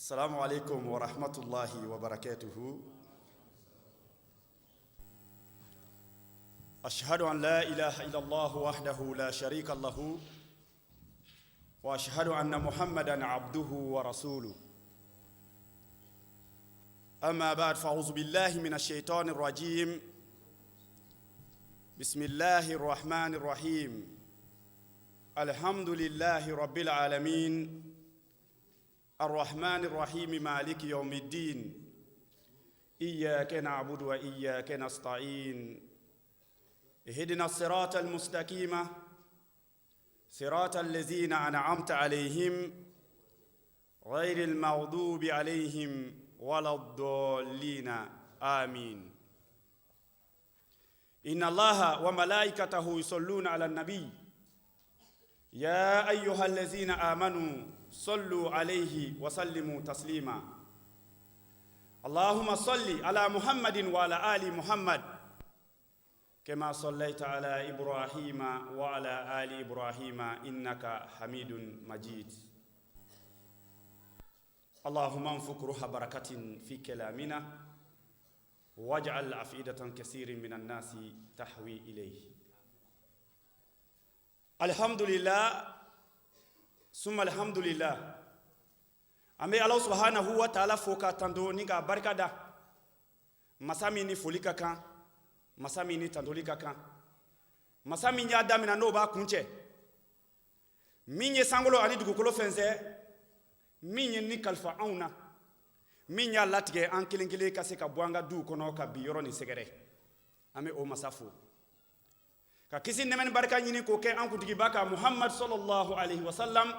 السلام عليكم ورحمة الله وبركاته. أشهد أن لا إله إلا الله وحده لا شريك له وأشهد أن محمدًا عبده ورسوله. أما بعد فأعوذ بالله من الشيطان الرجيم. بسم الله الرحمن الرحيم. الحمد لله رب العالمين الرحمن الرحيم مالك يوم الدين. إياك نعبد وإياك نستعين. اهدنا الصراط المستقيم صراط الذين أنعمت عليهم غير المغضوب عليهم ولا الضالين آمين. إن الله وملائكته يصلون على النبي يا أيها الذين آمنوا صلوا عليه وسلموا تسليما. اللهم صل على محمد وعلى آل محمد كما صليت على إبراهيم وعلى آل إبراهيم إنك حميد مجيد. اللهم انفق روح بركة في كلامنا واجعل أفئدة كثير من الناس تحوي إليه. الحمد لله ثم الحمد لله. أمي الله سبحانه وتعالى فوق تندونيكا بركة مسامي نفوليكا كان masami ni tandolika kan masami nya damina no ba kunche minye sangolo ani dugukolo fense minye ni kalfa auna minya latige an kilinkile kase ka bwanga du kono ka biyoro ni segere ame o masafu ka kisi nemen barka nyini ko ke an kutigi baka Muhammad sallallahu alaihi wasallam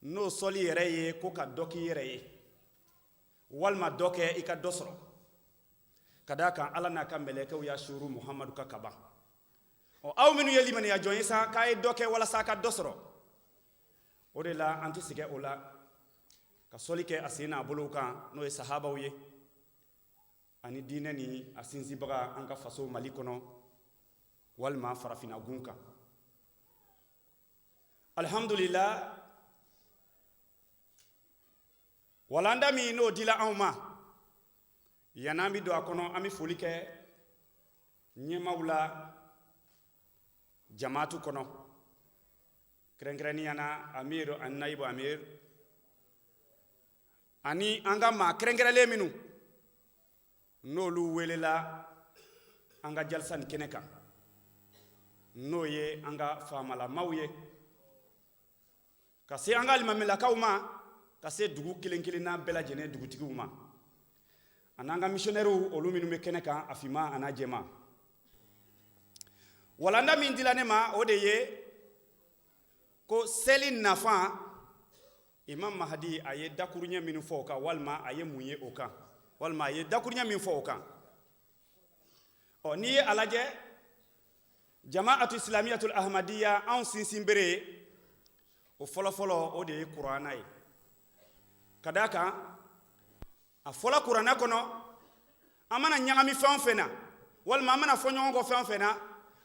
no soli reye ko ka doki reye walma doke ika dosro kadaka ala na ka meleke ya shuru Muhammadu ka kaba o aw minu yeli man ya joyi sa kay doke wala sa ka dosro o de la anti sige ola ka solike asina buluka no e sahaba wiye ani dine ni asinzi baga an ka faso mali kono walma farafina gunka. Alhamdulillah walanda mi no dila awma yanami do akono ami folike nyemawla jamaatu kono krenkreni yana amir annaibu amir ani anga ma krenkrele minu no lu welela anga jalsan keneka no ye anga famala mawye kasi anga limamela kauma kasi dugu kilenkilina bela jene dugu tiguma ananga missionnaire olu minu me keneka afima anajema walanda min dilanema odeye ko selin nafa imam mahdi aye dakurunya minu foka walma aye munye oka walma aye dakurunya min foka o ni alaje jama'atu islamiyatul ahmadiyya an sinsimbere o folo odeye qur'anai kadaka a fola qur'ana kono amana nyangami fanfena walma amana fonyongo fanfena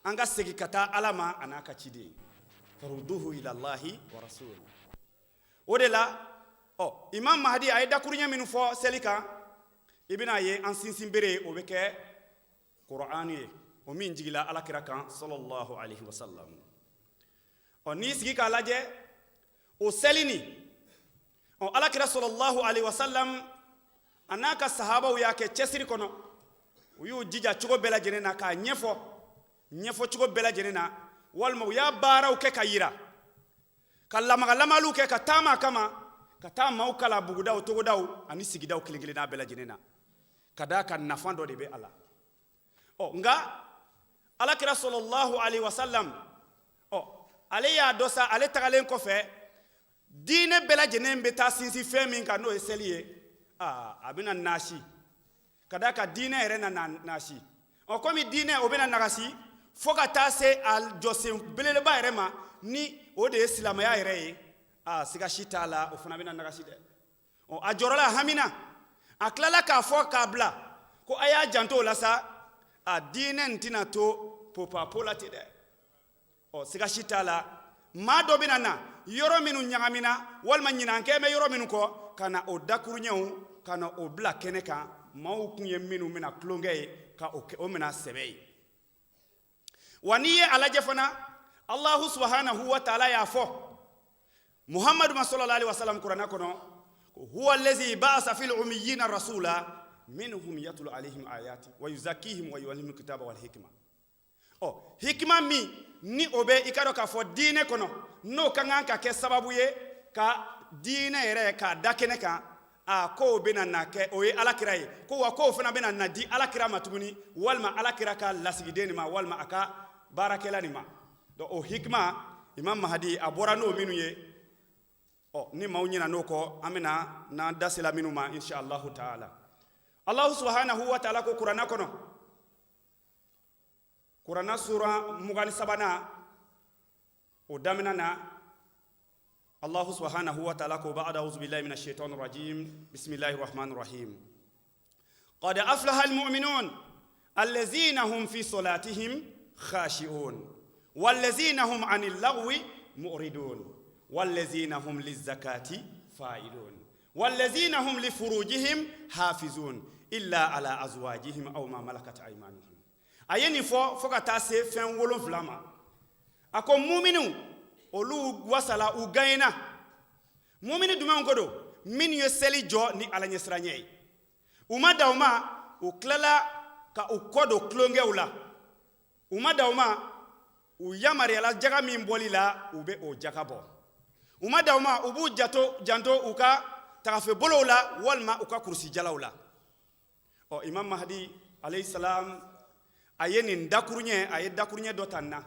anga segi kata alama anaka chidi faruduhu ila allahi wa rasul odela imam mahdi ay dakurunya minu fo selika ibina ye an sinsimbere o beke qur'an ye o min jigila alakira kan sallallahu alaihi wasallam o ni sigi ka laje o selini o alakira sallallahu alaihi wasallam anaka sahaba yake chesiri kono uyu jija chugo bela jenena ka nyefo chugo bela jenena walma ya bara uke kayira kallama lamalu ke katama kama katama ukala buguda utogodaw ani sigida ukilingile na bela jenena kadaka nafando de be ala nga alakira sallallahu alaihi wasallam ale ya dosa ale tagalen ko fe dine bela jenen be ta sinsi femin ka no eseliye abina nashi kadaka dine ere na nashi komi dine obena nagasi foka tase al josem belele ba ere ma ni o de islam ya ere siga shitala ofuna bina nagasi de ajorola hamina aklala ka foka bla ko aya janto la sa dine ntina to popa pola tede siga shitala maa dɔ bɛna na yɔrɔ minnu ɲagamina walima ɲinankɛ bɛ yɔrɔ minnu kɔ ka na o dakuruɲɛw ka na o bila kɛnɛ kan maaw kun ye minnu bɛna tulonkɛ ye ka o mina sɛbɛ ye wa n'i ye a lajɛ fana Allahu subhanahu wa ta'ala y'a fɔ Muhammadu sallallahu alaihi wasallam kuranɛ kɔnɔ huwa allazi ba'asa fil ummiyina rasula minhum yatlu alaihim ayati wa yuzakkihim wa yuallimul kitaba wal hikma hikma min ni o bɛ i ka dɔn k'a fɔ diinɛ kɔnɔ n'o ka kan ka kɛ sababu ye ka diinɛ yɛrɛ k'a da kɛnɛ kan k'o bɛna na kɛ o ye alakira ye ko wa k'o fana bɛna na di alakira ma tuguni walima alakira ka lasigiden nin ma walima a ka baarakɛla nin ma o hikma Imam Mahdi a bɔra n'o minnu ye ni maaw ɲina n'o kɔ an bɛna n'an dasela minnu ma insha Allahu ta'ala Allahu subhanahu wa ta'ala ko kuranɛ kɔnɔ kuranɛ sura 23 o daminɛ na Allahu subhanahu wa ta'ala ko ba'da a'udhu billahi minash shaitanir rajim bismillahir rahmanir rahim qad aflaha almu'minun allazina hum fi salatihim khashi'un wallazina hum 'anil lagwi mu'ridun wallazina hum lizakati fa'ilun wallazina hum lifurujihim hafizun illa ala azwajihim aw ma malakat aymanuhum ayeni fo ka taa se fɛn 7 ma a ko muminu olu wasala u gagnena mumini duman ko do min ye seli jɔ ni ala ɲɛsiranya ye u ma daw ma u tilala ka u kɔ do tulonkɛw la u ma daw ma u yamariyala jaga min bɔli la u bɛ o jaga bɔ u ma daw ma u b'u janto u ka tagafe bolow la walima u ka kurusi jalaw la Imam Mahdi alayhi salam a ye nin dakuruɲɛ a ye dakuruɲɛ dɔ ta na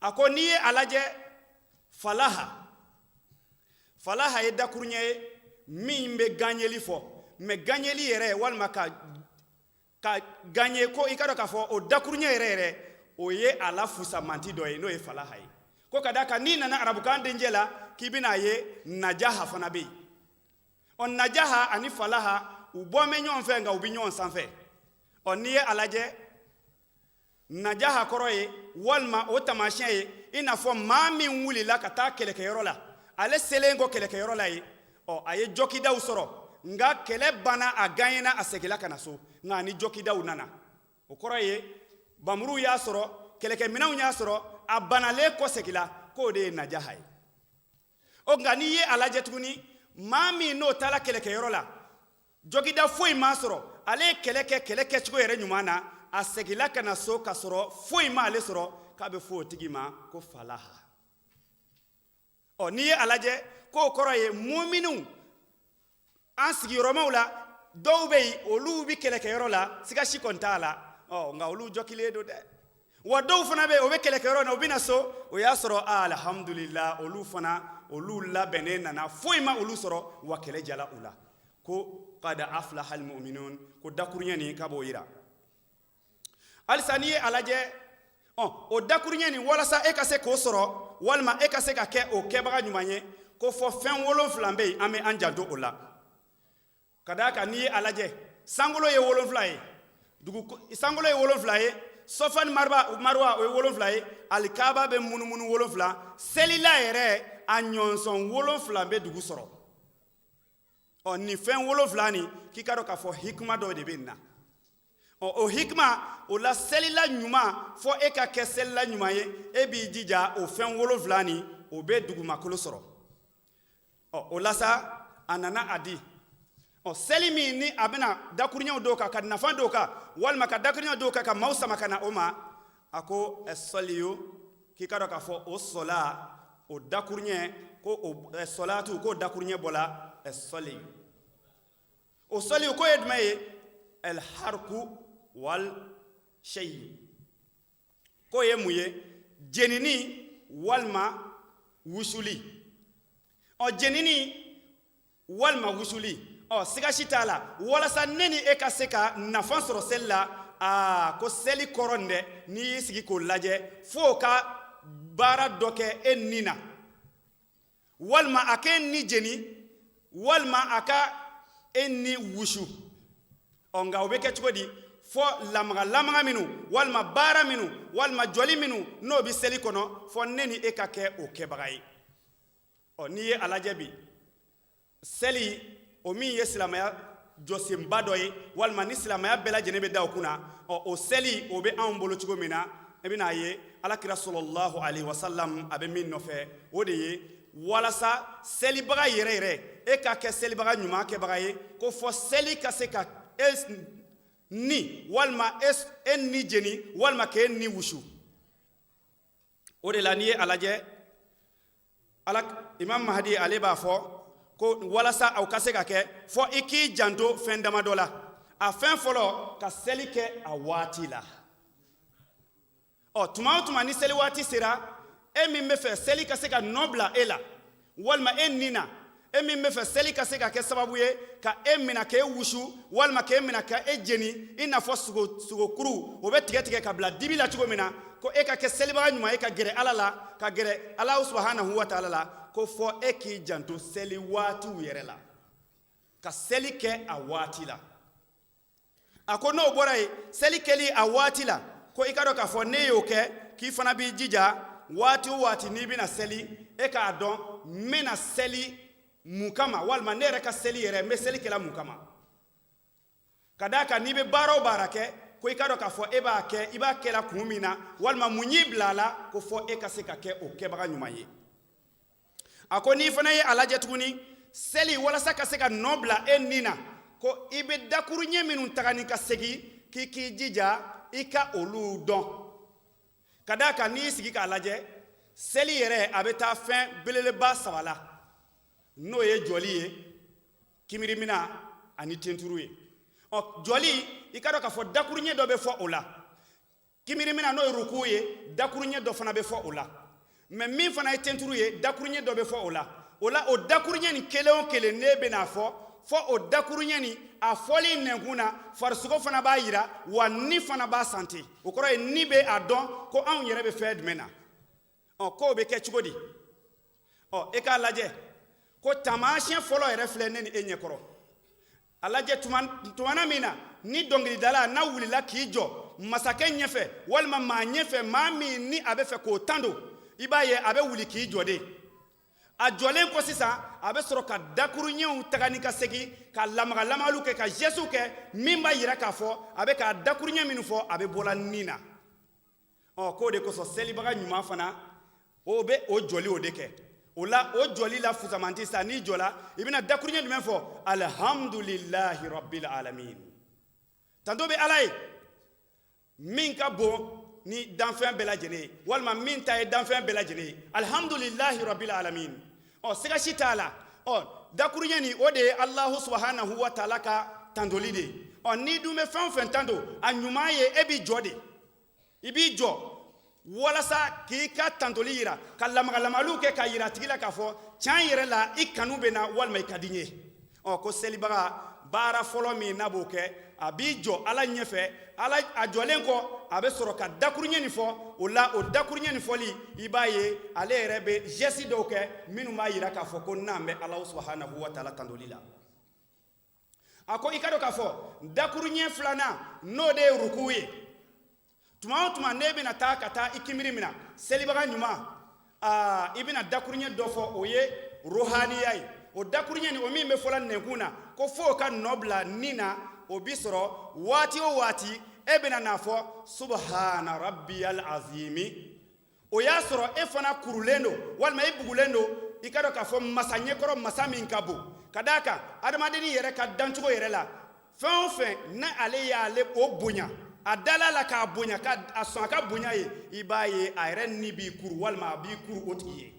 a ko n'i ye a lajɛ falaha ye dakuruɲɛ ye min bɛ gagneli fɔ mais gagneli yɛrɛ walima ka gagner ko i ka dɔn k'a fɔ o dakuruɲɛ yɛrɛ o ye a la fusamanti dɔ ye n'o ye falaha ye ko ka da kan n'i nana arabukan dencɛ la k'i bɛna ye najaha fana bɛ yen najaha ani falaha u bɔ mɛ ɲɔgɔn fɛ nka u bɛ ɲɔgɔn sanfɛ n'i ye a lajɛ najaha kɔrɔ ye walima o tamasiyɛn ye i n'a fɔ maa min wulila ka taa kɛlɛkɛyɔrɔ la ale selen kɔ kɛlɛkɛyɔrɔ la ye a ye jɔkidaw sɔrɔ nka kɛlɛ banna a gagnena a segila ka na so nka ni jɔkidaw nana o kɔrɔ ye bamuruw y'a sɔrɔ kɛlɛkɛminɛnw y'a sɔrɔ a banalen kɔ segila k'o de ye najaha ye nka n'i ye a lajɛ tuguni maa min n'o taara kɛlɛkɛyɔrɔ la jɔkida foyi m'a sɔrɔ ale ye kɛlɛ kɛcogo yɛrɛ ɲuman na a segila ka na so ka sɔrɔ foyi ma ale sɔrɔ k'a bɛ fɔ o tigi ma ko falaha n'i ye a lajɛ k'o kɔrɔ ye muminu an sigiyɔrɔmaw la dɔw bɛ yen olu bɛ kɛlɛkɛyɔrɔ la sigasi kɔni t'a la nka olu jɔkilen don dɛ wa dɔw fana bɛ yen o bɛ kɛlɛkɛyɔrɔ na u bɛ na so o y'a sɔrɔ alhamdulillah olu labɛnnen nana foyi ma olu sɔrɔ wa kɛlɛ jala u la ko qad aflaha almu'minun ko dakuruɲɛ nin ka b'o yira halisa n'i ye a lajɛ o dakuruɲɛ nin walasa e ka se k'o sɔrɔ walima e ka se ka kɛ o kɛbaga ɲuman ye ko fɔ fɛn 7 bɛ yen an bɛ an janto o la ka d'a kan n'i ye a lajɛ sankolo ye 7 ye sankolo ye 7 ye Sofa ni Marwa o ye 7 ye alikaba bɛ munumunu 7 selila yɛrɛ a ɲɔnsɔn 7 bɛ dugu sɔrɔ ni fɛn 7 ni k'i ka dɔn k'a fɔ hikma dɔ de bɛ nin na o hikma o la selila ɲuman fɔ e ka kɛ selila ɲuman ye e b'i jija o fɛn 7 ni o bɛ dugumakolo sɔrɔ o la sa a nana a di seli min ni a bɛna dakuruɲɛw dɔw kan ka nafa dɔw kan walima ka dakuruɲɛw dɔw kan ka maaw sama ka na o ma a ko sɔliyo k'i ka dɔn k'a fɔ o sɔla o dakuruɲɛ ko o sɔlatu k'o dakuruɲɛ bɔla sɔliyo o sɔliyo ko ye jumɛn ye alharku wal shayi k'o ye mun ye jenini walima wusuli jenini walima wusuli sigasi t'a la walasa ne ni e ka se ka nafa sɔrɔ seli la ko seli kɔrɔ nin dɛ n'i y'i sigi k'o lajɛ f'o ka baara dɔ kɛ e ni na walima a k'e ni jeni walima a ka e ni wusu nka o bɛ kɛ cogo di fo lamaga minu walma baara minu walma joli minu n'o bi seli kono fo ne ni e ka kɛ o kɛbaga ye n'i ye a lajɛ bi seli o min ye silamɛya jɔsenba dɔ ye walima ni silamɛya bɛɛ lajɛlen bɛ da o kunna o seli o bɛ anw bolo cogo min na e bɛn'a ye alakira sallallahu alaihi wasallam a bɛ min nɔfɛ o de ye walasa selibaga yɛrɛ yɛrɛ e ka kɛ selibaga ɲuman kɛbaga ye ko fɔ seli ka se ka ni walima e ni jeni walima k'e ni wusu o de la n'i ye a lajɛ imam mahdi ale b'a fɔ ko walasa aw ka se ka kɛ fɔ i k'i janto fɛn dama dɔ la a fɛn fɔlɔ ka seli kɛ a waati la tuma o tuma ni seli waati sera e min bɛ fɛ seli ka se ka nɔ bila e la walima e ni na e min bɛ fɛ seli ka se ka kɛ sababu ye ka e minɛ k'e wusu walima k'e minɛ ka e jeni i n'a fɔ sogokuru o bɛ tigɛ tigɛ ka bila dibi la cogo min na ko e ka kɛ selibaga ɲuman ye ka gɛrɛ ala la ka gɛrɛ ala subhanahu wa taala la ko fɔ e k'i janto seli waatiw yɛrɛ la ka seli kɛ a waati la a ko n'o bɔra ye seli kɛli a waati la ko i ka dɔn k'a fɔ ne y'o kɛ k'i fana b'i jija waati o waati n'i bɛna seli e k'a dɔn n bɛna seli mun kama walima ne yɛrɛ ka seli yɛrɛ n bɛ seli kɛla mun kama ka d'a kan n'i bɛ baara o baara kɛ ko i ka dɔn k'a fɔ e b'a kɛ i b'a kɛla kun min na walima mun y'i bila a la ko fɔ e ka se ka kɛ o kɛbaga ɲuman ye a ko n'i fana ye a lajɛ tuguni seli walasa ka se ka nɔ bila e ni na ko i bɛ dakuru ɲɛ minnu taga ni ka segin k'i k'i jija i ka olu dɔn ka d'a kan n'i y'i sigi k'a lajɛ seli yɛrɛ a bɛ taa fɛn belebeleba saba la n'o ye jɔli ye kimirimina ani tenturu ye jɔli i ka dɔn k'a fɔ dakuru ɲɛ dɔ bɛ fɔ o la kimirimina n'o ye ruku ye dakuru ɲɛ dɔ fana bɛ fɔ o la mɛ min fana ye tenturu ye dakuru ɲɛ dɔ bɛ fɔ o la o dakuru ɲɛ nin kelen o kelen ne bɛna fɔ o dakuru ɲɛ nin a fɔli nɛnkun na farisogo fana b'a yira wa ni fana b'a sante o kɔrɔ ye ni bɛ a dɔn ko anw yɛrɛ bɛ fɛn jumɛn na k'o bɛ kɛ cogo di e k'a lajɛ ko taamasiyɛn fɔlɔ yɛrɛ filɛ ne ni e ɲɛkɔrɔ a lajɛ tumana min na ni dɔnkilidala n'a wulila k'i jɔ masakɛ ɲɛfɛ walima maa ɲɛfɛ maa min ni a bɛ fɛ k'o tan don i b'a ye a bɛ wuli k'i jɔ de a jɔlen kɔ sisan a bɛ sɔrɔ ka dakuru ɲɛw taga ni ka segin ka lamagalamalu kɛ ka jɛsiw kɛ min b'a yira k'a fɔ a bɛ ka dakuru ɲɛ minnu fɔ a bɛ bɔla nin na k'o de kosɔn selibaga ɲuman fana o bɛ o jɔli o de kɛ o la o jɔli la fusamanti sa n'i jɔla i bɛna dakuru ɲɛ jumɛn fɔ alhamdulilahi rabbil alamin tanto bɛ ala ye min ka bon ni danfɛn bɛɛ lajɛlen ye walima min ta ye danfɛn bɛɛ lajɛlen ye alhamdulilahi rabbil alamin siga si t'a la dakuru ɲɛ nin o de ye alahu subhanahu wa taala ka tantoli de ye n'i dun bɛ fɛn o fɛn tanto a ɲuman ye e b'i jɔ de i b'i jɔ walasa k'i ka tantoli yira ka lamagalamalu kɛ ka yira tigi la k'a fɔ tiɲɛ yɛrɛ la i kanu bɛ na walima i ka di n ye ko selibaga baara fɔlɔ min n'a b'o kɛ a b'i jɔ ala ɲɛfɛ a jɔlen kɔ a bɛ sɔrɔ ka dakuru ɲɛ nin fɔ o la o dakuru ɲɛ nin fɔli i b'a ye ale yɛrɛ bɛ geste dɔw kɛ minnu b'a yira k'a fɔ ko n'an bɛ ala subhanahu wa taala tantoli la a ko i ka dɔn k'a fɔ dakuru ɲɛ filanan n'o de ye ruku ye tuma o tuma ne bɛna taa ka taa i kimiri minɛ selibaga ɲuman i bɛna dakuru ɲɛ dɔ fɔ o ye ruhaniya ye o dakuru ɲɛ nin o min bɛ fɔla nɛnkun na ko fo ka nɔ bila nin na o bi sɔrɔ waati o waati e bɛna n'a fɔ subhana rabbiyal azimi o y'a sɔrɔ e fana kurulen don walima e bugulen don i ka dɔn k'a fɔ masa ɲɛkɔrɔ masa min ka bon ka d'a kan adamadennin yɛrɛ ka dancogo yɛrɛ la fɛn o fɛn ni ale y'ale o bonya a dala la k'a bonya a sɔn a ka bonya ye i b'a ye a yɛrɛ ni b'i kuru walima a b'i kuru o tigi ye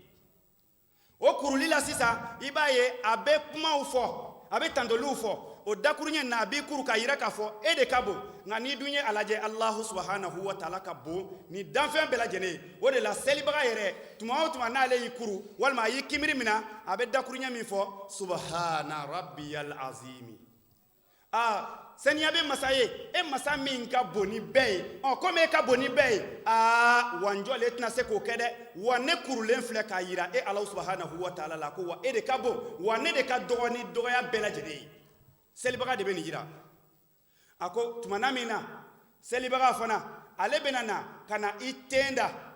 o kuruli la sisan i b'a ye a bɛ kumaw fɔ a bɛ tantoliw fɔ o dakuru ɲɛ na a b'i kuru k'a yira k'a fɔ e de ka bon nka n'i dun ye a lajɛ alahu subhanahu wa taala ka bon ni danfɛn bɛɛ lajɛlen ye o de la selibaga yɛrɛ tuma o tuma n'ale y'i kuru walima a y'i kimiri minɛ a bɛ dakuru ɲɛ min fɔ subhana rabbiyal azimi saniya bɛ masa ye e masa min ka bon ni bɛɛ ye komi e ka bon ni bɛɛ ye wa n jɔlen tɛna se k'o kɛ dɛ wa ne kurulen filɛ k'a yira e alahu subhanahu wa taala la ko wa e de ka bon wa ne de ka dɔgɔ ni dɔgɔya bɛɛ lajɛlen ye selibaga de bɛ nin yira a ko tumana min na selibaga fana ale bena na kana itenda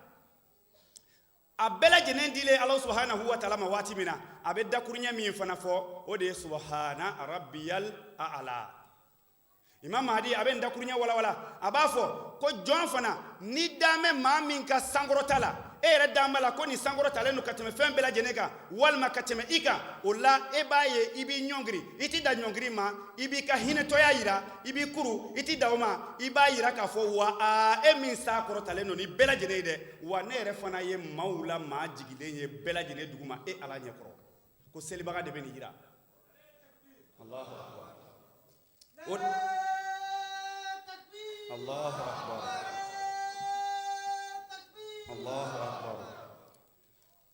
a bɛɛ lajɛlen dilen ala subhanahu wa ta'ala ma waati min na a bɛ dakuruɲɛ min fana fɔ o de ye subhana rabbiyal a'la imam mahdi a bɛ dakuruɲɛ walawala a b'a fɔ ko jɔn fana ni damɛ maa min ka sankɔrɔta la e yɛrɛ dama la ko ni sankɔrɔtalen don ka tɛmɛ fɛn bɛɛ lajɛlen kan walima ka tɛmɛ i kan o la e b'a ye i b'i ɲɔngiri i ti da ɲɔngiri ma i b'i ka hinɛtɔya yira i b'i kuru i ti da o ma i b'a yira k'a fɔ wa e min sa kɔrɔtalen don ni bɛɛ lajɛlen ye dɛ wa ne yɛrɛ fana ye maaw la maa jigilen ye bɛɛ lajɛlen dugu ma e ala ɲɛkɔrɔ ko selibaga de bɛ nin yira Allahu akbar Allahu akbar Allahu akbar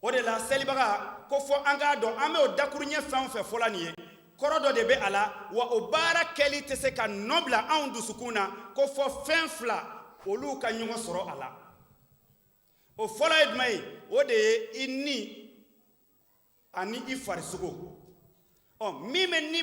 o de la selibaga ko fɔ an k'a dɔn an bɛ o dakuruɲɛ fɛn o fɛn fɔla nin ye kɔrɔ dɔ de bɛ a la wa o baara kɛli tɛ se ka nɔ bila anw dusukun na ko fɔ fɛn fila olu ka ɲɔgɔn sɔrɔ a la o fɔlɔ ye jumɛn ye o de ye i ni ani i farisogo min bɛ ni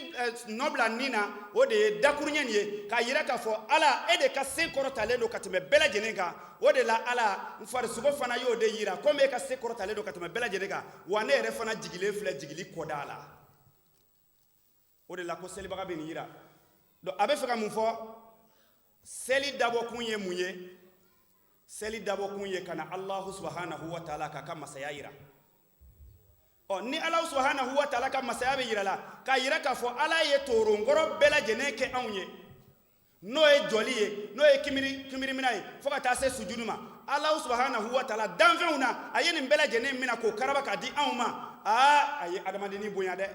nɔ bila nin na o de ye dakuruɲɛ nin ye k'a yira k'a fɔ ala e de ka se kɔrɔtalen don ka tɛmɛ bɛɛ lajɛlen kan o de la ala n farisogo fana y'o de yira komi e ka se kɔrɔtalen don ka tɛmɛ bɛɛ lajɛlen kan wa ne yɛrɛ fana jigilen filɛ jigili kɔda la o de la ko selibaga bɛ nin yira donc a bɛ fɛ ka mun fɔ seli dabɔkun ye mun ye seli dabɔkun ye ka na alahu subhanahu wa ta'ala k'a ka masaya yira ni ala subhanahu wa ta'ala ka masaya bɛ yira la k'a yira k'a fɔ ala ye toronkɔrɔ bɛɛ lajɛlen kɛ anw ye n'o ye jɔli ye n'o ye kimirimina ye fo ka taa se sujudu ma ala subhanahu wa ta'ala danfɛnw na a ye nin bɛɛ lajɛlen mina k'o karaba k'a di anw ma a ye adamadennin bonya dɛ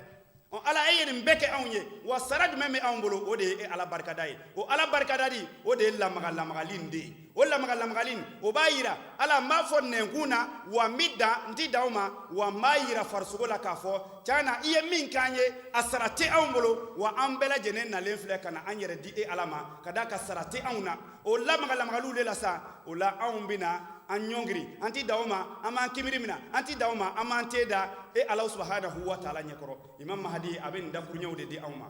ala e ye nin bɛɛ kɛ anw ye wa sara jumɛn bɛ anw bolo o de ye ala barikada ye o ala barikadali o de ye lamaga-lamagali nin de ye o lamaga-lamagali nin o b'a yira ala n b'a fɔ nɛnkun na wa n bɛ dan n ti dan o ma wa n b'a yira farisogo la k'a fɔ tiɲɛna i ye min k'an ye a sara tɛ anw bolo wa an bɛɛ lajɛlen nalen filɛ ka na an yɛrɛ di e ala ma ka da ka sara tɛ anw na o lamaga-lamagaliw de la sa o la anw bɛ na an ɲɔngiri an ti da o ma an b'an kimiri mina an ti da o ma an b'an te da e ala subhanahu wa ta'ala ɲɛkɔrɔ imam mahdi a bɛ nin dakuruɲɛw de di anw ma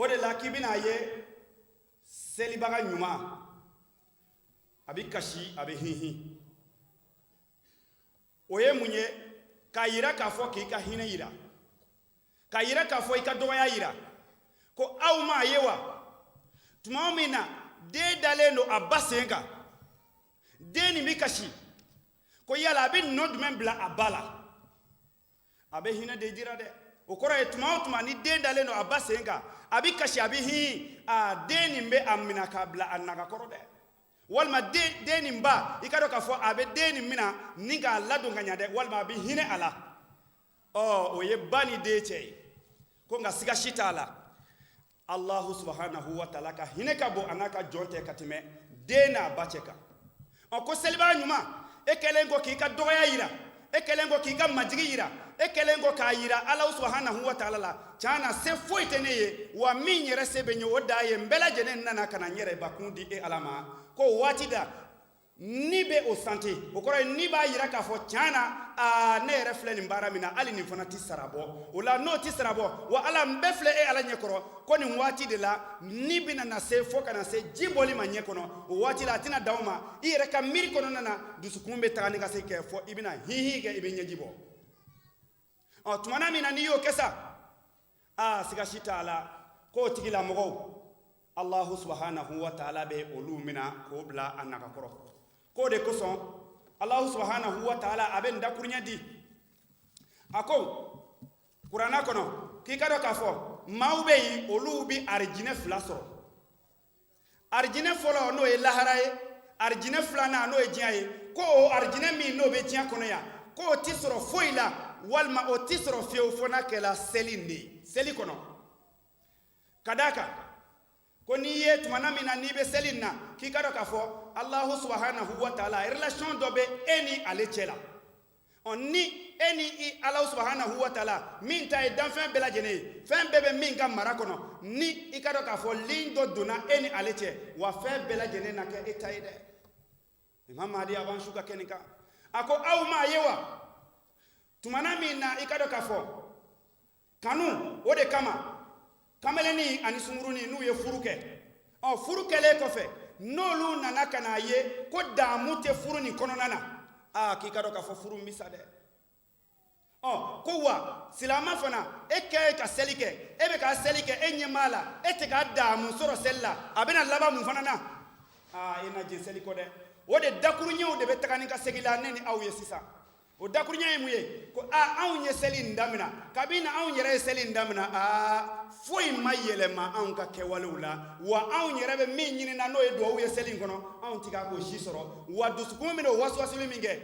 o de la k'i bɛna ye selibaga ɲuman a bɛ kasi a bɛ hinhin o ye mun ye k'a yira k'a fɔ k'i ka hinɛ yira k'a yira k'a fɔ i ka dɔgɔya yira ko aw ma ye wa tuma min na den dalen don a ba sen kan den nin bɛ kasi ko yala a bɛ nɔ jumɛn bila a ba la a bɛ hinɛ de jira dɛ o kɔrɔ ye tuma o tuma ni den dalen don a ba sen kan a bɛ kasi a bɛ hin den nin bɛ a minɛ k'a bila a nagakɔrɔ dɛ walima den nin ba i ka dɔn k'a fɔ a bɛ den nin minɛ ni k'a ladon ka ɲɛ dɛ walima a bɛ hinɛ a la o ye ba ni den cɛ ye ko nka siga si t'a la alahu subhanahu wa ta'ala ka hinɛ ka bon a n'a ka jɔn tɛ ka tɛmɛ den n'a ba cɛ kan ko selibaga ɲuman e kɛlen ko k'i ka dɔgɔya yira e kɛlen ko k'i ka majigi yira e kɛlen ko k'a yira ala subhanahu wa ta'ala la tiɲɛna se foyi tɛ ne ye wa min yɛrɛ se bɛ n ye o da ye n bɛɛ lajɛlen nana ka na n yɛrɛ bakun di e ala ma ko waati da ni bɛ o sante o kɔrɔ ye ni b'a yira k'a fɔ tiɲɛna ne yɛrɛ filɛ nin baara min na hali nin fana tɛ sara bɔ o la n'o tɛ sara bɔ wa ala n bɛɛ filɛ e ala ɲɛkɔrɔ ko nin waati de la ni bɛna na se fo ka na se ji bɔli ma ɲɛ kɔnɔ o waati la a tɛna dan o ma i yɛrɛ ka miiri kɔnɔna na dusukun bɛ taga ni ka se kɛ fɔ i bɛna hinhin kɛ i bɛ ɲɛji bɔ tumana min na n'i y'o kɛ sa siga si t'a la k'o tigilamɔgɔw alahu subhanahu wa ta'ala bɛ olu mina k'o bila a nagakɔrɔ k'o de kosɔn alahu subhanahu wa ta'ala a bɛ nin dakuruɲɛ di a ko kuranna kɔnɔ k'i ka dɔn k'a fɔ maaw bɛ yen olu bɛ arijinɛ fila sɔrɔ arijinɛ fɔlɔ n'o ye lahara ye arijinɛ filanan n'o ye diɲɛ ye ko o arijinɛ min n'o bɛ diɲɛ kɔnɔ yan k'o tɛ sɔrɔ foyi la walima o tɛ sɔrɔ fiyewu fo n'a kɛla seli de ye seli kɔnɔ ka d'a kan ko n'i ye tumana min na n'i bɛ seli na k'i ka dɔn k'a fɔ alahu subhanahu wa ta'ala relation dɔ bɛ e ni ale cɛ la ni eni i Allah subhanahu wa ta'ala min ta dan fɛn bɛɛ lajɛlen fɛn bɛɛ bɛ min ka mara kɔnɔ ni i ka dɔn k'a fɔ lin dɔ donna e ni ale cɛ wa fɛn bɛɛ lajɛlen na kɛ e ta ye dɛ Imam Mahdi a b'an su ka kɛ nin kan a ko aw m'a ye wa tumana min na i ka dɔn k'a fɔ kanu o de kama kameleni ani sungurunin n'u ye furu kɛ furu kɛlen kɔfɛ n'olu nana ka n'a ye ko daamu tɛ furu nin kɔnɔna na k'i ka dɔn k'a fɔ furu n bisa dɛ ko wa silama fana e kɛ ka seli kɛ e bɛ ka seli kɛ e ɲɛ b'a la e tɛ ka daamu sɔrɔ seli la a bɛna laban mun fana na e na jɛ seli kɔ dɛ o de dakuruɲɛw de bɛ taga ni ka segin la ne ni aw ye sisan o dakuruɲɛ ye mun ye ko anw ye seli in damina kabini anw yɛrɛ ye seli in damina foyi ma yɛlɛma anw ka kɛwalew la wa anw yɛrɛ bɛ min ɲinina n'o ye duwawu ye seli in kɔnɔ anw tɛ k'o si sɔrɔ wa dusukun min o wasuwasili min kɛ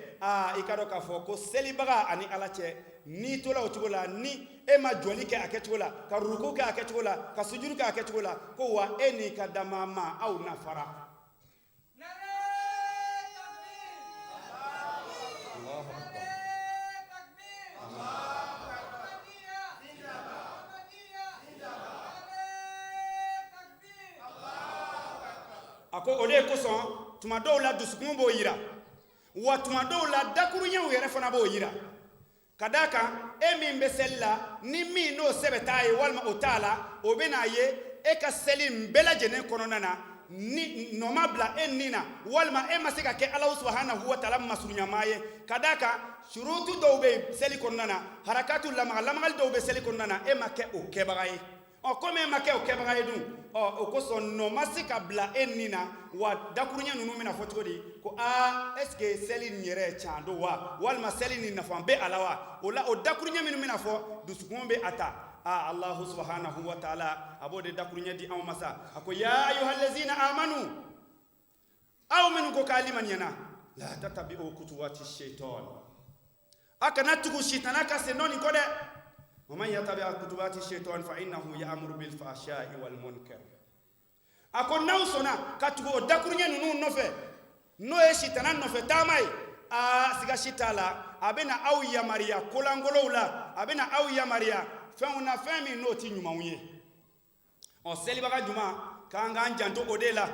i ka dɔn k'a fɔ ko selibaga ani ala cɛ n'i tola o cogo la ni e ma jɔli kɛ a kɛcogo la ka ruku kɛ a kɛcogo la ka sujuru kɛ a kɛcogo la ko wa e n'i ka dama aw na fara a ko o de kosɔn tuma dɔw la dusukun b'o yira wa tuma dɔw la dakuruɲɛw yɛrɛ fana b'o yira ka d'a kan e min bɛ seli la ni min n'o sɛbɛ t'a ye walima o t'a la o bɛ n'a ye e ka seli n bɛɛ lajɛlen kɔnɔna na ni nɔ ma bila e nin na walima e ma se ka kɛ Alahu subhanahu wa ta'ala masuruɲamaa ye ka d'a kan surutu dɔw bɛ seli kɔnɔna na harakatu lamagali dɔw bɛ seli kɔnɔna na e ma kɛ o kɛbaga ye komi e ma kɛ o kɛbaga ye dun o kosɔn nɔ ma se ka bila e nin na wa dakuruɲɛ ninnu bɛna fɔ cogo di ko est-ce que seli nin yɛrɛ ye can don wa walima seli nin nafa bɛ a la wa o la o dakuruɲɛ minnu bɛna fɔ dusukun bɛ a ta Allahu subhanahu wa ta'ala a b'o de dakuruɲɛ di anw ma sa a ko ya ayyuhallazina amanu aw minnu ko k'a limaniɲɛna la tatabi'u kutuwati shaitan a kana tugu sitana ka sen nɔ nin kɔ dɛ ومن يتبع خطوات الشيطان فإنه يأمر بالفحشاء والمنكر ako n'aw sɔnna ka tugu o dakuruɲɛ ninnu nɔfɛ n'o ye sitana nɔfɛ taama ye siga si t'a la a bɛna aw yamariya kolangolow la a bɛna aw yamariya fɛnw na fɛn min n'o ti ɲumanw ye selibaga ɲuman k'an k'an janto o de la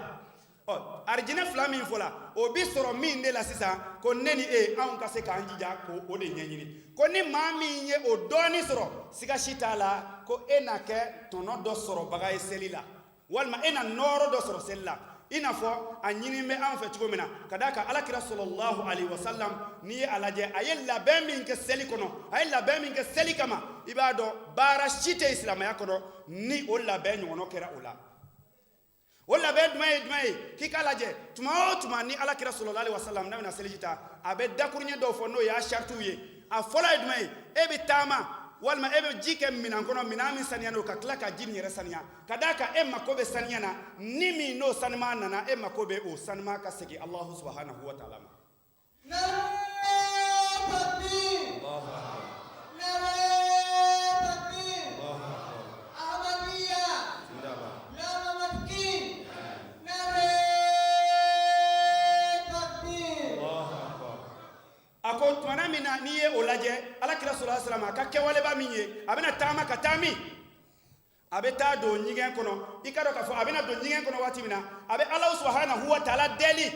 arijinɛ fila min fɔla o bi sɔrɔ min de la sisan ko ne ni e anw ka se k'an jija ko o de ɲɛɲini ko ni maa min ye o dɔɔni sɔrɔ siga si t'a la ko e na kɛ tɔnɔ dɔ sɔrɔbaga ye seli la walima e na nɔɔrɔ dɔ sɔrɔ seli la i n'a fɔ a ɲini bɛ an fɛ cogo min na ka d'a kan alakira sallallahu alaihi wasallam n'i ye a lajɛ a ye labɛn min kɛ seli kɔnɔ a ye labɛn min kɛ seli kama i b'a dɔn baara si tɛ silamɛya kɔnɔ ni o labɛn ɲɔgɔnna kɛra o la o labɛn jumɛn ye k'i k'a lajɛ tuma o tuma ni alakira sallallahu alaihi wasallam n'a bɛna seliji ta a bɛ dakuruɲɛ dɔw fɔ n'o y'a saritiw ye a fɔlɔ ye jumɛn ye e bɛ taama walima e bɛ ji kɛ minan kɔnɔ minan min saniyalen don ka tila ka ji nin yɛrɛ saniya ka d'a kan e mako bɛ saniya na ni min n'o sanima nana e mako bɛ o sanima ka segin Allahu subhanahu wa ta'ala ma. a ko tumana min na n'i ye o lajɛ alakira sallallahu alaihi wasallam a ka kɛwaleba min ye a bɛna taama ka taa min a bɛ taa don ɲɛgɛn kɔnɔ i ka dɔn k'a fɔ a bɛna don ɲɛgɛn kɔnɔ waati min na a bɛ Alahu subhanahu wa ta'ala deli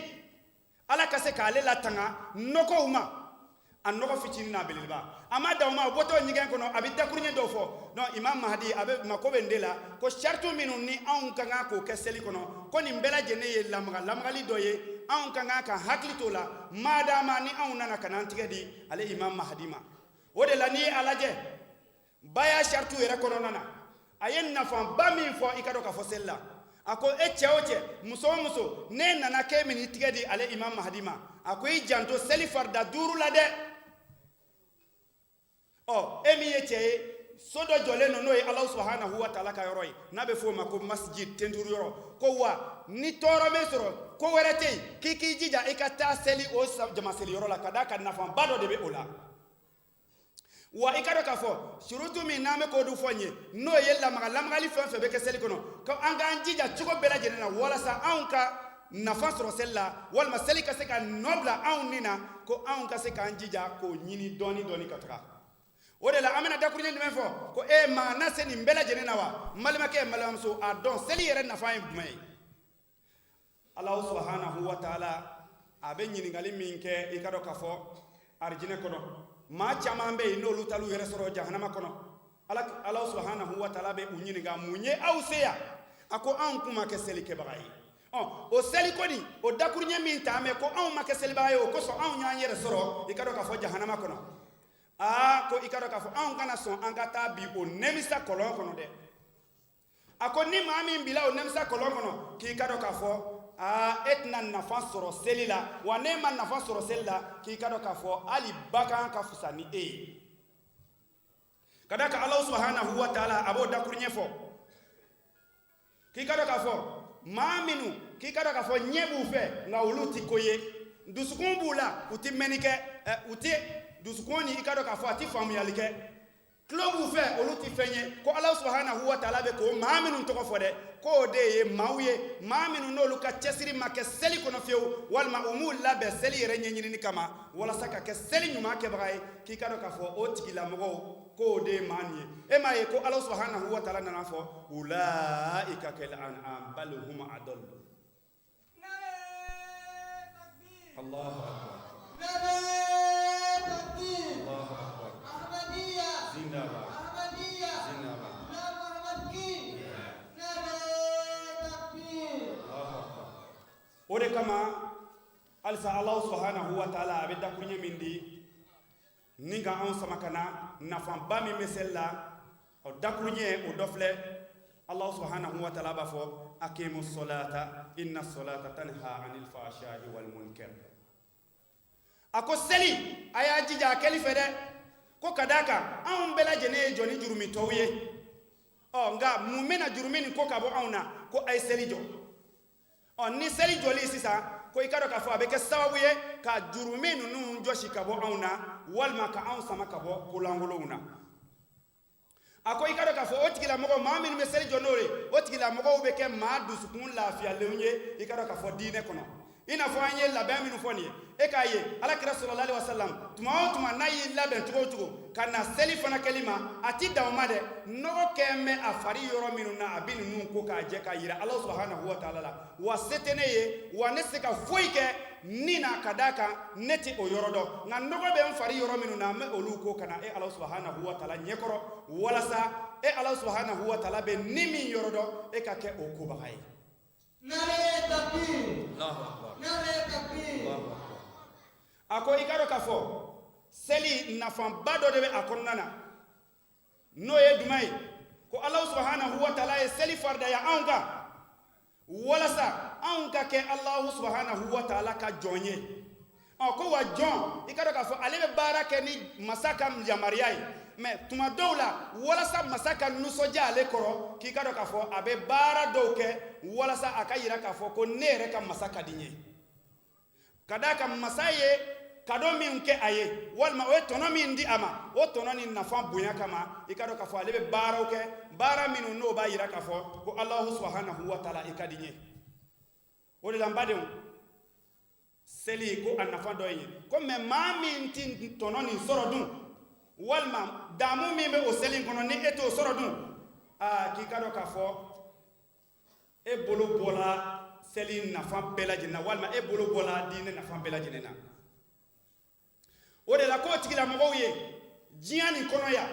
ala ka se k'ale latanga nɔgɔw ma a nɔgɔ fitinin n'a belebeleba a ma dan o ma a bɔtɔ ɲɛgɛn kɔnɔ a bɛ dakuruɲɛ dɔw fɔ donc Imam Mahdi a bɛ mako bɛ nin de la ko sariti minnu ni anw ka kan k'o kɛ seli kɔnɔ ko nin bɛɛ lajɛlen ye lamagali dɔ ye anw ka kan ka hakili t'o la madama ni anw nana ka n'an tigɛ di ale Imam Mahdi ma o de la n'i ye a lajɛ baya saritiw yɛrɛ kɔnɔna na a ye nafaba min fɔ i ka dɔn k'a fɔ seli la a ko e cɛ o cɛ muso o muso ne nana k'e min i tigɛ di ale Imam Mahdi ma a ko i janto seli farida 5 la dɛ e min ye cɛ ye so dɔ jɔlen don n'o ye Alahu subhanahu wa ta'ala ka yɔrɔ ye n'a bɛ f'o ma ko masjid tenturu yɔrɔ ko wa ni tɔɔrɔ min sɔrɔ ko wɛrɛ tɛ yen k'i k'i jija i ka taa seli o jamaseli yɔrɔ la ka d'a kan nafaba dɔ de bɛ o la wa i ka dɔn k'a fɔ surutu min n'an bɛ k'o du fɔ n ye n'o ye lamagali fɛn fɛn bɛ kɛ seli kɔnɔ ko an k'an jija cogo bɛɛ lajɛlen na walasa anw ka nafa sɔrɔ seli la walima seli ka se ka nɔ bila anw ni na ko anw ka se k'an jija k'o ɲini dɔɔni dɔɔni ka taga o de la an bɛna dakuruɲɛ jumɛn fɔ ko maa na se nin bɛɛ lajɛlen na wa n balimakɛ n balimamuso a dɔn seli yɛrɛ nafa ye jumɛn ye Alahu subhanahu wa taala a bɛ ɲininkali min kɛ i ka dɔn k'a fɔ arijinɛ kɔnɔ maa caman bɛ yen n'olu talu yɛrɛ sɔrɔ jahanama kɔnɔ Alahu subhanahu wa taala bɛ u ɲininka mun ye aw se yan a ko anw kun ma kɛ selikɛbaga ye o seli kɔni o dakuruɲɛ min t'an mɛ ko anw ma kɛ selibaga ye o kosɔn anw y'an yɛrɛ sɔrɔ i ka dɔn k'a fɔ jahanama kɔnɔ ko i ka dɔn k'a fɔ anw kana sɔn an ka taa bi o nemisa kɔlɔn kɔnɔ dɛ a ko ni maa min bila o nemisa kɔlɔn kɔnɔ k'i ka dɔn k'a fɔ e tɛna nafa sɔrɔ seli la wa n'e ma nafa sɔrɔ seli la k'i ka dɔn k'a fɔ hali bagan ka fisa ni e ye ka da ka Alahu subhanahu wa taala a b'o dakuruɲɛ fɔ k'i ka dɔn k'a fɔ maa minnu k'i ka dɔn k'a fɔ ɲɛ b'u fɛ nka olu ti ko ye dusukun b'u la u ti mɛnni kɛ u ti dusukun ni i ka dɔn k'a fɔ a ti faamuyali kɛ tulo b'u fɛ olu ti fɛn ye ko Alahu subhanahu wa taala bɛ k'o maa minnu tɔgɔ fɔ dɛ k'o de ye maaw ye maa minnu n'olu ka cɛsiri ma kɛ seli kɔnɔ fiyewu walima u m'u labɛn seli yɛrɛ ɲɛɲinini kama walasa ka kɛ seli ɲuman kɛbaga ye k'i ka dɔn k'a fɔ o tigilamɔgɔw k'o de ye maa nin ye e m'a ye ko Alahu subhanahu wa taala nana fɔ ulaika kal an'am bal hum adall Allahu akbar Allahu akbar zindabad o de kama alisa Alahu subhanahu wa taala a bɛ dakuruɲɛ min di ni ka anw sama ka na nafaba min bɛ seli la o dakuruɲɛ o dɔ filɛ Alahu subhanahu wa taala b'a fɔ aqimu solata inna solata tanha anil fahsha'i wal munkar a ko seli a y'a jija a kɛli fɛ dɛ ko ka d'a kan anw bɛɛ lajɛlen ye jɔ ni jurumitɔw ye nka mun bɛna jurumi nin ko ka bɔ anw na ko a ye seli jɔ ni seli jɔli sisan ko i ka dɔn k'a fɔ a bɛ kɛ sababu ye ka jurumi ninnu jɔsi ka bɔ anw na walima ka anw sama ka bɔ kolangolow na a ko i ka dɔn k'a fɔ o tigilamɔgɔ maa minnu bɛ seli jɔ n'o ye o tigilamɔgɔw bɛ kɛ maa dusukun lafiyalenw ye i ka dɔn k'a fɔ diinɛ kɔnɔ i n'a fɔ an ye labɛn minnu fɔ nin ye e k'a ye alakira sallallahu alaihi wasallam tuma o tuma n'a y'i labɛn cogo o cogo ka na seli fana kɛli ma a ti dan o ma dɛ nɔgɔ kɛn bɛ a fari yɔrɔ minnu na a bɛ ninnu ko k'a jɛ k'a yira Alahu subhanahu wa taala la wa se tɛ ne ye wa ne se ka foyi kɛ ni na ka d'a kan ne ti o yɔrɔ dɔn nka nɔgɔ bɛ n fari yɔrɔ minnu na n bɛ olu ko ka na e Alahu subhanahu wa taala ɲɛkɔrɔ walasa e Alahu subhanahu wa taala bɛ ni min yɔrɔ dɔn e ka kɛ o kobaga ye. Nare takbir. Allahu akbar. Nare takbir. Allahu akbar. A ko i ka dɔn k'a fɔ seli nafaba dɔ de bɛ a kɔnɔna na n'o ye jumɛn ye ko Alahu subhanahu wa taala ye seli faridaya anw kan walasa anw ka kɛ Alahu subhanahu wa taala ka jɔn ye ko wa jɔn i ka dɔn k'a fɔ ale bɛ baara kɛ ni masa ka yamaruya ye mɛ tuma dɔw la walasa masa ka nisɔndiya ale kɔrɔ k'i ka dɔn k'a fɔ a bɛ baara dɔw kɛ walasa a ka yira k'a fɔ ko ne yɛrɛ ka masa ka di n ye ka d'a kan masa ye kadɔ min kɛ a ye walima o ye tɔnɔ min di a ma o tɔnɔ ni nafa bonya kama i ka dɔn k'a fɔ ale bɛ baaraw kɛ baara minnu n'o b'a yira k'a fɔ ko Alahu subhanahu wa taala i ka di n ye o de la n badenw seli ko a nafa dɔ ye ko mɛ maa min ti tɔnɔ nin sɔrɔ dun walima damu min bɛ o seli kɔnɔ ni e t'o sɔrɔ dun k'i ka dɔn k'a fɔ e bolo bɔla seli nafa bɛɛ lajɛlen na walima e bolo bɔla diinɛ nafa bɛɛ lajɛlen na o de la k'o tigilamɔgɔw ye diɲɛ nin kɔnɔ yan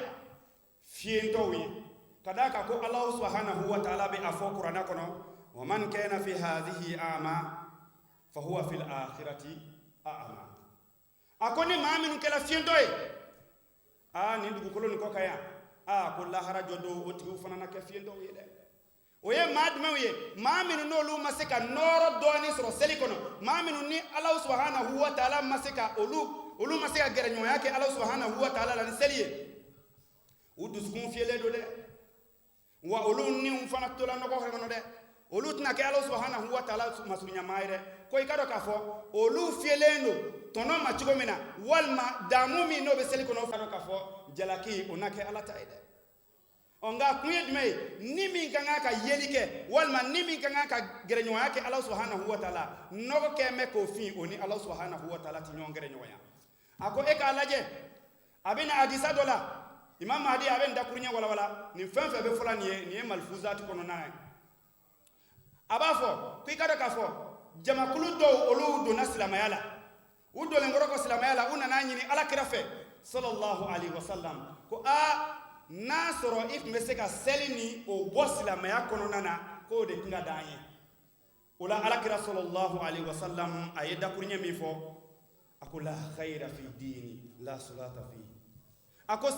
fiyentɔw ye ka d'a kan ko Alahu subhanahu wa taala bɛ a fɔ kuranɛ kɔnɔ wa man kana fi hadhihi a'ma fa huwa fil akhirati a'ma a ko ni maa minnu kɛra fiyentɔ ye nin dugukolo nin kɔ ka yan ko lahara jɔ don o tigiw fana na kɛ fiyentɔw ye dɛ o ye maa jumɛnw ye maa minnu n'olu ma se ka nɔɔrɔ dɔɔni sɔrɔ seli kɔnɔ maa minnu ni Alahu subhanahu wa taala ma se ka olu ma se ka gɛrɛɲɔgɔnya kɛ Alahu subhanahu wa taala la ni seli ye u dusukun fiyɛlen don dɛ wa olu niw fana tola nɔgɔ kɔnɔ dɛ olu tɛna kɛ Alahu subhanahu wa taala masuruɲamaa ye dɛ ko i ka dɔn k'a fɔ olu fiyɛlen don tɔnɔ ma cogo min na walima damu min n'o bɛ seli kɔnɔ o ka dɔn k'a fɔ jalaki o na kɛ Ala ta ye dɛ onga kuye dume ni min kanga ka yelike walma ni min kanga ka gerenyoya ke Allah subhanahu wa ta'ala nogo ke me ko fi oni Allah subhanahu wa ta'ala ti nyon gerenyoya ako e ka laje abina hadisa dola imam mahdi aben da kurnya wala wala ni fenfe be fola ni malfuzat kono na abafo ku ikada ka fo jamakulu do olu do na silamayala u do le ngoro ko silamayala una na nyini ala kirafe sallallahu alaihi wasallam ko a nasoro if meseka selini o bo silamaya kono nana ko de kinga danye ula ala kira sallallahu alaihi wasallam ayeda kurnya mi fo akula khaira fi dini la salata fi akos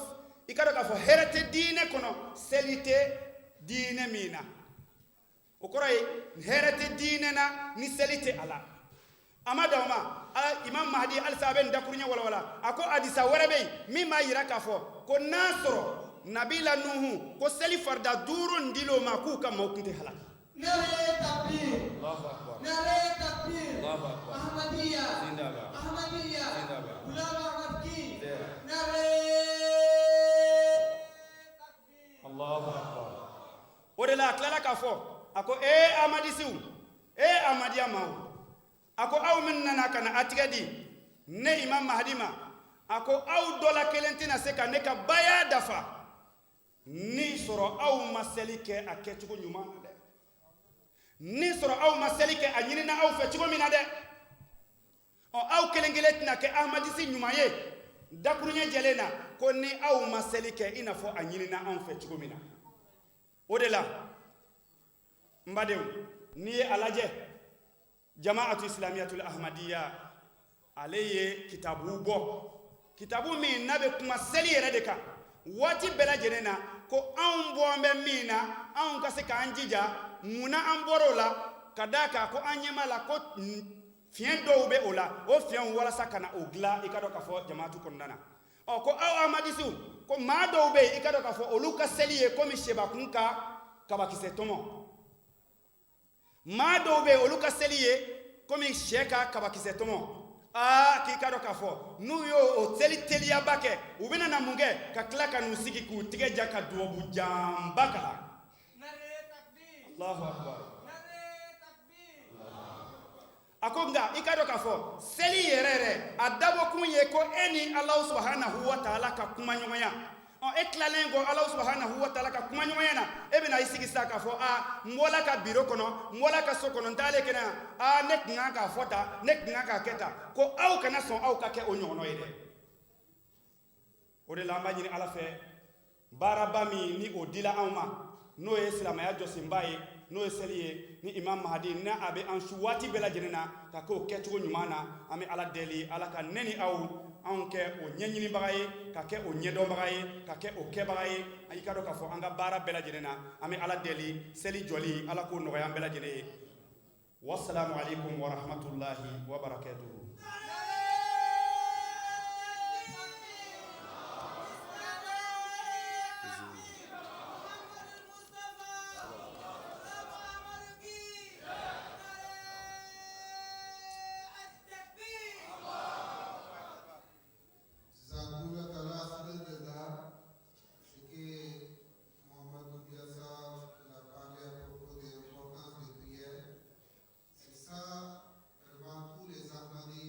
ikada ka fo herete dine kono selite dine mina o koray herete dine na ni selite ala amadawma imam mahdi al saben dakurnya wala wala ako adisa werebe mima yira ka fo ko nasoro nabila nuhu ko seli farda duro ndilo ma ku kam mawkunte halak nare takbir Allahu akbar nare takbir Allahu akbar ahmadiyya zindabad ahmadiyya zindabad ulama ahmad ki Zindabad. nare Allahu akbar odela klala ka fo ako amadisiu amadiya maw ako aw min nana kana atigadi ne imam mahdima ako aw dola kelentina se ka ne ka baya dafa ni soro aw maselike aketugo nyuma de ni soro aw maselike anyina aw fe tugo mina de o aw kelengeletina ke ahmadisi nyuma ye dakurunya jelena ko ni aw maselike ina fo anyina an fe tugo mina odela mbadew ni alaje jama'atu islamiyatul ahmadiyya aleye kitabu min nabe kuma seli yere de kan wati bela jenena ko an bombe mina an ka se kan jija muna an borola kadaka ko an yemala ko fien do be ola o fien wala sakana ogla ikado ka fo jama'atu konnana o ko aw amadisu ko ma do be ikado ka fo oluka seli e ko mi sheba kunka kabakise tomo ma do be oluka seli e komi sheka kabakise tomo ki kado ka fo nu yo o teli ya bake ubina na munge ka klaka nu sigi ku tige jaka duobu jambaka nare takbir Allahu akbar nare takbir akonga ikado ka fo seli yerere adabo kunye ko eni Allah subhanahu wa ta'ala ka kuma nyoya on eklalengo Allah subhanahu wa ta'ala ka kuma nyoya na ebina isigi saka fo mbola ka biro kono mbola ka sokono ndale kena nek nga ka fota nek nga ka keta ko aw kana son aw ka ke onyono yede ode lamba nyini ala fe barabami ni odila awma no e islamaya josimbaye no e seliye ni imam mahdi na abe anshuwati bela jenena ka ko ketugo nyumana ame ala deli ala ka neni aw anke o nyenyini bagaye ka ke o nyedo bagaye ka ke o ke bagaye ay kado ka fo anga bara bela jenena ame ala deli seli joli ala ko no yam bela jene wassalamu alaikum wa rahmatullahi wa barakatuh Devant tous les Ahmadis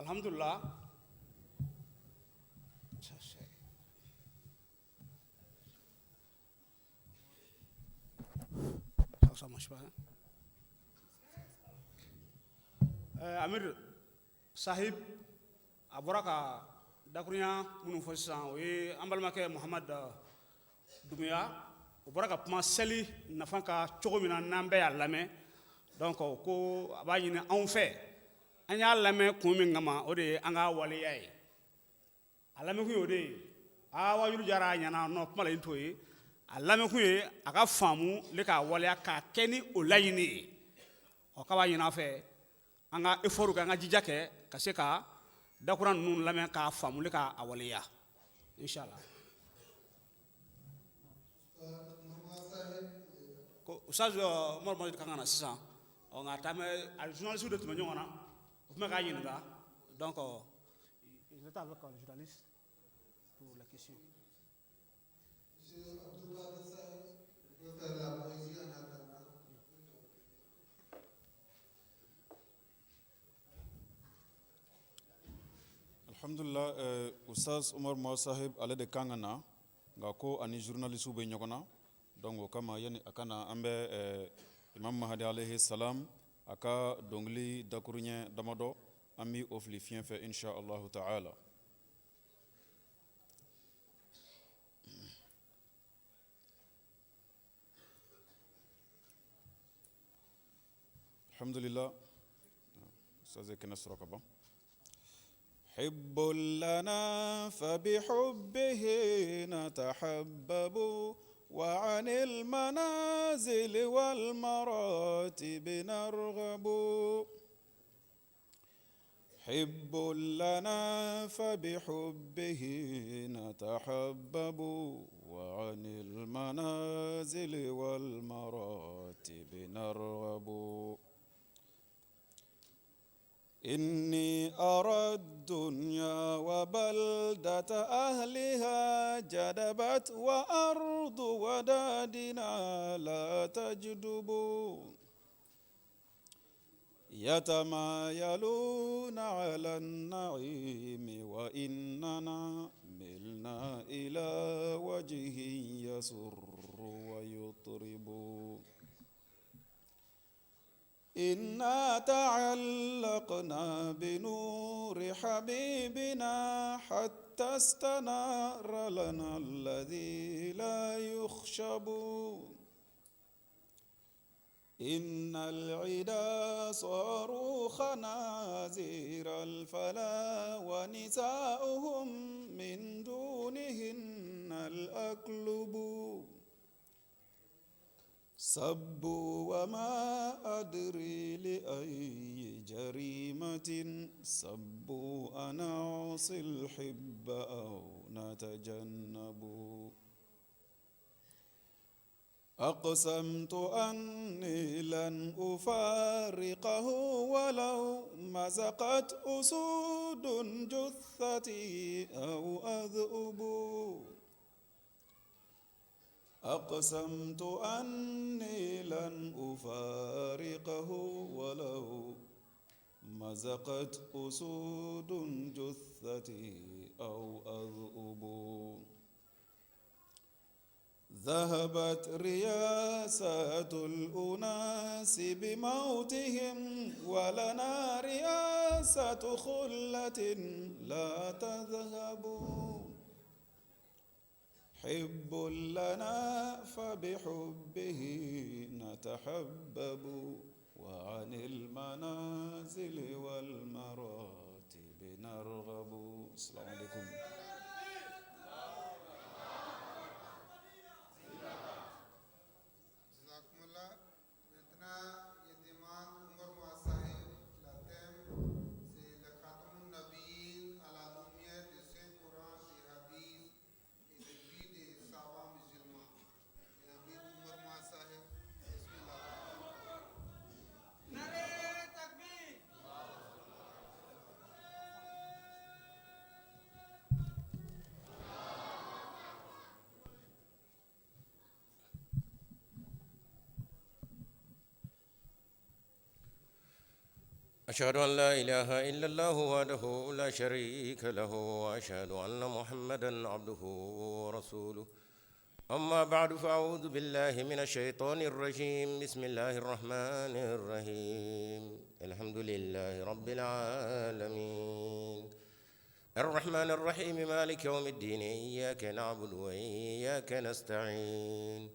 Alhamdulillah. Ça marche pas. Amir Sahib a bɔra ka dakurunya minnu fɔ sisan o ye an balimakɛ Muhamad Dumuya o bɔra ka kuma seli nafa ka cogo min na n'an bɛɛ y'a lamɛn donc ko a b'a ɲini anw fɛ an y'a lamɛn kun min kama o de ye an ka waleya ye a lamɛn kun ye o de ye wajulu jara a ɲɛna non kuma la in t'o ye a lamɛn kun ye a ka faamu le k'a waleya k'a kɛ ni o laɲini ye k'a b'a ɲini an fɛ an ka effort kɛ an ka jija kɛ ka se ka dakura ninnu lamɛn k'a faamu le k'a waleya inshallah. ko Ustaz Umaru Mamadi kan ka na sisan nka taamɛ a journaliste de tun bɛ ɲɔgɔn na o tun bɛ k'a ɲininka donc il était avec le journaliste pour la question. Alhamdulillah, Ustaz Umar Mamadi Sahib ale de kan ka na nka ko ani journaliste bɛ ɲɔgɔn na donc o kama yani a ka na an bɛ Imam Mahdi alayhi salam a ka dɔnkili dakuruɲɛ damadɔ an bɛ o fili fiɲɛ fɛ insha Allahu ta'ala. Alhamdulillah, Ustaz kena surah ka ban. حب لنا فبحبه نتحبب وعن المنازل والمراتب نرغب حب لنا فبحبه نتحبب وعن المنازل والمراتب نرغب إني أرى الدنيا وبلدة أهلها جدبت وأرض ودادنا لا تجدب يتمايلون على النعيم وإننا ملنا إلى وجه يسر ويطرب إنا تعلقنا بنور حبيبنا حتى استنار لنا الذي لا يخشب إن العدا صاروا خنازير الفلا ونساؤهم من دونهن الأكلب سبوا وما أدري لأي جريمة سبوا أناصي الحب أو نتجنب أقسمت أني لن أفارقه ولو مزقت أسود جثتي أو أذئب أقسمت أني لن أفارقه ولو مزقت أسود جثتي أو أذئب ذهبت رياسات الأناس بموتهم ولنا رياسة خلة لا تذهب حب لنا فبحبه نتحبب وعن المنازل والمراتب نرغب. السلام عليكم. أشهد أن لا إله إلا الله وحده لا شريك له وأشهد أن محمدا عبده ورسوله أما بعد فأعوذ بالله من الشيطان الرجيم بسم الله الرحمن الرحيم الحمد لله رب العالمين الرحمن الرحيم مالك يوم الدين إياك نعبد وإياك نستعين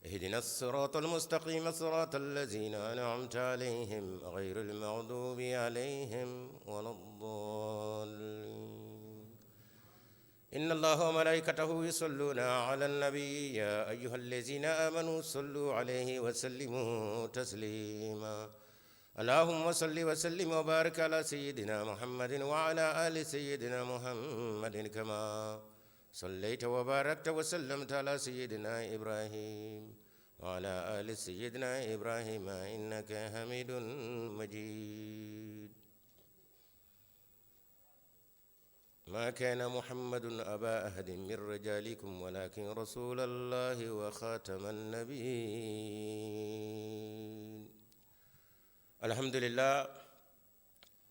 اهدنا الصراط المستقيم صراط الذين أنعمت عليهم غير المغضوب عليهم ولا الضالين إن الله وملائكته يصلون على النبي يا أيها الذين آمنوا صلوا عليه وسلموا تسليما اللهم صل وسلم وبارك على سيدنا محمد وعلى آل سيدنا محمد كما صليت وباركت وسلمت على سيدنا إبراهيم وعلى آل سيدنا إبراهيم إنك حميد مجيد ما كان محمد أبا أحد من رجالكم ولكن رسول الله وخاتم النبيين الحمد لله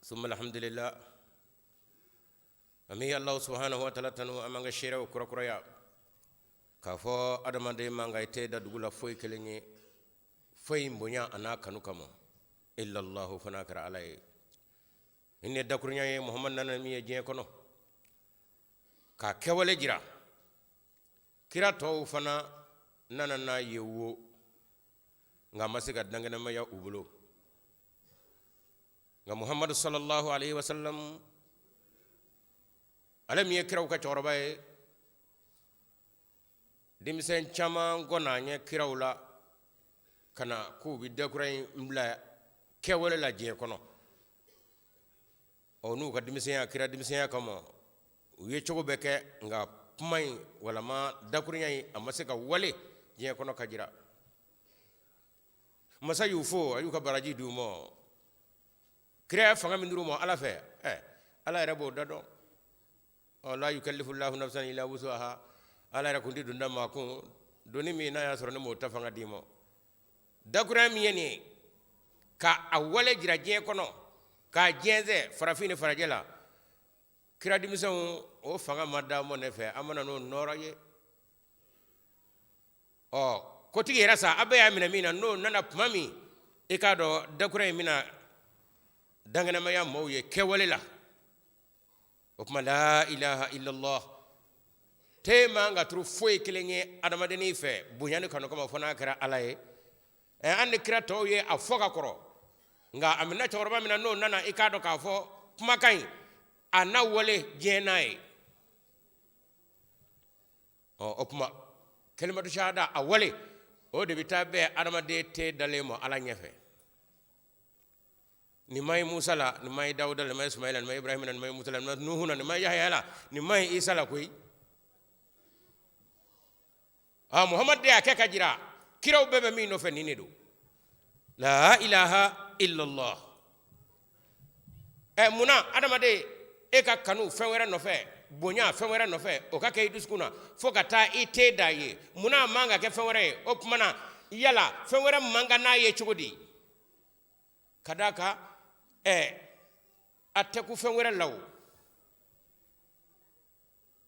ثم الحمد لله أمي الله سبحانه وتعالى تنو أمانغ شيرا وكرا كرا كافو أدم دي مانغا يتيدا دغولا فوي كليني فوي مبنيا أنا كانو كما إلا الله فناكر عليه إني دكرنيا محمد نانمي جين كنو ka kewale jira kira tɔw fana nana n'a ye wo nka ma se ka danganamaya u bolo nka muhamadu sallallahu alaihi wasallam ale min ye kiraw ka cɛkɔrɔba ye denmisɛn caman gɔna ɲɛ kiraw la ka na k'u bɛ dakura in bila kɛwale la diɲɛ kɔnɔ n'u ka denmisɛnya kira denmisɛnya kama u ye cogo bɛɛ kɛ nka kuma in walama dakurunya in a ma se ka wale diɲɛ kɔnɔ ka jira masa y'u fo a y'u ka baraji d'u ma kira ye fanga min dir'u ma ala fɛ ala yɛrɛ b'o da dɔn la yukallifu llahu nafsan illa wusaha ala yɛrɛ kun tɛ dunda maa kun doni min n'a y'a sɔrɔ ne m'o ta fanga d'i ma dakurunya min ye nin ye ka a wale jira diɲɛ kɔnɔ k'a jɛnsɛ farafin ni farajɛ la kira denmisɛnw o fanga ma da mɔ ne fɛ an mana n'o nɔrɔ ye kotigi yɛrɛ sa a bɛɛ y'a minɛ min na n'o nana tuma min i k'a dɔn dakura in bɛna danganamaya maaw ye kɛwale la o tuma la ilaha illallah te man ka turu foyi kelen ye adamadennin fɛ bonya ni kanu kama fɔ n'a kɛra ala ye an ni kira tɔw ye a fɔ ka kɔrɔ nka a minɛ cɛkɔrɔba min na n'o nana i k'a dɔn k'a fɔ kumakan in a na wale diɲɛ n'a ye o kuma kalimatu shahada a wale o de bɛ taa bɛɛ adamaden tɛ dalen ma ala ɲɛfɛ nin ma ye musa la nin ma ye dawuda la nin ma ye sumayila nin ma ye ibrahima la nin ma ye musa la nin ma ye nuhu la nin ma ye yahaya la nin ma ye isa la koyi muhammad de y'a kɛ ka jira kiraw bɛɛ bɛ min nɔfɛ nin de don la ilaha illallah munna adamaden e ka kanu fɛn wɛrɛ nɔfɛ bonya fɛn wɛrɛ nɔfɛ o ka kɛ i dusukun na fo ka taa i te da ye munna man ka kɛ fɛn wɛrɛ ye o tuma na yala fɛn wɛrɛ man ka n'a ye cogo di ka d'a kan a tɛ ku fɛn wɛrɛ la o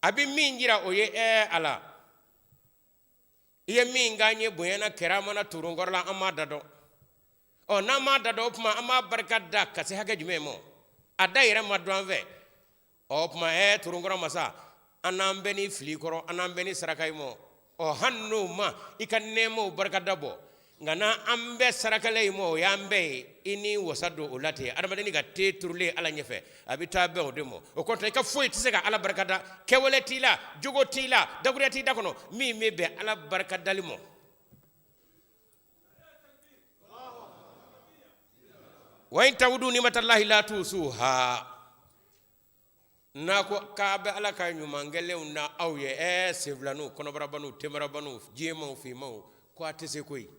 a bɛ min jira o ye ala i ye min k'an ye bonyana kɛra an mana turu nkɔrɔ la an m'a da dɔn n'an m'a da dɔn o tuma an b'a barika da ka se hakɛ jumɛn ma a da yɛrɛ ma dɔn an fɛ o tuma turunkɔrɔ masa an n'an bɛ ni fili kɔrɔ an n'an bɛ ni saraka i ma hali n'o ma i ka nɛɛmaw barika da bɔ nka n'an bɛ sarakala i ma o y'an bɛɛ ye i ni wasa don o la ten adamadennin ka te turulen ala ɲɛfɛ a bɛ taa bɛn o de ma o kɔntɛ i ka foyi tɛ se ka ala barika da kɛwale t'i la jogo t'i la dakuruya t'i da kɔnɔ min bɛ bɛn ala barika dali ma wa in tawudu nimatallahi la tusuha n'a ko k'a bɛ ala ka ɲumankɛlenw na aw ye senfilaninw kɔnɔbarabanaw temarabanaw jɛmanw finmanw ko a tɛ se koyi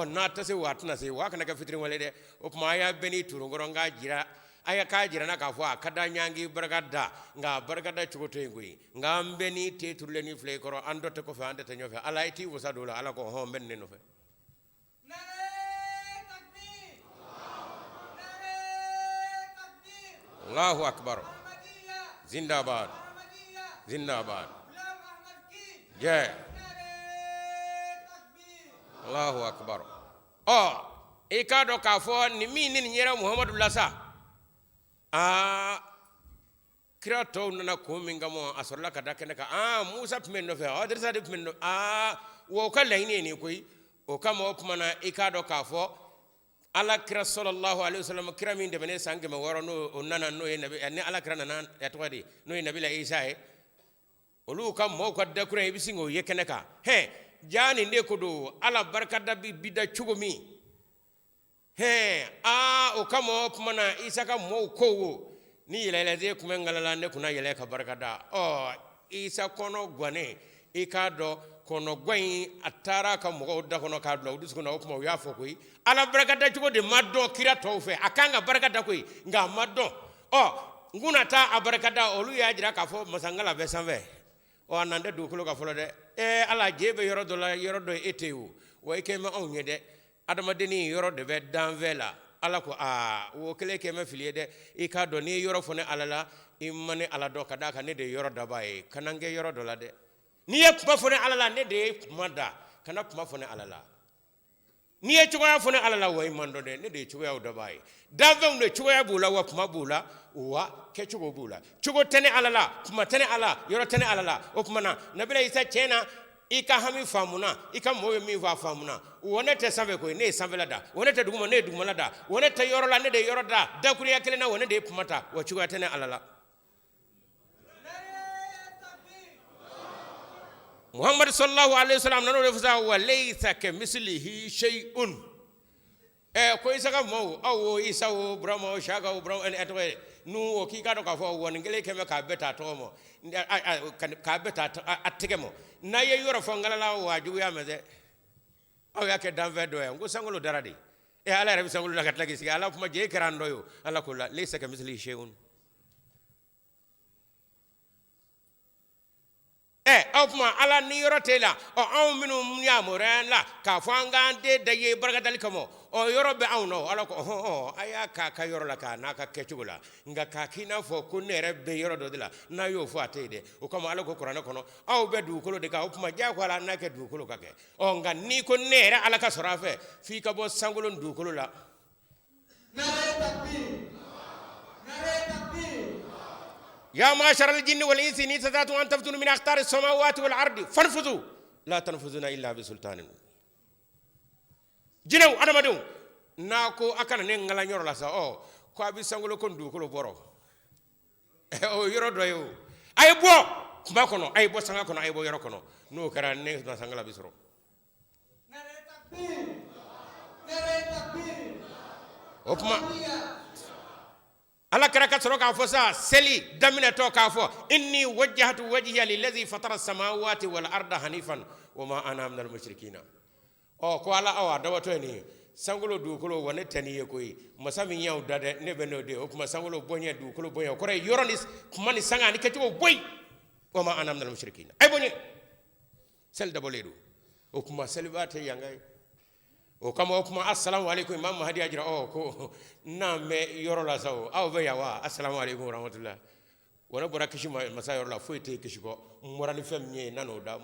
n'a tɛ se wa a tɛna se wa a kana kɛ fitiri wale dɛ o tuma a y'a bɛɛ ni turunkɔrɔ k'a jira a y'a k'a jira na k'a fɔ a ka da ɲangi barika da nka a barika da cogo to yen koyi nka an bɛɛ ni te turulen ni filɛ i kɔrɔ an dɔ tɛ kɔfɛ an tɛ tɛ ɲɔfɛ ala i t'i wasa don o la ala ko hɔn n bɛ nin de nɔfɛ Allahu akbar. Ahmadiyya. Zindabad. Ahmadiyya. Zindabad. Ghulam Ahmad ki. Jai. Nare takbir. Allahu akbar. Oh, ika do ka fo ni mi ni nyera Muhammadu lasa. Kira to nana ko min gamo asorla kada kene ka Musa pmen no fe adirsa de pmen no wo ka layni ni koy o kama opmana ika do ka fo ala kira sallallahu alaihi wasallam kira min de bene sange ma woro no nana no e nabi ne ala kira nana etwadi no e nabi la Isa e olu kam mo ko de kure bisingo yekene ka he jani ne ko do ala barkada bi bida chugumi he o kama opmana Isa ka mo ko wo ni yele ze kuma ngala ne kuna yele ka barkada Isa kono gwane ika do kono gwen atara ka mo da kono ka do udus kono kuma ya fo koi ala barkada chugo de maddo kira to fe akanga barkada koi nga maddo nguna ta abarkada olu ya jira ka fo masangala be sanve anande du kulo ka fo de ala jebe yoro do la yoro do etewu way ke ma on yede adama deni yoro de be danvela ala ko wo kele ke ma filie de e ka do ni yoro fone alala imane ala do kada ka ne de yoro da bae kanange yoro do la de ni e kuma fone alala ne de mada kana kuma fone alala ni e chuwa fone alala way mando de ne de chuwa do bae davon de chuwa bula wa kuma bula wa ke chugo bula chugo tene alala kuma tene ala yoro tene alala o kuma na nabila Isa chena ika hami famuna ika moyo mi va famuna wone te save ko ne save lada wone te duguma ne duguma lada wone te yoro la ne de yoro da da kuri yakele na wone de pumata wa chuga tene alala Muhammad sallallahu alaihi wasallam nano de fasa wa laysa ka mislihi shay'un ko Isa ka mo Isa o bramo shaka o bramo en etwe nu o ki ka do ka fo won ngele ke me ka beta to mo ka beta atike mo na ye yoro fo ngala wa ju ya meze ya ke dan vedo ya ngo sangolo daradi ala rabi sangolo la kat lagi si ala kuma je karando yo ala ko la laysa ka mislihi shay'un aufma ala ni yoro tela minu ya morala ka fanga de da ye bargadal kamo yoro be awno ala ko aya ka yoro la ka na ka kechugula nga ka kina fo kunere be yoro do dila na yo fo atede o kama ala ko qur'an kono be du kolo de ka aufma ja ko ala na ke du kolo ka ke nga ni ko nere ala ka sorafe fi ka bo sangolon du kolo la nare takbir nare takbir يا معشر الجن والإنس إن استطعتم أن تنفذوا من أقطار السماوات والأرض فانفذوا لا تنفذون إلا بسلطان جنو أنا مدو ناكو أكان نعلا نيور لاسا كو أبي سانغولو كندو كلو بورو يورو دويو أي بو كما كنو أي بو سانغا كنو أي بو يورو كنو نو كران نيس ما سانغلا بيسرو nare takbir nare takbir أوبما ala karaka soroka fosa seli damina to ka fo inni wajjahtu wajhiya lillazi fatara as-samawati wal arda hanifan wama ana minal mushrikeen ko ala awa dawato ni sangulo du kulo wona taniye koy masami yaw dade ne beno de o kuma sangulo bonya du kulo bonya ko re yoronis mani sanga ni kati o boy wama ana minal mushrikeen ay bonye sel daboledu o kuma selbate yangay o kama kuma assalamu alaikum imam mahdi ajra ko na me yoro la saw aw be yawa assalamu alaikum rahmatullah wala bora kishi masa yoro la foite kishi ko morani fem nye nano dam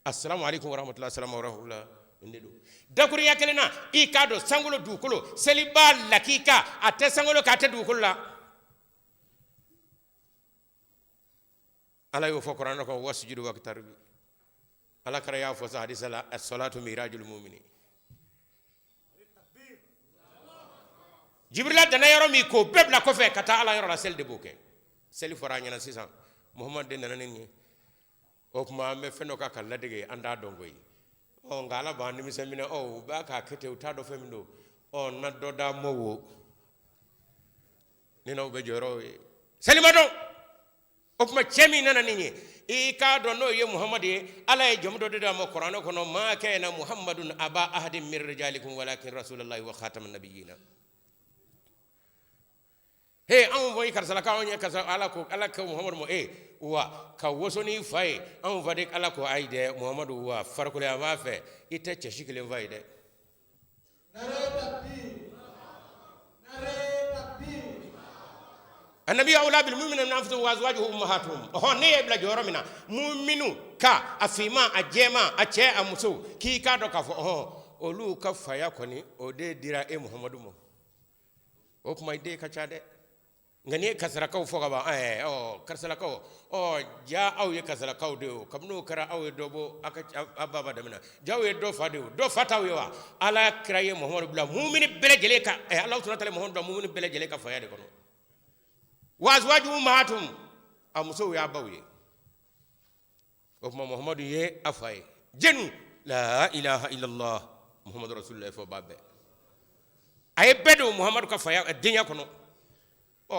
assalamu alaikum rahmatullah assalamu rahmatullah ndedo dakuri yakelena i kado sangulo dukulo seliba lakika ate sangulo kate dukulo ala yo fo qur'an ko wasjudu waqtar ala kara ya fo hadisa la as-salatu mirajul mu'minin Jibril dana yoro mi ko bebla ko fe kata ala yoro la sel de bouquet seli fora nyana 600 Muhammad de nana ni o kuma me feno ka kala dege anda dongoy ngala ba ni misemina ba ka kete utado femino na doda mowo ni no be joro seli mado o kuma chemi nana ni e ka do no ye Muhammad ala e jomdo de mo Qur'an ko no ma kana Muhammadun aba ahadin min rijalikum walakin rasulullahi wa khataman nabiyina an voy karsala ka onye kasa ala ko Muhammad mo wa ka wosoni fay an vade ala ko aide Muhammad wa farkule ama fe ite cheshikile vaide nare takbir النبي أولى بالمؤمنين من أنفسهم وأزواجه أمهاتهم هون يبلا جورمنا مؤمنو كا أفيما أجيما أتشي أمسو كي كادو كفو أولو كفايا كوني أودي ديرا محمد مو أوك ما يدي كشادة ngani kasara kaw foga ba kasara kaw ja aw ye kasara kaw de kamno kara aw dobo aka ababa damina jawe do fadu do fataw wa ala kraye muhammad bla mu'min bele jele ka allah subhanahu wa ta'ala muhammad mu'min bele jele ka fayade kono wazwaju mahatum amso ya bawye o muhammad ye afay jenu la ilaha illallah muhammad rasulullah fo babbe ay bedo muhammad ka faya dinya kono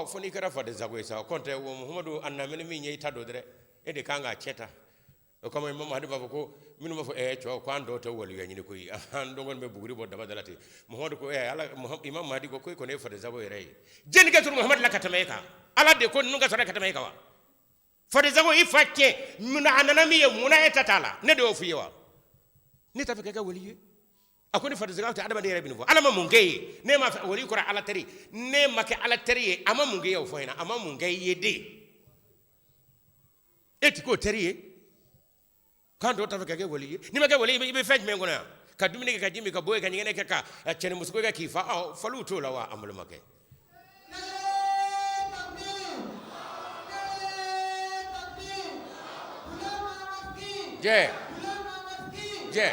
foni kara fade zago isa konte wo muhammadu annamene mi nyei tado dre ede kanga cheta o kama imam hadi baba ko minu mafo cho ko ando to wolu yanyini ko yi ando gon me buguri bo daba dalati muhammadu ko ala imam hadi ko ko ne fade zago rey jen ga tur muhammad la katameka ala de ko nunga sore katameka wa fade zago ifakke muna ananami ye muna etatala ne do fiyewa ni tafika ga woliye akoni fadu zakati adama de rabbi no alama mungey ne ma wali ko ala tari ne ma ke ala tari ama mungey yo foina ama mungey yede eti ko tari kan do tafaka ke wali ni ma ke wali be fej me ngona ka dumini ka jimi ka boy ka ngene ka chene musko ka kifa falu to la wa amul make je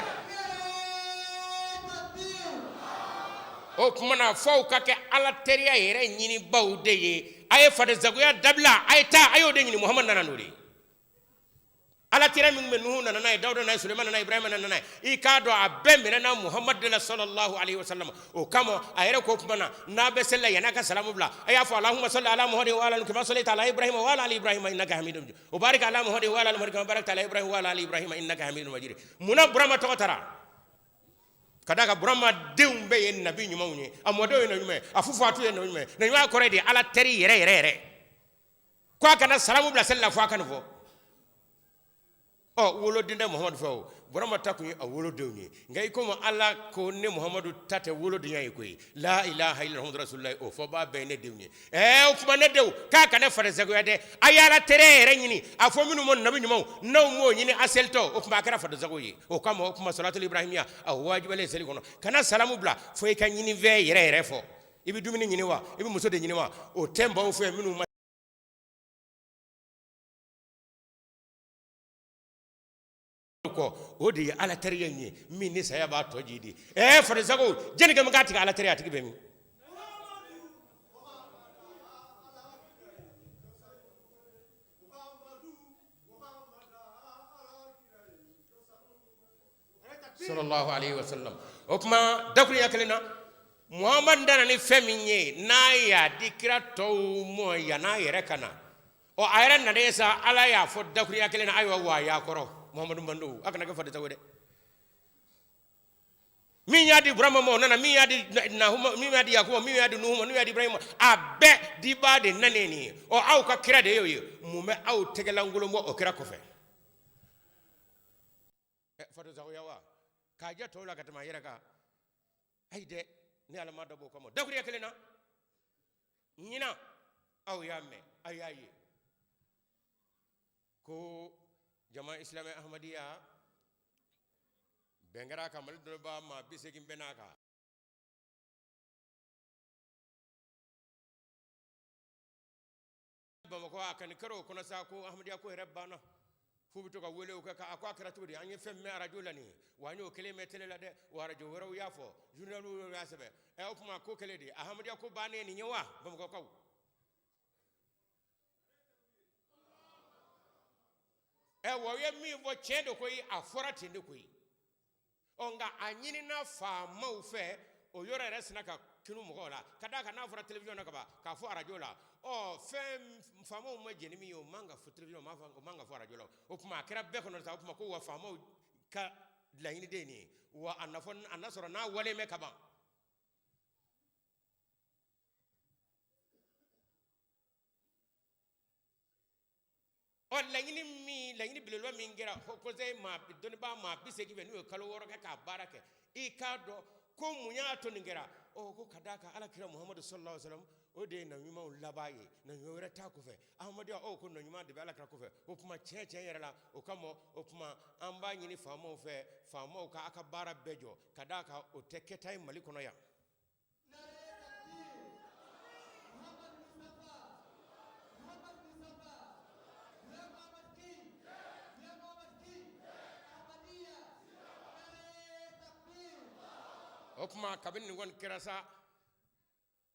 o kumana faw kake ala teriya yere nyini bawde ye ay fade zagoya dabla ay ta ayo de nyini muhammad nananuri ala tira min nuhu nanana dawda na sulaiman na ibrahim nanana i ka do abembe na muhammad sallallahu alaihi wasallam o kamo ayere ko kumana na be sella yana ka salamu bla ay fa allahumma salli ala muhammad wa ala kama sallaita ala ibrahim wa ala ali ibrahim innaka hamidum majid o barik ala muhammad wa ala kama barakta ala ibrahim wa ala ali ibrahim innaka hamidum majid muna burama to tara kadaka burama deumbe yen nabi nyuma unye amodo yen nyuma afufu atu yen nyuma na nyuma kore de ala teri yere kwa kana salamu bla sella fa kan fo wolo dinde muhammad fo burama takunyi a wolo deunye ngai ko mo ala ko ne muhammadu tate wolo de nyai koy la ilaha illa muhammadu rasulullah o fo ba be ne deunye o kuma ne dew ka kana fare zago yade ayala tere yere nyini afo minu mon nabi nyuma naw mo nyini aselto o kuma kara fare zago yi o kama o kuma salatul ibrahimiya a wajiba le seli kono kana salamu bla fo e kan nyini ve yere fo ibi dumini nyini wa ibi muso de nyini wa o temba o fo minu ko odi ala tariya ni min ni saya ba to jidi fare zago jeni ga magati ala tariya tigi be mi sallallahu alaihi wasallam okuma dakuri yakalina muhammad dana ni feminye na ya dikira to mo ya na yere kana o ayran na desa ala ya fo dakuri yakalina aywa wa ya koro muhammadu mando akana ka fade tawde min yadi brahma mo nana min yadi nahuma min yadi yakuba min yadi nuhuma min yadi ibrahim abbe di bade naneni o aw ka kira de yoy mume aw tegelangulo mo o kira ko fe fado zago yawa ka ja to la katama yera ka ayde ni ala ma dabo ko mo dakuri yakelena nyina aw yamme ayaye ko jama islam ahmadiyya bengara kamal do ba ma bisegi benaka bama ko akan karo kono sa ko ahmadiyya ko rabbana fu bito ka wole ko ka akwa karatu de anye femme radio lani wanyo keleme tele la de wa radio woro yafo journalu yasabe e o kuma ko kele de ahmadiyya ko bane ni nyawa bama ko kaw wo ye mi vo chendo ko yi afora tende ko yi onga anyini na fa mau fe o yore resna ka kinu mo la kada ka na afora television na ka ba ka fo radio la o fem fa mau ma jeni mi o manga fo television ma fa manga fo radio la o kuma kira be ko no sa o kuma ko wa fa mau ka la yini de ni wa anafon anasoro na wale me ka ba on lañini bilelo min gira ko zay ma doni ba ma bisegi be no kalo woro ka barake e ka do ko munya to ngira o ko kadaka ala kira muhammad sallallahu alaihi wasallam o de na nyuma labaye na nyora ta ko fe ahmadu o ko na nyuma de ala kira ko fe o kuma che yere la o kamo o kuma amba nyini famo fe famo ka aka bara bejo kadaka o teketai malikono ya o kuma kabin ngon kirasa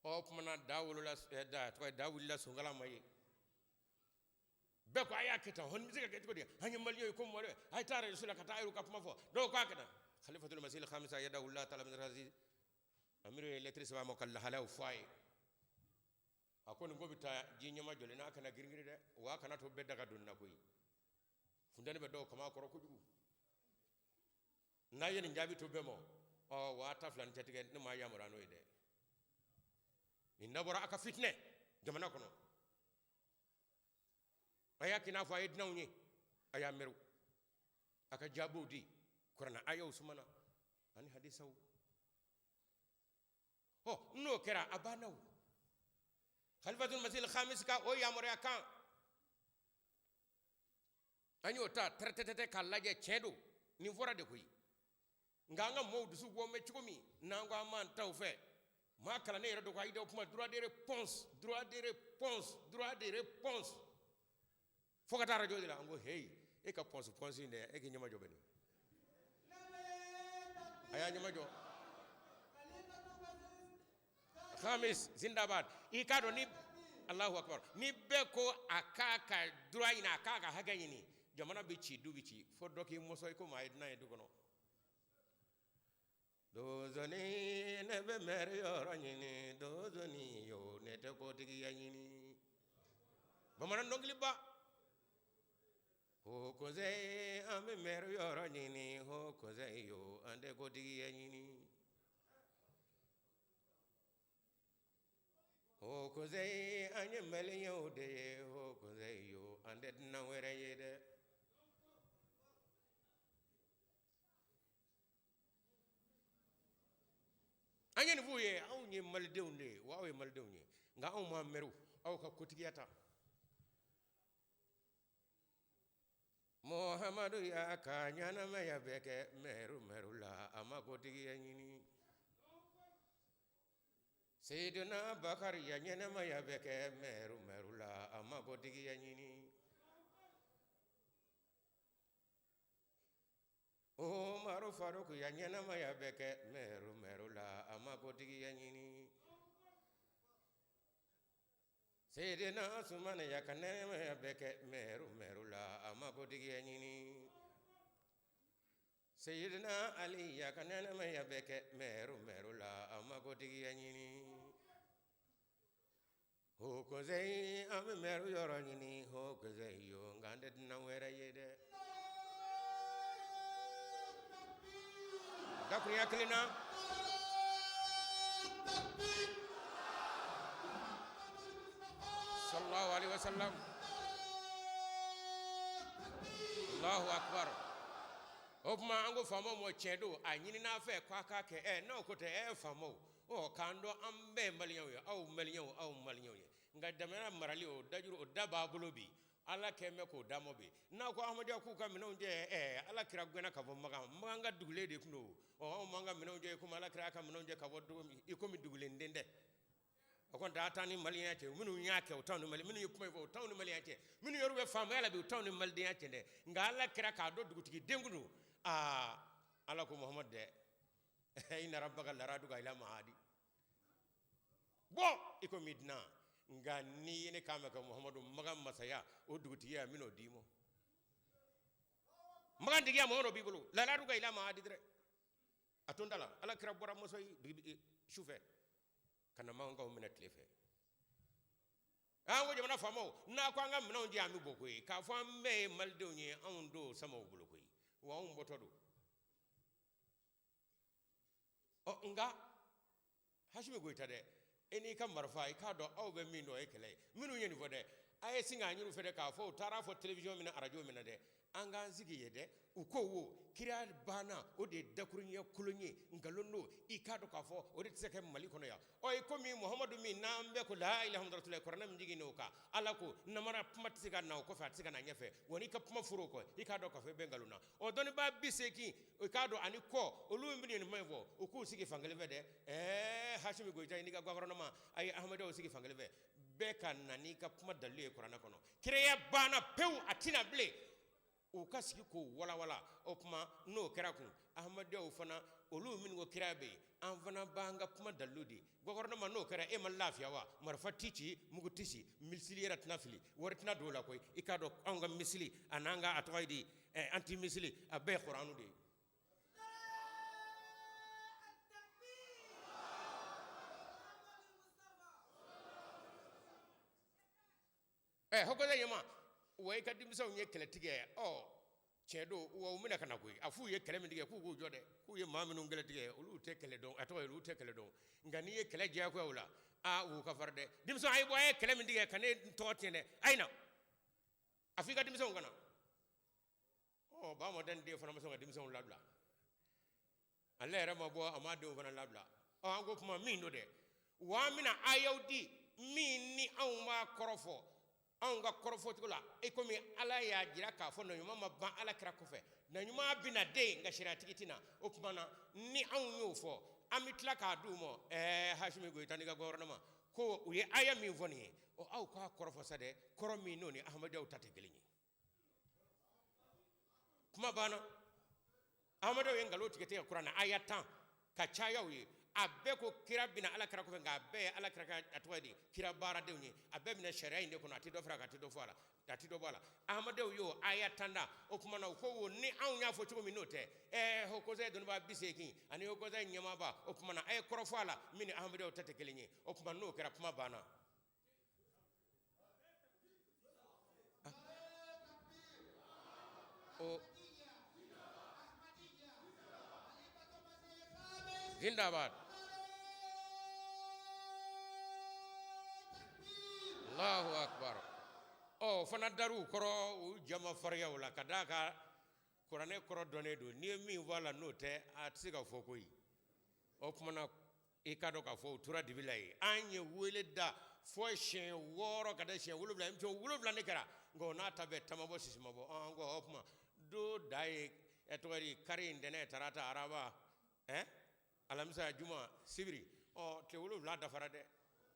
o kuma na dawulu la da to dawulu la sungala mai be ko aya kita hon misika ke ko de hanyi maliyo ko mo de ay tare rasul ka tayru ka kuma fo do ko akana khalifatul masih al khamisa yadahu allah ta'ala min razi amiru electric wa mokalla halaw fay akon ngobita jinyama jole na kana girgiri de wa kana to be daga dunna koy fundane be do kama ko ko jugu na yen njabi to be mo o wata flan tetige ni ma yamurano ide ni nabora aka fitne jamana kono aya kina fa yidna unyi aya meru aka jabudi qur'ana aya usmana ani hadisaw ho no kera abanaw khalifatul masih al khamis ka o yamore kan anyo ta tretete kalaje chedo ni fora de koy nganga mo dusu go me chikomi nangwa man tawfe ma kala ne redo ko ayde kuma droit de réponse fokata radio de la ngo hey e ka ponse inde e ki nyama jobeni aya nyama jo khamis zindabad i kado ni Allahu akbar ni be ko akaka droit ina akaka haganyini jamana be ci dubici fodoki mosoy ko ma idna edu kono dozoni nebe mere yoranyini dozoni yo nete ko tigi yanyini bamana ndongli ba ho koze ame mere yoranyini ho koze yo ande ko tigi yanyini ho koze anye mele yo de ho koze yo ande na were yede anyen vuye aw ni maldew ne waawe maldew ni nga aw ma meru aw ka kotigiyata muhammadu ya ka nyana ma ya beke meru la ama kotigiya nyini sayyidina bakar ya nyana ma ya beke meru la ama kotigiya nyini Umaru Faruk ya nyana ma ya beke meru la ama kotigi ya nyini Sayyidina Usman ya kanene ma ya beke meru la ama kotigi ya nyini Sayyidina Ali ya kanene ma ya beke meru la ama kotigi ya nyini Hoko zei ame meru yoro nyini hoko zei yo ngande na wera yede Dakuri aklina sallallahu alaihi wasallam Allahu akbar Opma ango famo mo chedo anyini na fe kwa ka ke no ko te famo o kando ambe maliyo au maliyo nga damena marali o dajuru o daba bolobi ala keme ko damobe na ko ahmadu ku ka mino je ala kira gwena ka maga manga dugle de kuno o manga mino je ko ala kira ka mino je ka wodo e ko mi dugle ndende o kon da tani maliya te minu nyaake o tawni mali minu yekuma o tawni maliya te minu yoru be fam ala be o tawni maldiya te de nga ala kira ka do dugutigi dengunu ala ko muhammad de inna rabbaka laradu ga ila maadi bo iko midna nga ni ne kama ka muhammadu magam masaya o duguti ya mino dimo magan digia mo bibulu la la ruga ila ma adidre atondala ala kira bora mosoy choufe kana manga o minute lefe wo jamana famo na ko ngam mino ndi ami bokoy ka fo me maldo ni on do sama bulu koy wa on botodo o nga hashimi goitade eni kam marfa ka do aw be mino e kele minu nyeni fode ay singa nyuru fede ka fo tara fo television mina radio mina de an k'an sigi ye dɛ u ko wo kira banna o de ye dakuruɲɛ kolon ye nkalon don i k'a dɔn k'a fɔ o de tɛ se ka kɛ mali kɔnɔ yan ɔ i komi muhamadu min n'an bɛɛ ko la ilaha illallah kuranɛ min jigin n'o kan ala ko namara kuma tɛ se ka na o kɔfɛ a tɛ se ka na ɲɛfɛ wa n'i ka kuma furu o kɔ i k'a dɔn k'a fɔ i bɛ nkalon na ɔ dɔnnibaa 80 i k'a dɔn ani kɔ olu min bɛ nin kuma in fɔ u k'u sigi fankelen fɛ dɛ Hashimi Goyita n'i ka gouvernement a ye Ahmadiyaw sigi fankelen fɛ bɛɛ ka na n'i ka kuma dalilu ye kuranɛ kɔnɔ kiraya banna pewu a tɛna bilen u ka sigi k'o walawala o kuma n'o kɛra kun Ahmadiyaw fana olu minnu ko kira bɛ yen an fana b'an ka kuma dalilu di gouvernement n'o kɛra e ma lafiya wa marifa tɛ ci mugu tɛ ci misili yɛrɛ tɛna fili wari tɛna don o la koyi i k'a dɔn anw ka misili a n'an ka a tɔgɔ ye di anti misili a bɛɛ ye kuranu de ye hokɔza yema wa i ka denmisɛnw ye kɛlɛtigɛ ye tiɲɛ don wa u mina ka na koyi a f'u ye kɛlɛ min tigɛ k'u k'u jɔ dɛ k'u ye maa minnu kɛlɛ tigɛ olu tɛ kɛlɛ dɔn a tɔgɔ ye olu tɛ kɛlɛ dɔn nka n'i ye kɛlɛ diyagoya o la u ka fara dɛ denmisɛnw a ye bɔ a ye kɛlɛ min tigɛ ka ne tɔgɔ tiɲɛ dɛ a ye na a f'i ka denmisɛnw ka na ba mɔden den fana ma sɔn ka denmisɛnw labila ale yɛrɛ ma bɔ a ma denw fana labila an ko kuma min don dɛ wa an bɛna ayaw di min ni anw b'a kɔrɔ fɔ anw ka kɔrɔfɔcogo la e komi ala y'a jira k'a fɔ naɲuman ma ban ala kira kɔfɛ naɲuman bɛna den nka sariatigi tɛna o tuma na ni anw y'o fɔ an bɛ tila k'a d'u ma Hashimi Goyita n'i ka gouvernement ko u ye aya min fɔ nin ye aw k'a kɔrɔfɔ sa dɛ kɔrɔ min n'o ni Ahmadiyaw ta tɛ kelen ye kuma banna Ahmadiyaw ye nkalon tigɛ tigɛ kuranɛ aya 10 ka cayaw ye a bɛɛ ko kira bɛna ala kira kɔfɛ nka a bɛɛ ye ala kira ka a tɔgɔ ye di kira baaradenw ye a bɛɛ bɛna sariya in de kɔnɔ a tɛ dɔ fara a tɛ dɔ fɔ a la a tɛ dɔ bɔ a la Ahmadiyaw y'o aya 10 da o tuma na u ko wo ni anw y'a fɔ cogo min n'o tɛ hokɔza ye dɔnnibaa 80 ani hokɔza ye ɲɛmaaba o tuma na a ye kɔrɔfɔ a la min ni Ahmadiyaw ta tɛ kelen ye o tuma n'o kɛra kuma banna Zindabad Allahu Akbar fana daru kɔrɔ u jama fariyaw la ka d'a kan kuranɛ kɔrɔ dɔnnen don n'i ye min fɔ a la n'o tɛ a tɛ se ka fɔ koyi o tuma na i ka dɔn k'a fɔ u tora dibi la ye an ye wele da fɔ siɲɛ 6 ka da siɲɛ 7 émission 7 ne kɛra nka o n'a ta bɛɛ tamabɔ sisimabɔ an ko o tuma do da ye tɔgɔ di kari ntɛnɛ tarata araba alamisa juma sibiri tile 7 dafara dɛ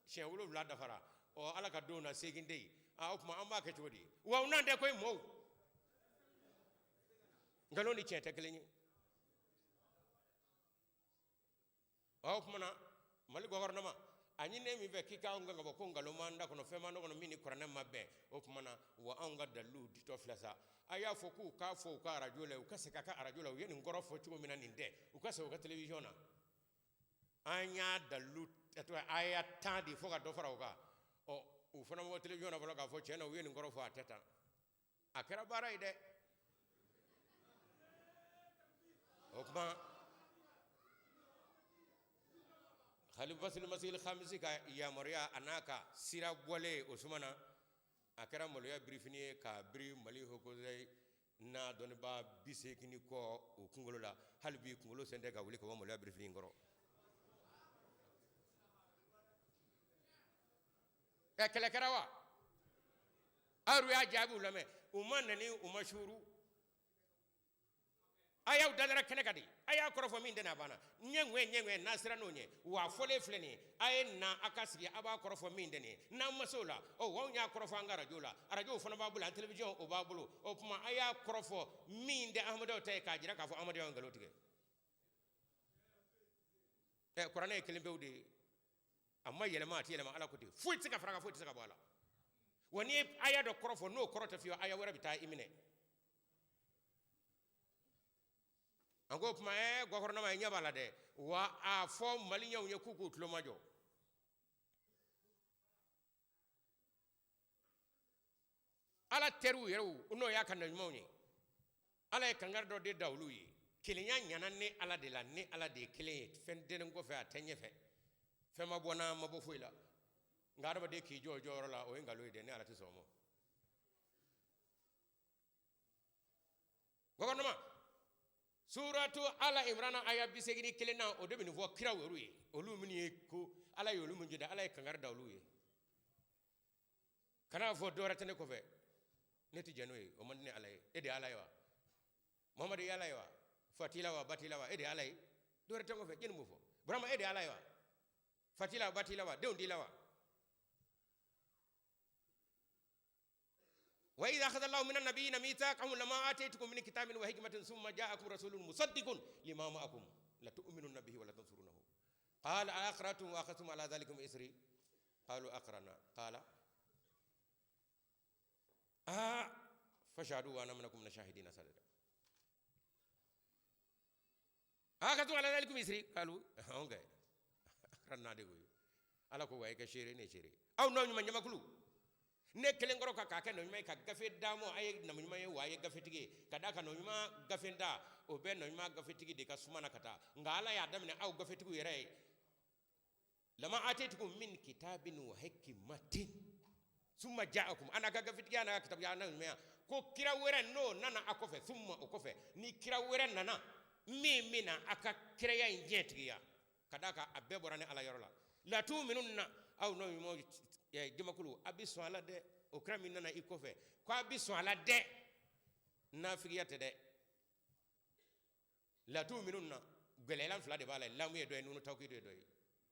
siɲɛ 7 dafara ala ka don na segin tɛ yen o tuma an b'a kɛ cogo di wa n'an tɛ koyi mɔw nkalon ni tiɲɛ tɛ kelen ye o tuma na Mali gouvernement a ɲininen min fɛ k'i k'anw kan ka bɔ ko nkalon m'an da kɔnɔ fɛn m'an da kɔnɔ min ni kuranɛ ma bɛn o tuma na wa anw ka dalilu ditɔ filɛ sa a y'a fɔ k'u k'a fɔ u ka arajo la u ka segin a ka arajo la u ye nin kɔrɔ fɔ cogo min na nin tɛ u ka segin u ka télévision na an y'a dalilu a y'a 10 de fo ka dɔ fara o kan u fana bɔ télévision na fɔlɔ k'a fɔ tiɲɛ na u ye nin kɔrɔ fɔ a tɛ tan a kɛra baara ye dɛ o kuma Khalifatul Masihil Khamisi ka yamaruya a n'a ka sira bɔlen o suma na a kɛra maloya birifini ye k'a biri Mali hokɔza n'a dɔnnibaa 80 kɔ o kunkolo la hali bi kunkolo sen tɛ ka wuli ka bɔ maloya birifini in kɔrɔ kɛlɛ kɛra wa aw y'a jaabi u lamɛn u ma nani u ma suuru a y'aw dadara kɛnɛ ka di a y'a kɔrɔfɔ min tɛ n'a banna ɲɛŋɛ n'a sera n'o ɲɛ wa fɔlen filɛ nin ye a ye na a ka sigi a b'a kɔrɔfɔ min tɛ nin ye n'an ma se o la anw y'a kɔrɔfɔ an ka arajo la arajow fana b'a bolo an télévision o b'a bolo o tuma a y'a kɔrɔfɔ min tɛ Ahmadiyaw ta ye k'a jira k'a fɔ Ahmadiyaw ye nkalon tigɛ kuranɛ ye kelen pewu de ye a ma yɛlɛma a tɛ yɛlɛma ala ko ten foyi tɛ se ka fara kan foyi tɛ se ka bɔ a la wa n'i ye aya dɔ kɔrɔfɔ n'o kɔrɔ tɛ fiyewu aya wɛrɛ bɛ taa i minɛ an ko kuma gouvernement ye ɲɛ b'a la dɛ wa a fɔ maliyɛnw ye k'u tulo majɔ ala teriw yɛrɛw n'o y'a ka naɲumanw ye ala ye kangari dɔ de da olu ye kelenya ɲana ni ala de la ni ala de ye kelen ye fɛn dennen kɔfɛ a tɛ ɲɛfɛ fɛn ma bɔ n'a ma bɔ foyi la nka adamaden k'i jɔ o jɔyɔrɔ la o ye nkalon ye dɛ ni ala tɛ sɔn o ma gouvernement suratu ala imrana aya bisegini kelena o de bini vo kira weru ye olu mini ko ala yolu mun jida ala kangar dawlu ye kana fo dora tane ko fe neti jeno ye o man ne ala e de ala wa muhammad ya ala wa fatila wa batila wa e de ala dora tango fe jenu mo fo brama e de ala wa fatila wa batila wa de on dila wa وإذا أخذ الله من النبيين ميثاقهم لما آتيتكم من كتاب وحكمة ثم جاءكم رسول مصدق لما معكم لتؤمنن به ولا تنصرونه قال أقررتم وأخذتم على ذلكم إسري قالوا أقررنا قال فشهدوا وأنا منكم من الشاهدين صدقا أخذتم على ذلكم إسري قالوا أقررنا دغوي على كوي كشيري نشيري أو نوع من يمكلو ne kelen goro ka kake no nyuma ka gafe damo ay na nyuma ye waye gafe tigi kada ka no nyuma gafe nda o be no nyuma gafe tigi de ka sumana kata ngala ya damne aw gafe tigi yere lama atitukum min kitabin wa hikmatin summa ja'akum ana ka gafe tigi ana kitab ya na nyuma ko kira were no nana akofe summa okofe ni kira were nana mina aka kira ya inje tigi ya kada ka abbe borane ala yorola la tu'minunna aw no mo ya jamakulu abiso ala de o krami nana ikofe ko abiso ala de nafiyate de la tu'minunna gelelan fla de bala lamu e do en no tawkido do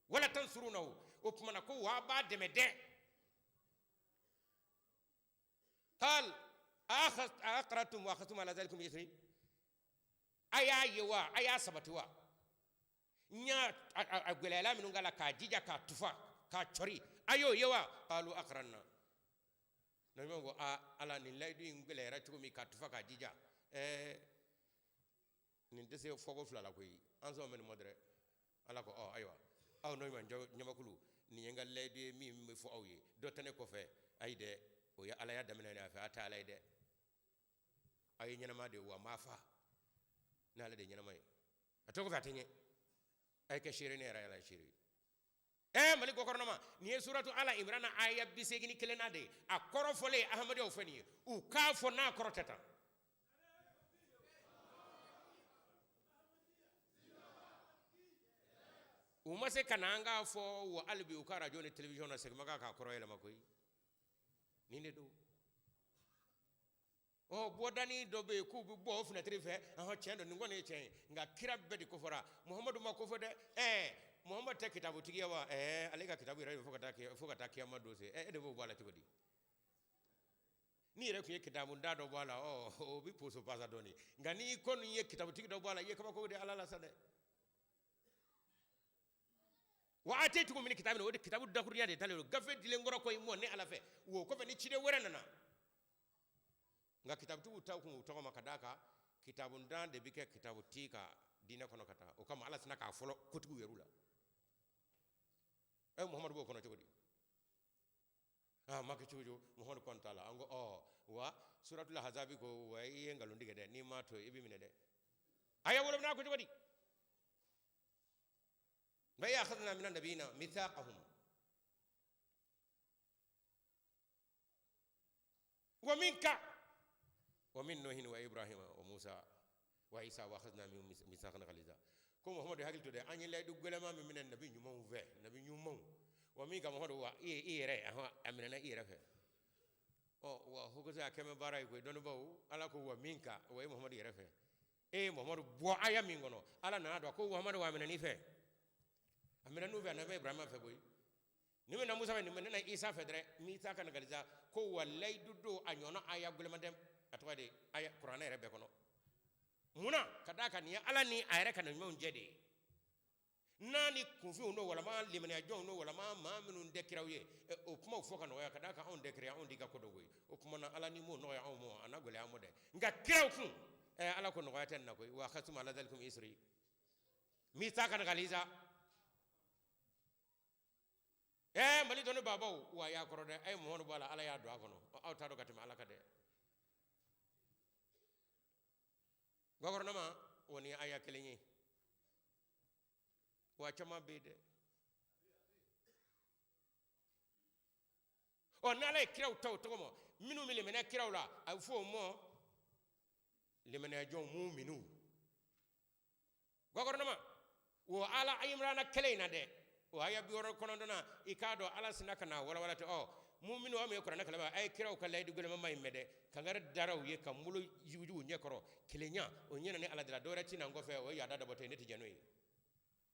wala tansurunahu o kuma ko wa ba de me de qal aqratum wa akhadtum ala zalikum yasri aya yewa aya sabatiwa nya gelelan minun gala ka jija ka tufa ka chori ayo yewa qalu aqranna no go ala ni laydu ngele ra chumi ka tufa ka jija ni dese fogo flala koy anso men modre ala ko aywa aw no man nyamakulu ni ngal laydu mi fo awye do tane ko fe ayde o ya ala ya damena na fa ata alayde ay nyanama de wa mafa na la de nyanama atoko fatenye ay ka shire ne ra ala shire mali ko kornoma ni suratu ala imran aya bisegini kelena de a korofole ahmadu ofani u ka fo na korotata u mase kananga fo wa albi u kara joni television na segma ka koroyela makoy ni ne do o bodani dobe ku bo funa trife chendo ni ngone chen nga kirabbe di ko fora muhammadu makofo de muhammad ta kitabu tigiya wa alega kitabu ira fuka ta kiyama dose de bo bala tigodi ni re ku ye kitabu ndado bala o bi poso pasa doni ngani kon ye kitabu tigido bala ye kama ko de alala sade wa atitukum min kitabin o de kitabu dakuriya de tale gafe dile ngoro ko mo ne ala fe wo ko fe ni chide werenana nga kitabu tu taw ko makadaka kitabu ndan de bike kitabu tika dina kono kata o kama ala sina ka folo kotigu yerula muhammad bo kono chogodi maka chujo muhammad kon tala ango wa suratul ahzab ko way ngalundi gede ni mato ibi minede aya wala na ko chogodi bay akhadna min an-nabiyina mithaqahum wa minka wa min nuhin wa ibrahima wa musa wa isa wa akhadna min mithaqan ghaliza ko muhammad hakil to de anyi lay du golema min nabi nyumon ve nabi nyumon wa mi ga muhammad wa ire amina ire fe wa hugo za keme baray ko don baw ala ko wa minka wa muhammad ire fe muhammad bo aya min gono ala na do ko muhammad wa amina ni fe amina nu ve na ibrahima fe boy ni me na musa fe ni me na isa fe dre mithaqan ghaliza ko wallay duddo anyona aya golema dem atwade aya qur'ana ire be kono muna kadaka ni ala ni ayre kan mon jede nani kufi uno wala ma limani ajo no wala ma minun dekirawe o kuma fo kan waya kadaka on dekira on diga kodo we o kuma na ala ni mo no ya mo anagole amode nga kiraw ku ala ko no yaten na koy wa khatum ala zalikum isri mithaqan ghaliza mali dono babaw wa ya korode ay mo no bala ala ya do akono aw ta do gatima ala kade gouvernement woni aya kelenyi wa chama bede on ala kiraw taw to mo minu mili mena kiraw la ay fo mo limana jon mu'minu gogornama wo ala imrana kelena de o aya bi woro kono dona ikado ala sinaka na wala wala te mu'minu am yakora nakala ay kiraw ka laydi gole mamay mede kangara daraw ye kam mulu yuju nyekoro kelenya o nyena ne ala dala dora tina ngofe o yada da bote neti janoyi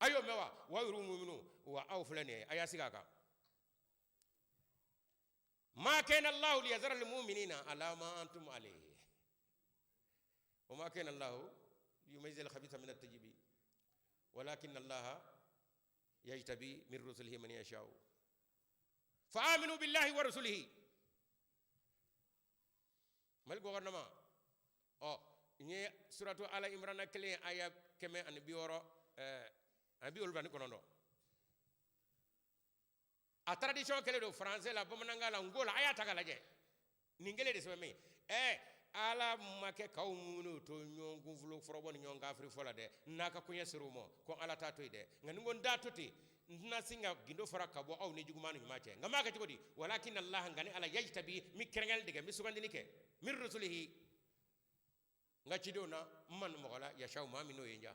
ayo mewa wa yuru mu'minu wa aw fulani aya sigaka ma kana allah liyazara lil mu'minina ala ma antum alayhi wa ma kana allah liyumayyiz al khabitha min at tayyib walakin allah yajtabi min rusulihi man yasha'u فآمنوا بالله ورسوله مال غورنما ني سوره آل عمران كلي آية كما ان بيورو ان بيول بان كونو a tradition kele do français la bamananga la ngola aya tagala je ningele de sema ala make kawmuno to nyongu vlo frobon nyonga afri fola de naka kunya serumo ko ala tato de ngani ngon datoti na singa gindo fara kabo aw ne jugumanu mace ngama ka tigodi walakin allah ngani ala yajtabi mi krengel de mi sugandini ke mir rusulihi ngaci do na man mo wala ya shaw ma mino yenja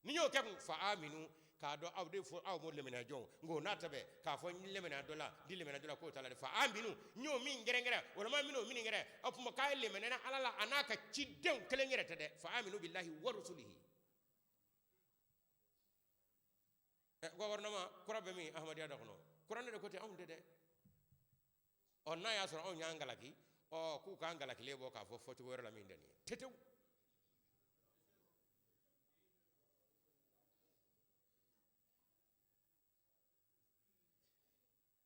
ni nyo kam fa aminu ka do aw de fo aw mo lemena jon ngo na tabe ka fo lemena dola di lemena dola ko tala fa aminu nyo min ngere wala ma mino min ngere op mo kay lemena ala la anaka ci dem kele ngere tade fa aminu billahi wa rusulihi gouvernement kurabe mi ahmadiya da kono kurande de ko te amde de on na ya so on nyangala ki o ku ka ngala ki lebo ka fo foti wora la min deni tetew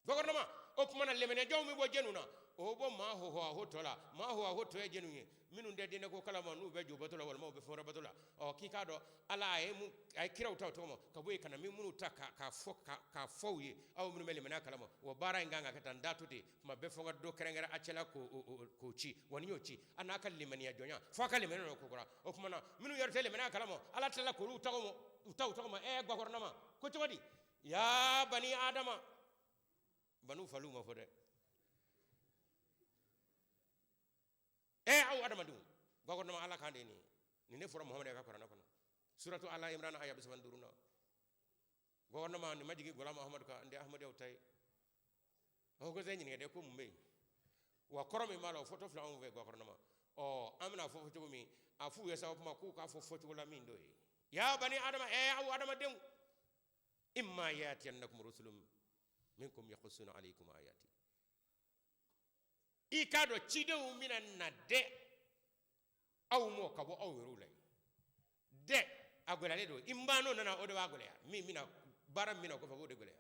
gouvernement op mana lemene jawmi bo jenuna o bo ma ho hotola ma ho to e jenuye minu de dine ko kala ma nu be jo batola wal ma be fora batola o ki kado ala e mu ay kiraw taw to mo ka boy kana mi munu ta ka fowye aw minu mele mena kala mo wo bara nganga ka tan datude ma be fonga do kerengera acela ko ci woni yo ci anaka lemene ya jonya fo ka lemene no ko kora op mana minu yorte lemene kala mo ala tala ko lu taw mo e gouvernement ko to wadi ya bani adama banu faluma fode aw adama dum gogornama ala kande ni ne foro muhammad ka korana kono suratu ala imran aya 72 gogornama ni majigi golam muhammad ka ande ahmad yawtay o go zeni ngede ko mumbe wa koromi malo photo fla on ve gogornama amna fo foto mi afu yesa ma ku ka fo foto la min do ya bani adama aw adama dem imma yati annakum rusulum minkum yaqussuna alaykum ayati ikado chidew minan na de aw mo kabo aw rulay de agola le do imbano nana o de wagola mina baram mina ko fa go de gola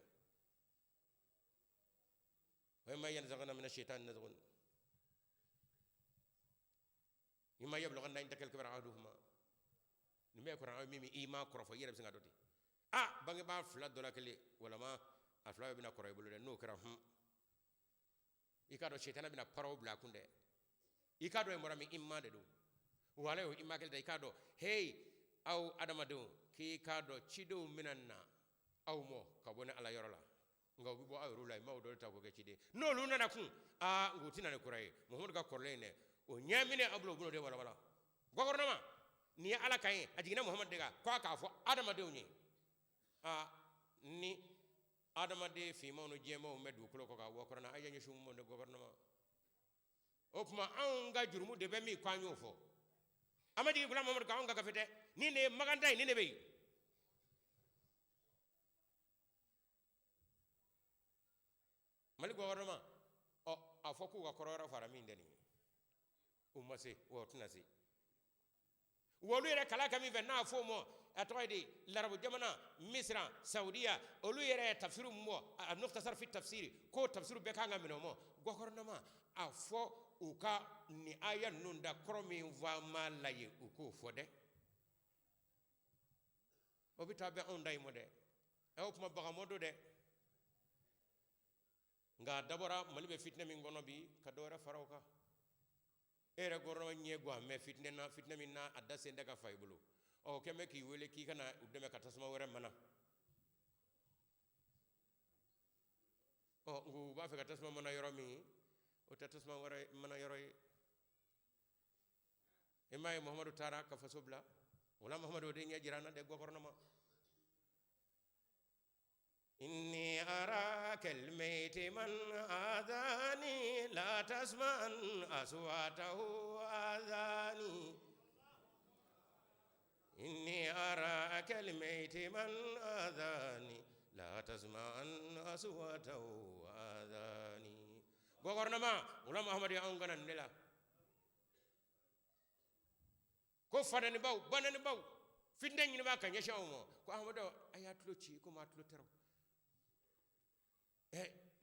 wa ma yanzaghana min ash-shaytan nazghun imma yablughanna indaka al-kibra ahaduhuma nime ko ran mimi ima ko fa yere singa doti bangi ba fla dola kele wala ma afla bina ko rebulu de no kra ikado shaytan bina paro bla kunde ikado e morami imma de do wala yo imma kele de ikado hey aw adama do ki ikado chido minanna aw mo kabone ala yorola ngaw bi bo aw rulay mawdo ta ko ke chide no lu nana kun ngutina ne kuray muhammad ga korlene o nyamine ablo bulo de wala gouvernement ni ala kay ajigina muhammad de ga ko ka fo adama de ni ni adama de fi mawno jemo meddu ko ko ka wokorna ayanya shum mo de gouvernement opma anga jurmu de be mi kwanyo fo amadi gula muhammad ka anga gafete ni ne magandai ni ne be mali gouvernement afoku ka korora fara min deni ummase wotunasi wolu yere kala kami ve na fo mo atoydi larabu jamana misra saudiya olu yere tafsiru mo nuftasar fi tafsiri ko tafsiru be kanga mino mo gouvernement afo uka ni aya nunda kromi va malaye uko fode obita be onday mo de opma baga modo de nga dabora malibe fitna min gono bi kadora farawka ere gorno nyegwa me fitna min na adda sende ka faybulu o keme ki wele ki kana udeme ka tasma wore mana ngu ba fe ka tasma mana yoro mi o ta tasma wore mana yoro imay muhammadu tara ka fasobla wala muhammadu de nya jirana de gokornoma inni araka almayti man adani la tasma'an aswatahu adani inni araka almayti man adani la tasma'an aswatahu adani gokornoma wala muhammadu an ganan nela ko fadani baw banani baw fitne ni ba kan yasha mo ko ahmadu ayatlo ci ko matlo tero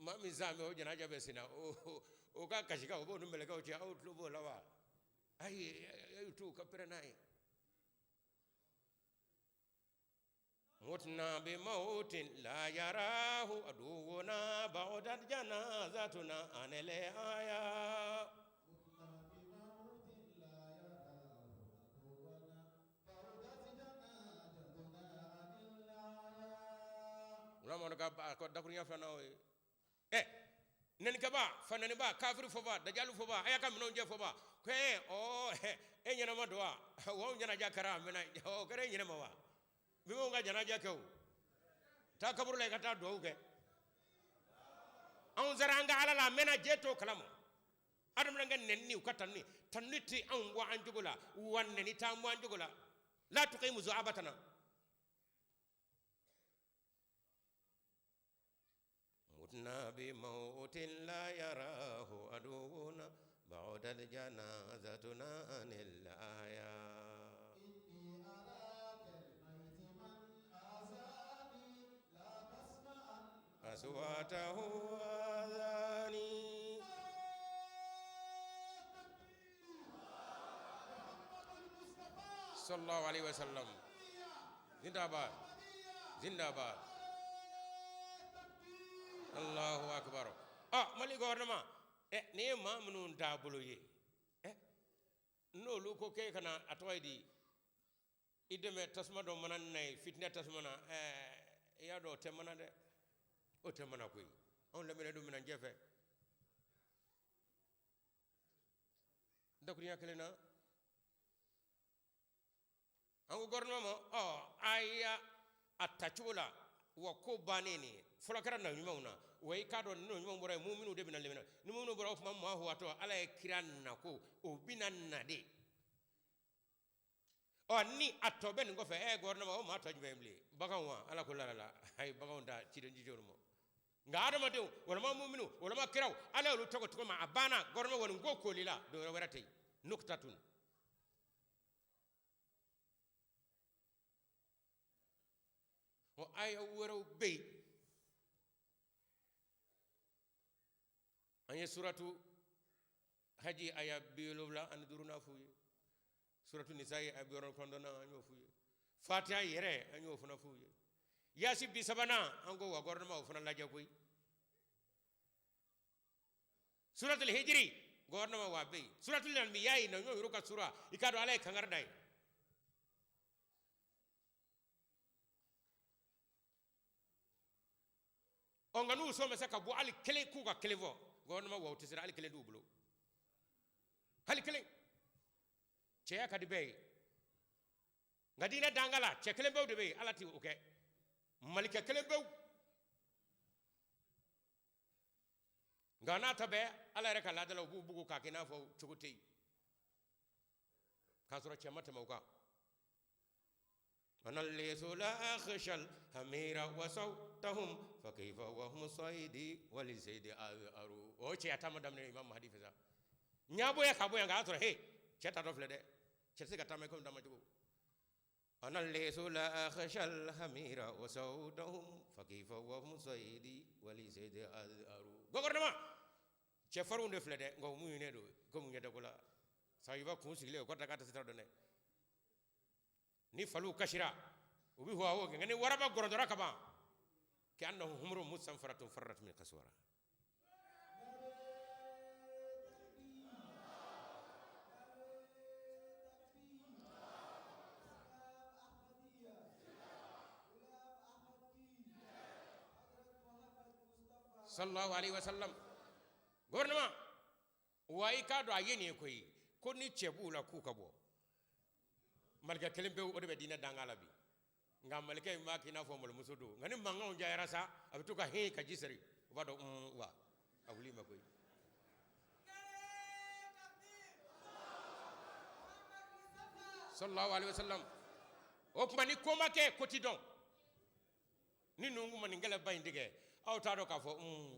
ma mi zame o jana jabe sina o ka kashika o bonu meleka o ci outlo bo lawa ay tu ka perenai mutna bi mautin la yarahu aduwana ba'dat janazatuna anele aya Ramon ka ko dakunya fana o nen ka ba fana ni ba kafir fo ba dajalu fo ba aya kam non je fo ba ko nyana ma doa wo nyana jakara mena o kare nyana ma wa bi mo nga jana jakew ta kaburu le kata do ke an zaranga ala la mena jeto kalamo adam nga nen ni katan ni taniti an wa an jugula wanne ni ta mo an jugula la tuqimu zu'abatana متنا بموت لا يراه عدونا بعد الجنازتنا عن الآية إني أراك الميت من آذاني لا تسمعن أصواته آذاني صلى الله عليه وسلم زنداباد زنداباد Allahu akbar mali gouvernement ne ma munun tabulu ye no lu ko ke kana atoydi ideme tasma do manan nay fitna tasmana ya do temana de o temana koy on le mele do minan jefe ndakuriya kelena an gouvernement aya atachula wa ko banene fulakara na nyumuna way kado no nyumon bora mu'minu de binal lemina ni mu'minu bora of mamma huwa to ala kiran nako o binan nade o ni atobe ngo fe gorna ma o ma to jibemle baganwa ala ko lala hay bagonda ci den jijoro mo ngado ma de wala ma mu'minu wala ma kiraw ala lu togo to ma abana gorma won ngo ko lila do warate nuktatun o ay woro bey anya suratu haji aya biolobla an duruna fuye suratu nisa'i abiron kondona anyo fuye fatiha yere anyo funa fuye yasib bi sabana ango wa gornama funa laja koy suratul hijri gornama wa bey suratul anbiya na nyo ruka sura ikado alay kangarday on ga nu so me saka bu ali kele ku ga kelevo gouvernement wo tisira ali kele dublo ali kele cheya kadi be ngadina dangala che kele be de be alati oke malika kele be ngana tabe ala reka la dala bu bugu ka kina fo chuguti kasura chemata mauka أنا الليث لا أخشى الحمير وصوتهم فكيف وهم صيدي ولزيد أرو أو شيء أتام دم الإمام مهدي فزا نيابو يا كابو يا غاتور هي شيء تعرف لده شيء سكتام يكون دم جبو أنا الليث لا أخشى الحمير وصوتهم فكيف وهم صيدي ولزيد أرو غورنما شيء فرون دفلده غومو ينادو غومو يدكولا سايبا كونسيلي وكذا كذا ستردونه ni falu kashira ubi huwa ho ngani waraba gorondora kaba ki annahu humru musanfaratun farrat min qaswara sallallahu alaihi wasallam gornama wai ka do ayeni koyi ko ni chebula ku kabo malika kelen pe o de be dina dangala bi nga malika ma kina fo mol musudo ngani manga jaira sa abitu ka he ka jisari wado wa awli ma koy sallallahu alaihi wasallam o kuma ni koma ke quotidien ni nungu man ngala bay ndige aw ta do ka fo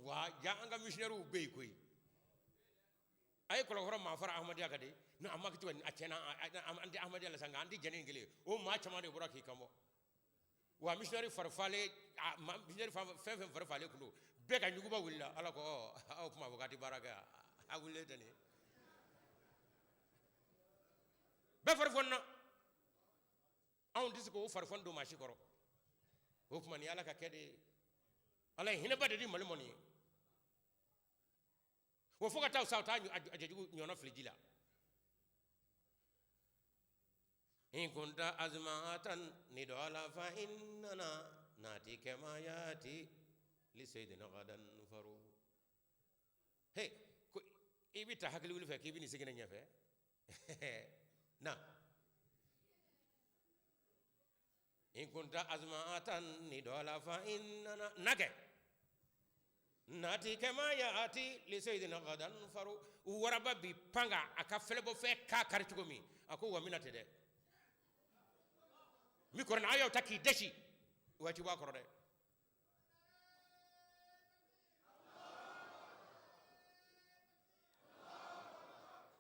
wa ja anga missionnaire u bey koy ay ko horo ma fara ahmadiya kadi no amma kitu a cena andi ahmadiya la sanga andi jenen ngile o ma chama de buraki kamo wa missionnaire farfale missionnaire fem farfale kulo be ka nyugo ba willa ala ko aw kuma wakati baraka a wulle tani be farfonna on disiko farfon do ma shikoro o kuma ni ala ka kede ala hina bade di malimoni wo foka taw sawta ajeju nyono flijila in kunta azmatan nidola fa innana nati kama yati li sayyidina gadan faru hey ko ibi ta hakli wul fe ki bi ni sigina nyafe na in kunta azmatan nidola fa innana nake nati kama yati li sayyidina gadan faru waraba bi panga aka felebo fe ka karitugo mi ako wa minate de mi korna ayo taki deshi wati wa korode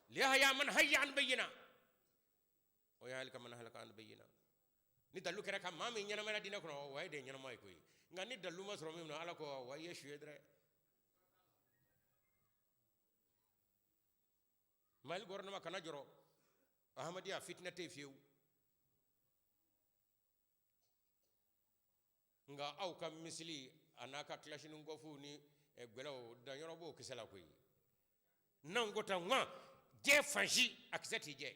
liha ya man hayya an bayyina o ya halka man halaka an bayyina ni dalu kera kam mami nyana mena dina kono way de nyana may koy ngani dalu ma soro mi no ala ko way yeshu edre mal gorno ma kana joro ahmadiya fitna te fiu nga aw kam misli anaka clashinu ngofu ni e gbelaw dañoro bo kisala koy nangota nga je fanji akzati je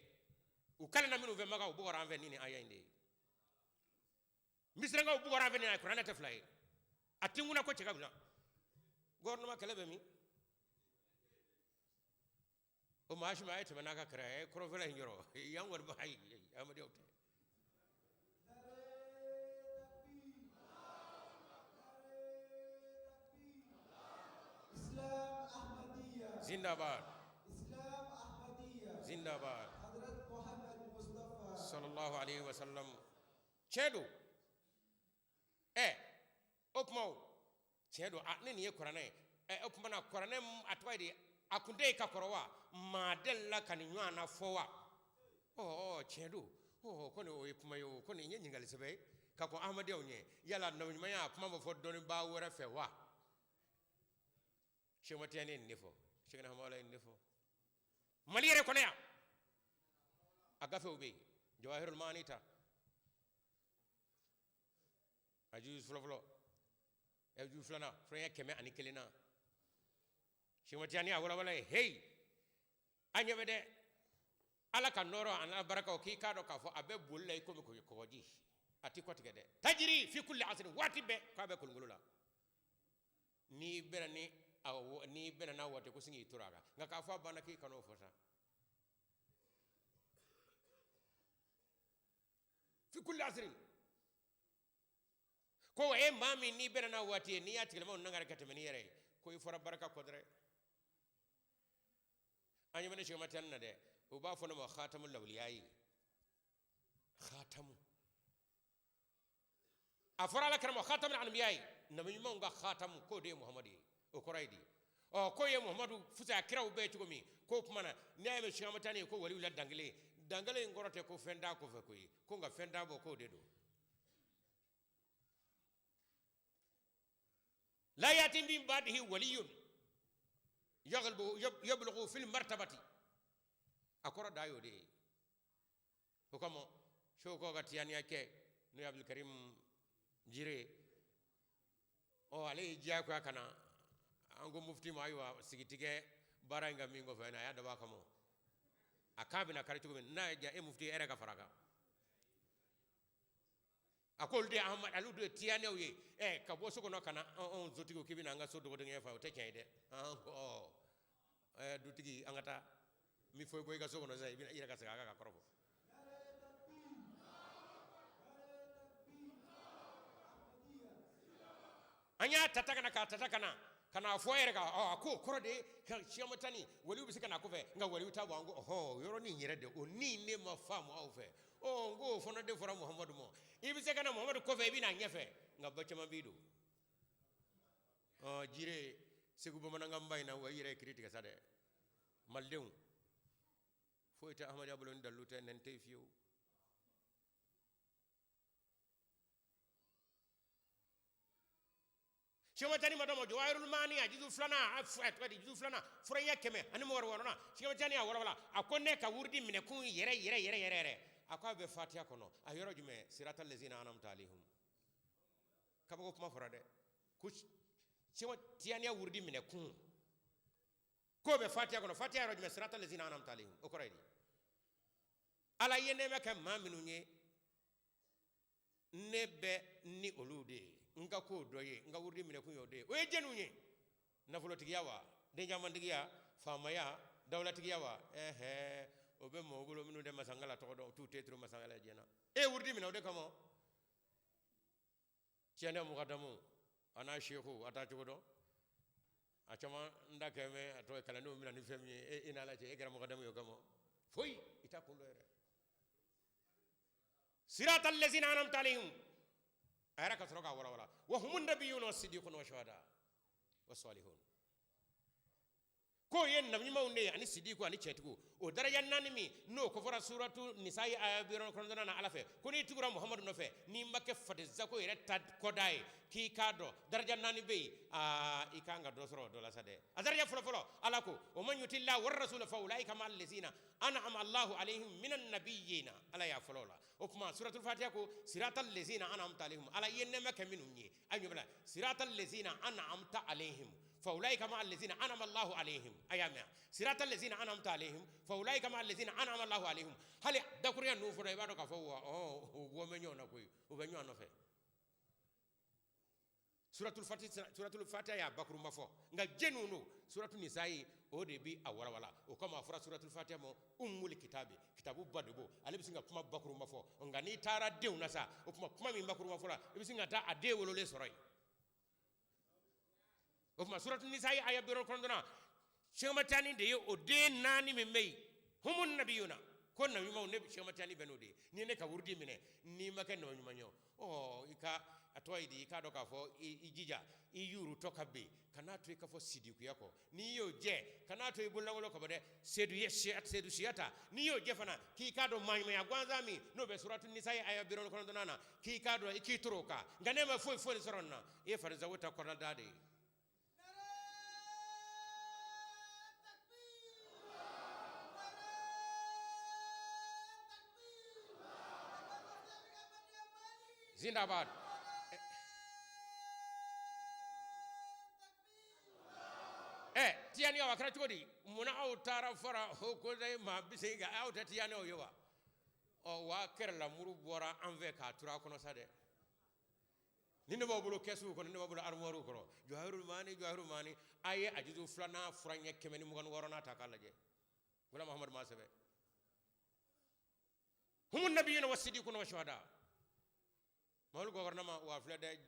u kala na minu ve maga bu wara anve nini ayande misra nga bu wara anve nini qur'ana taflay atinguna ko cegagna gorno ma kala be mi o maashi ma ayta manaka kra ko vela njoro yangor ba hay amadi okte Islam Ahmadiyya. Zindabad. Islam Ahmadiyya. Zindabad. Hazrat Muhammad Mustafa sallallahu alaihi wasallam chedo okmo chedo atne ni korane okmo na korane atwaide akunde ka korowa madella kan nyana fowa chedo kono o ipmayo kono nyenyi ngali sebe kako ahmadi onye yala no nyanya kuma mo fodoni ba wora fewa shematiane nifo shegna hamala nifo malire kono ya agafe ubi jawahirul manita aju floflo aju flana frenya keme ani kelina shimatiani awala wala hey anyabede ala kanoro ana baraka o ki kado ka fo abe bulle ko ko koji ati ko tigede tajri fi kulli asrin watibe ka be kul ngulula ni berani aw ni berana wote ko singi turaga ngaka fo bana ki kano fota fi kulli asrin ko mami ni berana wati ni yati lama nangara katamani yere ko ifora baraka kodre anyi bane shema tanna de o ba fona ma khatamul awliyai khatamu afara la karamo khatamul anbiyai nabi mo nga khatamu ko de muhammadi o koraidi ko ye muhammadu fusa kiraw be tugomi ko kumana nyame shema tani ko wali la dangale ngorote ko fenda ko fe koy ko nga fenda bo ko dedo la yatim bi badihi waliyun yablughu fil martabati akora dayo de ko kamo shoko gatiani yake no abdul karim jire o ale jiya ko kana ango mufti maywa sigitige baranga mingo fena ya daba kamo akabina karitugo men na ja mufti era ka faraka akol de ahmad aludo tiane oye ka bo soko no kana on zotigo kibina nga sodo do ngefa o te kende dutigi angata mi foy boy ga soko no sai bina ira ka saka ka korofo anya tatakana ka tatakana kana foyere ka ko korode ka chiamatani wali ubisi kana ko fe nga wali utabu ango yoro ni nyere de oni ne ma famu au fe ngo fono de fora muhammadu mo ibisi kana muhammadu ko fe bi na nyefe nga bachama bidu jire segu bomana ngambay na wa yire critique sade maldew foyta ahmad abulon dalute nente fiu shema tani madamo jawairul mani ajizu flana afat wadi jizu flana furaya keme ani mo warwana shema tani a wala akonne ka wurdi mine kun yere akwa be fatiha kono ayoro jume siratal lezina anamta alaihim kabo kuma forade ku shema tiani wurdi mine kun ko be fatiha kono fatiha yoro jume siratal lezina anamta alaihim okoraydi ala yene me kam maminunye nebe ni olude nga ko doye nga wurdi mine ku yode o jenunye na folotigiya wa de jamandigiya famaya dawlatigiya wa obe mo bulo minu de masangala to do tout être masangala jena wurdi mine ode kamo tiene mu gadamu ana sheikhu ata jodo achama ndakeme ato kala no mina ni femi ina la je gara mu gadamu yo kamo foi ita kundere siratal lezina anamta alayhim ayara soroka wala wa humun nabiyuna was-siddiqun wa shuhada was-salihun ko yen nabi mawnde ani siddiqu ani chetiku o daraja nanimi no ko fora suratu nisa'i ayabiron ko dana alafe ko ni tugura muhammadu no fe ni makke fade zako ire tad kodai ki kado daraja nani be ikanga dosro do la sade daraja folo alako o man yutilla war rasul fa ulaika ma allazina an'ama Allahu alaihim minan nabiyina ala ya folola o kuma suratul fatiha ko siratal ladzina an'amta alaihim ala yenne makke minunni anyubla siratal ladzina an'amta alaihim فأولئك مع الذين أنعم الله عليهم أيامنا صراط الذين أنعمت عليهم فأولئك مع الذين أنعم الله عليهم هل دكوريا نوفر يبارو كفوا ومنيو نكوي وبنيو نفه سورة الفاتحة يا بكر مفو nga jenunu suratul nisa'i o de bi awara wala o kama fura suratul fatiha mo ummul kitabu badugo ali bisinga kuma bakuru mafo nga ni tara dew nasa o kuma mi bakuru mafo la bisinga ta ade wolo le soroy ofma suratul nisa'i aya biro kondona shema tani de o de nani me mei humun nabiyuna kon na yuma ne shema tani benode ni ne ka wurdi mine ni make no nyuma nyo ika atoidi ka do ka fo ijija yuru to kabe kana to ka fo sidiku yako ni yo je kana to ibulla ngolo ko bade sedu sedu shiata ni yo je fana ki ka do mai ya gwanza mi no be suratul nisa'i aya biro kondona na ki ka do iki turoka ngane ma fo soronna e fa zawata ko dade Zindabad. Tiani wa kratudi muna au tara fara ko dai ma bisinga au ta tiani o yowa o wa kerla muru bora anve ka tura kono sade ninde bobulo kesu ko ninde bobulo armoru ko jawharul mani aye ajizu flana furanya kemeni mu gon worona ta kala je wala muhammad ma sebe humun nabiyuna was-siddiquna wa shuhada mawlu gouvernement wa flede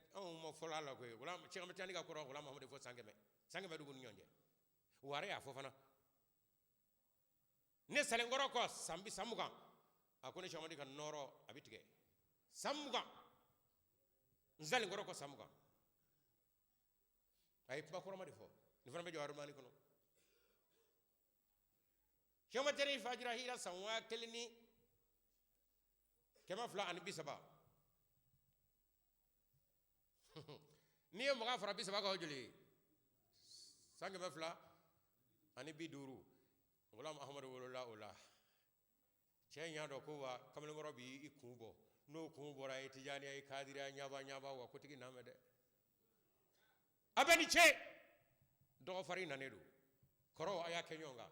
mo folala ko wala ci am tani ga ko wala muhammad fo sangeme dugun nyonje ware ya fofana ne sale ngoro ko sambi samuga akone chamadi kan noro abitige samuga nzali ngoro ko samuga ay pa ko ramadi fo ni fana be jawar mani kono chama tari fajira hira sanwa kelni kema fla an bisaba ni mo ga fara bisaba ko joli sangeme fla ani biduru wala muhammad wala chenya do ko wa kamel ngoro bi ikunbo no kunbo ra tijani ay kadira nyaba wa ko tigi namede abeni che do fari nanedu koro aya kenyonga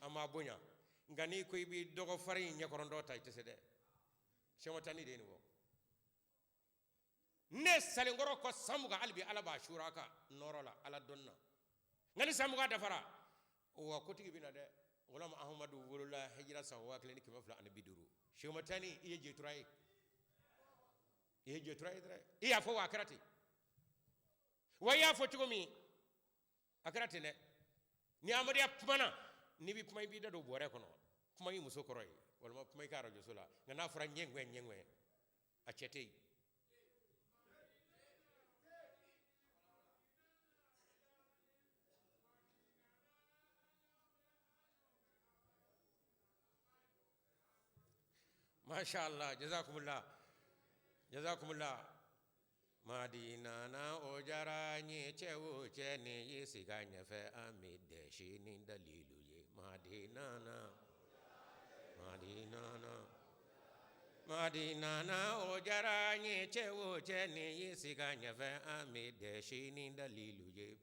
ama bonya ngani ko bi do fari nyakorondo tay tesede chema tani de ni wo ne sale ngoro ko samuga albi alaba shuraka norola ala donna ngani samuga dafara wa ko tigi bina de wala ahmadu wala hijra sa wa kleni ki mafla an biduru shema tani iye je turai dre iya fo wa karati waya fo chugumi akaratene ni amadi apmana ni bi pmay bi da do bore kono pmay muso koroy wala pmay karo josula ngana fura nyengwe a chetey ما شاء الله جزاكم الله Madina na ojara nye chewu cheni yisiga nyefe amide shini dalilu ye Madina na ojara nye chewu cheni yisiga nyefe amide shini dalilu ye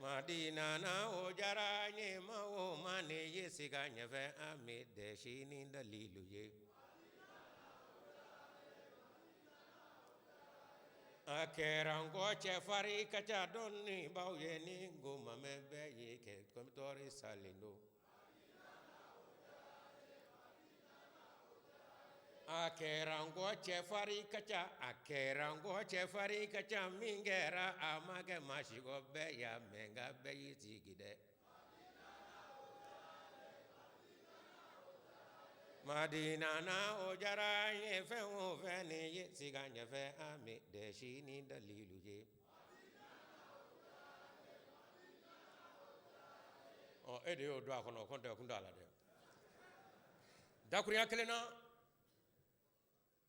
Madina na ojara nye mawo mane yisiga nyefe amide shini dalilu ye Akerango che fari kacha donni bauye ni ngoma mebe ye ke komitori salindo Akerango che fari kacha mingera amage mashigo be ya menga be yitigide Madina na ojara ye fe o fe ni ye siga nye fe ami de shini dalilu ye o ede o do akono konte kundala de dakuri akelena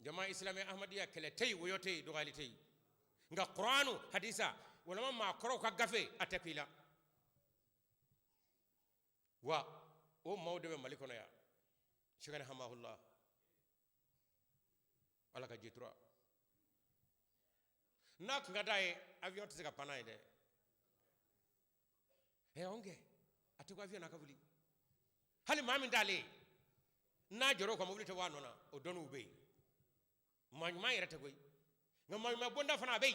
jama islami ahmadiyya kele tay woyote do galite nga qur'anu hadisa wala ma koro ka gafe atakila wa o mawde be malikono ya shikana hamahullah wala ka jitura nak ngadaye avion tsika panay de onge atuko avion akavuli hali mami ndale na joro ko mobile to wanona o donu be manuma yerata goy ngam manuma bonda fana be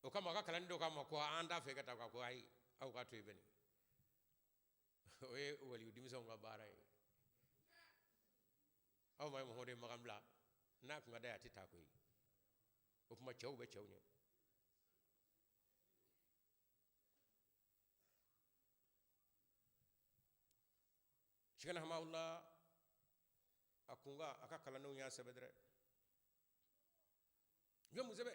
o kama ka kalando kama ko anda fe kata ko ay aw ka to ibeni oye wali udimisa nga baray aw may mo hode magambla nak nga daya tita koy o kuma cew be cew ni shikana hamawla akunga akakala no nya sebedre yomu zebe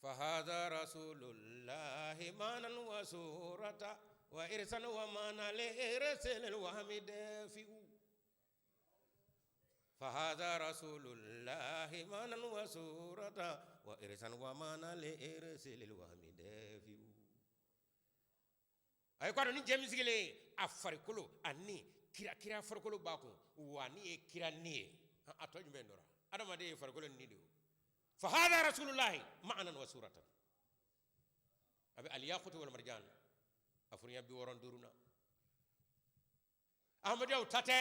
فهذا رسول الله مانا وسورة وإرسل ومانا لإرسل الوهم دافئ فهذا رسول الله مانا وسورة وإرسل ومانا لإرسل الوهم دافئ أي قالوا نجمع سجلي أفريقلو أني كira farkolo bako wani kira ni atoj mendora adama de farkolo nido fa hada rasulullah ma'anan wa suratan abi al yaqut wal marjan afuriya bi woron duruna ahmad yaw tate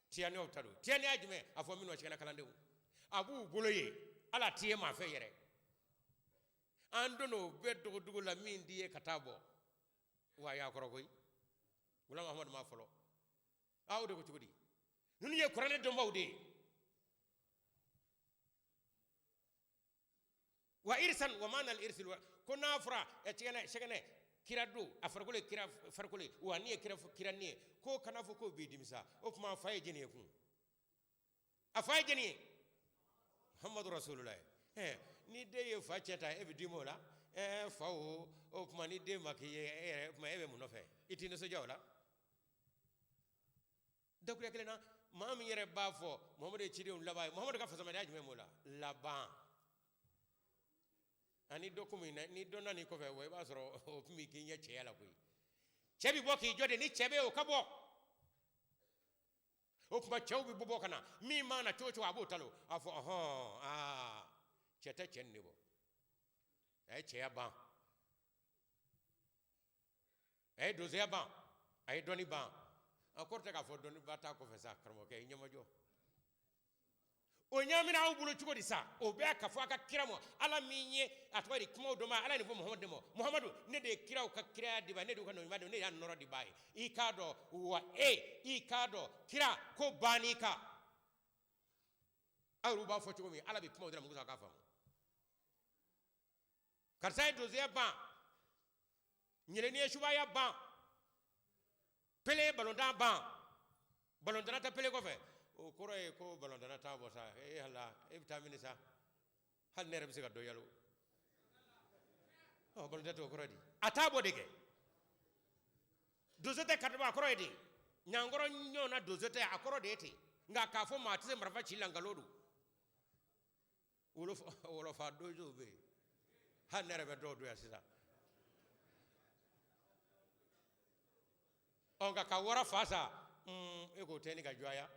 tiani yaw tado tiani ajme afo min wa chena kalande abu boloye ala tie ma fe yere andono beddo dugo la min diye katabo wa ya korogoy wala ahmad ma folo awde ko tugudi nun ye qur'an do mawde wa irsan wa man al irsil kuna fra e chegene kirado afarkole kira farkole wa ni kira ni ko kana fo ko be dimisa o kuma faye jeni ku afaye jeni muhammadu rasulullah ni de ye fa cheta e bi dimola fawo o kuma ni de makiye kuma ebe munofe itino so jawla dakure kelena mami yere bafo muhammadu chirium labay muhammadu ka fasama daj memola laban ani dokumina ni donna ni ko fe way basoro o mi ki nya chela koy chebi boki jode ni chebe o kabo o kuma chawbi bobo kana mi mana chocho abo talo afo cheta chennibo cheya ban doze ban ay doni ban akorte ka fo doni bata ko fe sa karmo ke nyamajo o nyamina o bulo chugo disa o be ka fo aka kiramo ala minye atwari kuma do ma ala ni fo muhammadu ne de kiraw ka kira di ba ne do kanu madu ne ya noro di bai ikado wa ikado kira ko banika aw b'a fɔ cogo min ala bɛ kuma o de la mugu sa k'a faamu karisa ye donsoya ban ɲɛlɛnni ye subaya ban pele ye balontan ban balontana tɛ pele kɔfɛ o kɔrɔ ye ko balontana t'a bɔ sa hala e bɛ taa mini sa hali ne yɛrɛ bɛ se ka dɔ yalo balontɛ t'o kɔrɔ di a t'a bɔ de kɛ donso tɛ kariba a kɔrɔ ye di ɲankɔrɔ ɲɔgɔnna donso tɛ a kɔrɔ de ye ten nka k'a fɔ maa tɛ se marifa ci la nkalon don wolofa donsow bɛ yen hali ne yɛrɛ bɛ dɔw don yan sisan nka ka wara fa sa e k'o tɛ ni ka jɔya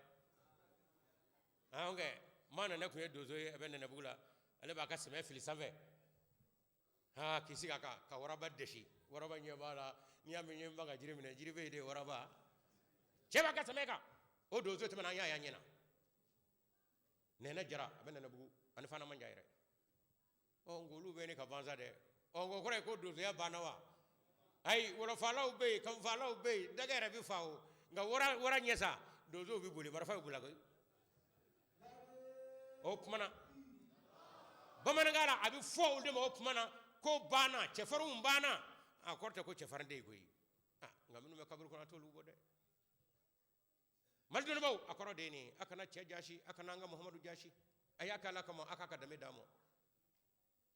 kɛ maa nana kun ye donso ye a bɛ nɛnɛbugu la ale b'a ka sɛmɛ fili sanfɛ k'i sigi a kan ka waraba dɛsi waraba ɲɛ b'a la n'i y'a mɛn ɲɛ ba ka jiri minɛ jiri bɛ yen de waraba cɛ b'a ka sɛmɛ kan o donso tɛmɛna an y'a y'a ɲɛna nɛnɛ jara a bɛ nɛnɛbugu ani fana man ja yɛrɛ ngolu bɛ ne ka vansa dɛ ngo kɔrɔ ye ko donsoya banna wa ayi wɔlɔfalaw bɛ yen kanufalaw bɛ yen dɛgɛ yɛrɛ bɛ fa o nka wara ɲɛ sa donsow bɛ boli marifa bɛ boli koyi o kumana bamanankan na a bɛ fɔ olu de ma o kumana ko banna cɛfarinw banna a kɔrɔ tɛ ko cɛfarin de ye koyi nka minnu bɛ kaburu kɔnɔ a t'olu bɔ dɛ mali dɔnnibaw a kɔrɔ de ye nin a kana cɛ jasi a kana an ka muhamadu jasi a y'a kɛ ala kama a k'a ka danbe d'a ma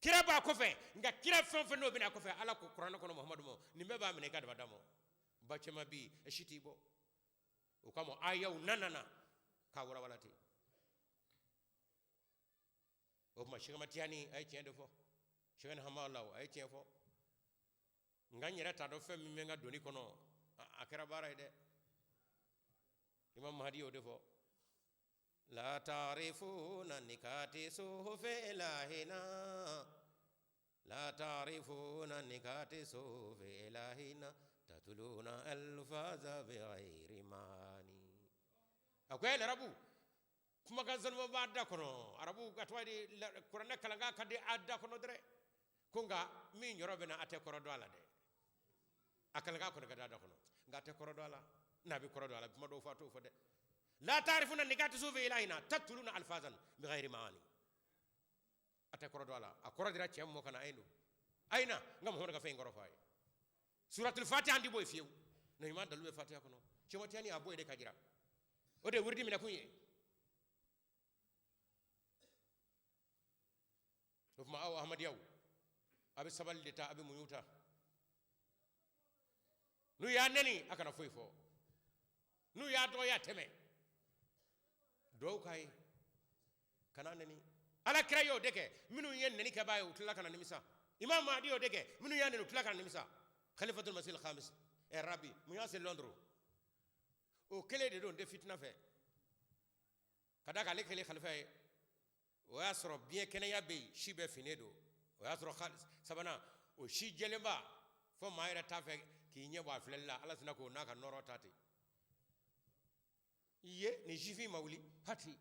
kira b'a kɔfɛ nka kira fɛn o fɛn n'o bɛna a kɔfɛ ala ko kuranɛ kɔnɔ muhamadu ma nin bɛɛ b'a minɛ i ka daba d'a ma ba cɛman bɛ yen e si t'i bɔ o kama ayaw nana k'a walawala ten o tuma Cheikh Ahmad Tijani a ye tiɲɛ de fɔ Cheikh Hamalaw a ye tiɲɛ fɔ nka n yɛrɛ t'a dɔn fɛn min bɛ n ka doni kɔnɔ a kɛra baara ye dɛ Imam Mahdi y'o de fɔ la ta'rifuna nikati sufi ilahina la ta'rifuna nikati sufi ilahina tatuluna alfaza bighayri mani akwai arabu kuma kan zanuma ba da kono arabu ka tawadi kuranɛ kalanga ka di adda kono dere kunga min yoro bena ate koro do ala de akalanga kono ga da kono ngate koro do ala nabi koro do ala kuma do fatu fo de la ta'rifuna nikati sufi ilahina tatuluna alfazan bighayri mani ate koro do ala akoro dira cem mo kana aina ngam hono ga fe ngoro fay suratul fatiha andi boy fiyew no iman dalu be fatiha kono cemo tiani aboy de kajira o de wurdi mina kunye ofma aw ahmad yaw abi sabal lita abi muyuta nu ya neni akana foy fo nu ya do ya teme do kay kana neni ala krayo deke minu yen neni ka bayo tula kana nimisa imam mahdi yo deke minu ya neni tula kana nimisa khalifatul masih al-khamis e rabbi mu ya se londres o kele de don de fitna fe kada ka le kele khalifa o ya soro bien kenaya be shi be finedo o ya soro khalis sabana o shi jelemba fo mayra tafe ki nyeba flella ala sina ko naka noro tati iye ni jifi mawli hati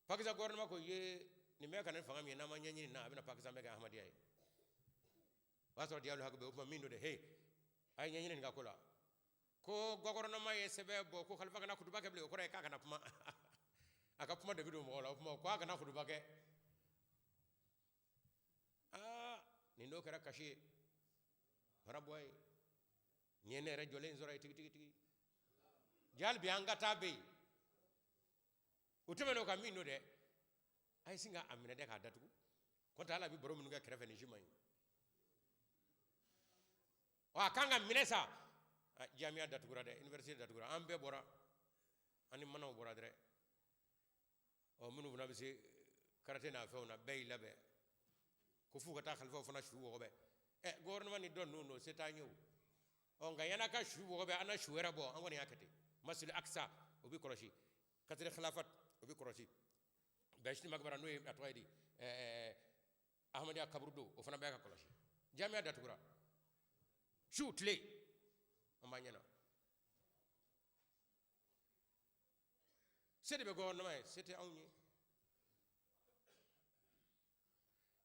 pakisa gouvernement ko ye ni meka na fanga mi na ma nyanyi na abina pakisa meka ahmadiya wasoro dialu hakbe o min do de hey ay nyanyi nga kola ko gouvernement ye sebebo ko khalifa kana kutuba ke ble ko re ka kana kuma aka kuma davido mo la kuma ko aka na kutuba ke ni ndo kara kashi raboy nyene re jole nzora tigi jal bi anga tabe utemeno ka min no de ay singa amina de ka datu ko tala bi borom nga krefe ni jimay wa kanga minesa jamia datu gura de université datu gura ambe bora ani manaw bora dere o munu buna bisi karate na fewna bay labe ko fu kata khalfa fana shu wo be gouvernement ni don no c'est ta ñew on nga yana ka shu wo be ana shu wera bo angoni yakati masjid aqsa obi koroshi katire khilafat obi koroshi bashni magbara no atwaydi ahmadiya kabrudo o fana be ka koroshi jamia datu gura shoot le amanyana c'est de gouvernement c'était awni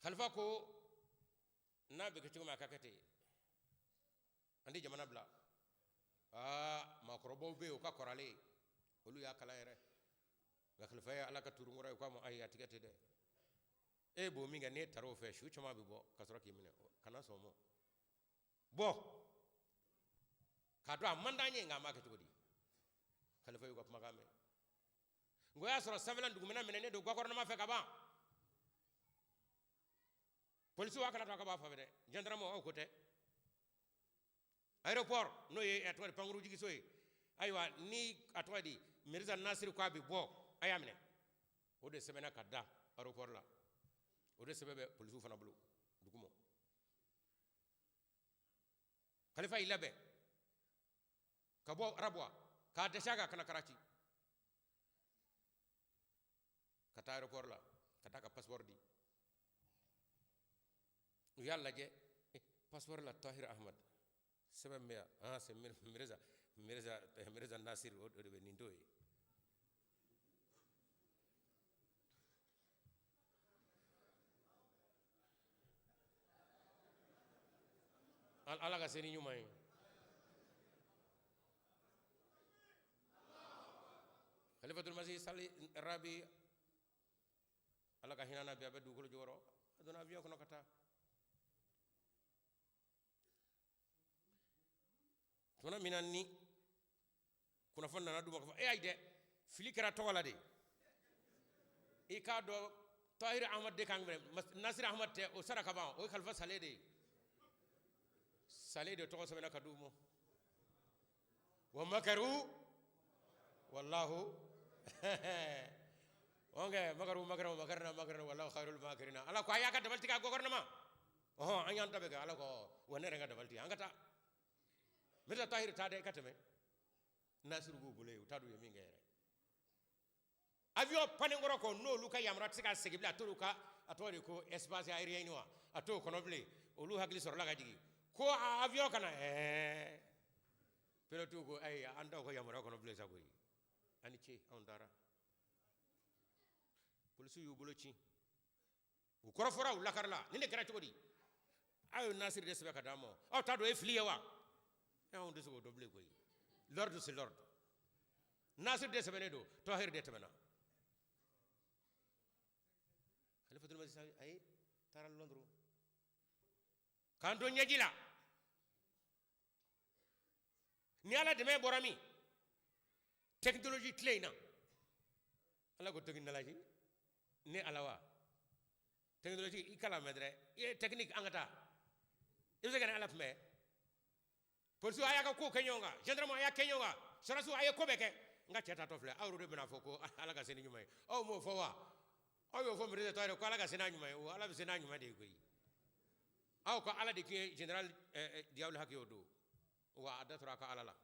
khalifa ko nabe ke tuma kakate andi jamana bla makrobo be o ka korale olu ya kala yere ga khalifa ya alaka turu ngora ko mo ay atigate de e bo mi ga ne taro fe shu chama bi bo kasoro ki mine kana so mo bo ka do amanda nye nga ma ke tugodi khalifa yu ko magame ngoya soro savelan dugumena menene do gokor na ma fe ka ba police wa kana to ka ba fa de gendarme o ko te aéroport no ye atwa panguru jigi soy aywa ni atwa di mirza nasir ko bi bo ayamne o de semena kadda aéroport la o de sebebe police fana bulu dugumo khalifa ilabe kabo rabwa ka deshaga kana karachi kata aéroport la kata ka passeport di yalla je passeport la Tahir Ahmad sebab me c'est Mirza Nasir o de Benindoy ala ga seni nyumay Khalifatul Masih Sali Rabi ala ka hinana be abdu ko joro aduna avion ko kata tuna minanni kuna fonna na duma ko e ayde filikara to wala de e ka do Tahir Ahmad de kangre Nasir Ahmad te o saraka ba o Khalifa Saleh de to so na kadumo wa makaru wallahu onge makaru makarna wallahu khairul makirina ala ko ayaka dabalti ka gouvernement anyan tabe ga ala ko wonere ga dabalti angata Mirza Tahir tade katame Nasiru go bole tadu yemi ngere avion panengoro ko no luka yamra tsika segibla toruka atore ko espace aérien wa ato konoble olu hagli sorla ga jigi ko avion kana pilote ko ay anda ko yamra konoble sagoyi ani ci on dara police yu bolo ci u korofora u lakarla ni ne karati godi ayo Nasir de sebe kadamo aw tado e fliwa on de so doble koy l'ordre c'est l'ordre Nasir de sebe ne do Tahir de temena Khalifatul Masih ay taral Londres kanto nyajila ni ala de me borami technologie clé na ala ko technologie ne alawa technologie ikala medre e technique angata ibe gana ala me police aya ka ko kenyonga gendarme aya kenyonga sarasu aya ko beke nga cheta to fle awru de bena foko ala ka seni nyumay o mo fo wa o yo fo mi de tayre ko ala ka sena nyumay o ala be sena nyumay de koy aw ko ala de ki general diawle hakio do wa adatra ka ala la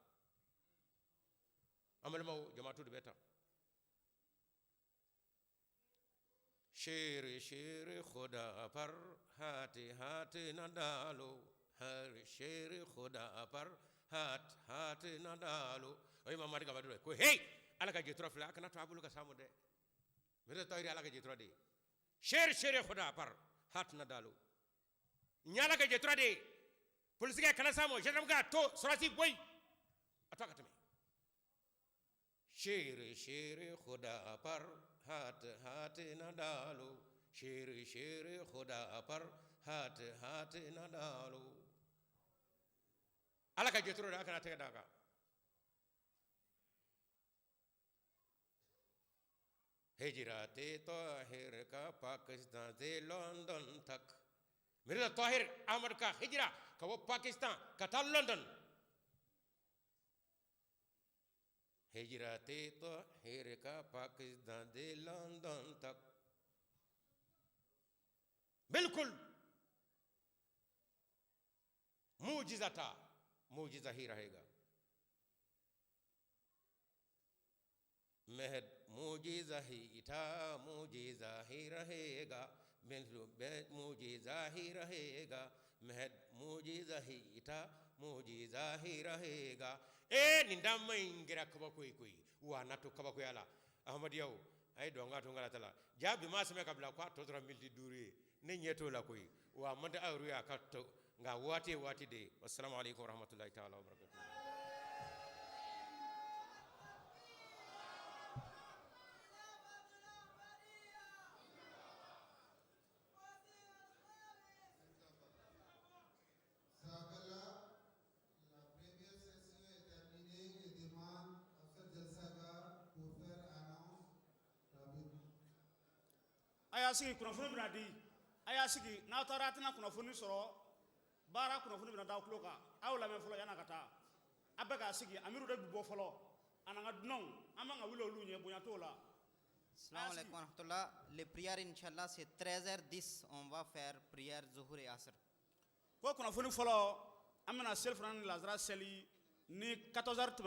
amal maw jamaatu de beta शेर खुदा पर हाथ न डालो हर शेर खुदा पर हाथ न डालो ओय mamari ka badu ko hey ala ka jitro fla kana to abulu ka samude mere tayri ala ka jitro de शेर खुदा पर हाथ न डालो nyala ka jitro de police ka kana samo jedam ga to sorasi boy ataka tame शेर खुदा पर हाथ न डालो शेर खुदा पर हाथ न डालो ala ka jetro da kana tega daga हिजरते ताहिर का पाकिस्तान से लंदन तक मिर्जा ताहिर अहमद का हिजरा का वो पाकिस्तान का था लंदन हिजरते ताहिर का पाकिस्तान से लंदन तक बिल्कुल मूजिजा था मूजिजा ही रहेगा महद मूजिजा ही था मूजिजा ही रहेगा मूजिजा ही रहेगा महद मूजिजा ही था मूजिजा ही रहेगा ए निंदा maingira kaba koi wa nato kaba ko yala ahmad yaw ay donga to ngala tala jabi ma sama kabla kwa to dra mildi duri ne nyeto la koi wa manda awru ya katto nga wati de assalamu alaikum warahmatullahi taala wabarakatuh y'a sigi kunnafoni bɛna di a y'a sigi n'aw taara a tɛna kunnafoni sɔrɔ baara kunnafoni bɛna d'aw tulo kan a y'o lamɛn fɔlɔ yan'a ka taa a bɛ k'a sigi amiru de bi bɔ fɔlɔ a n'an ka dunanw an man ka wuli olu ɲɛ bonya t'o la. Assalamu alaikum wa rahmatullah. Les prières, Inch'Allah, c'est 13h10. On va faire prière Zuhur et Asr. Ko kunnafoni fɔlɔ an bɛna seli fana ni lazara seli ni 14h tɛmɛna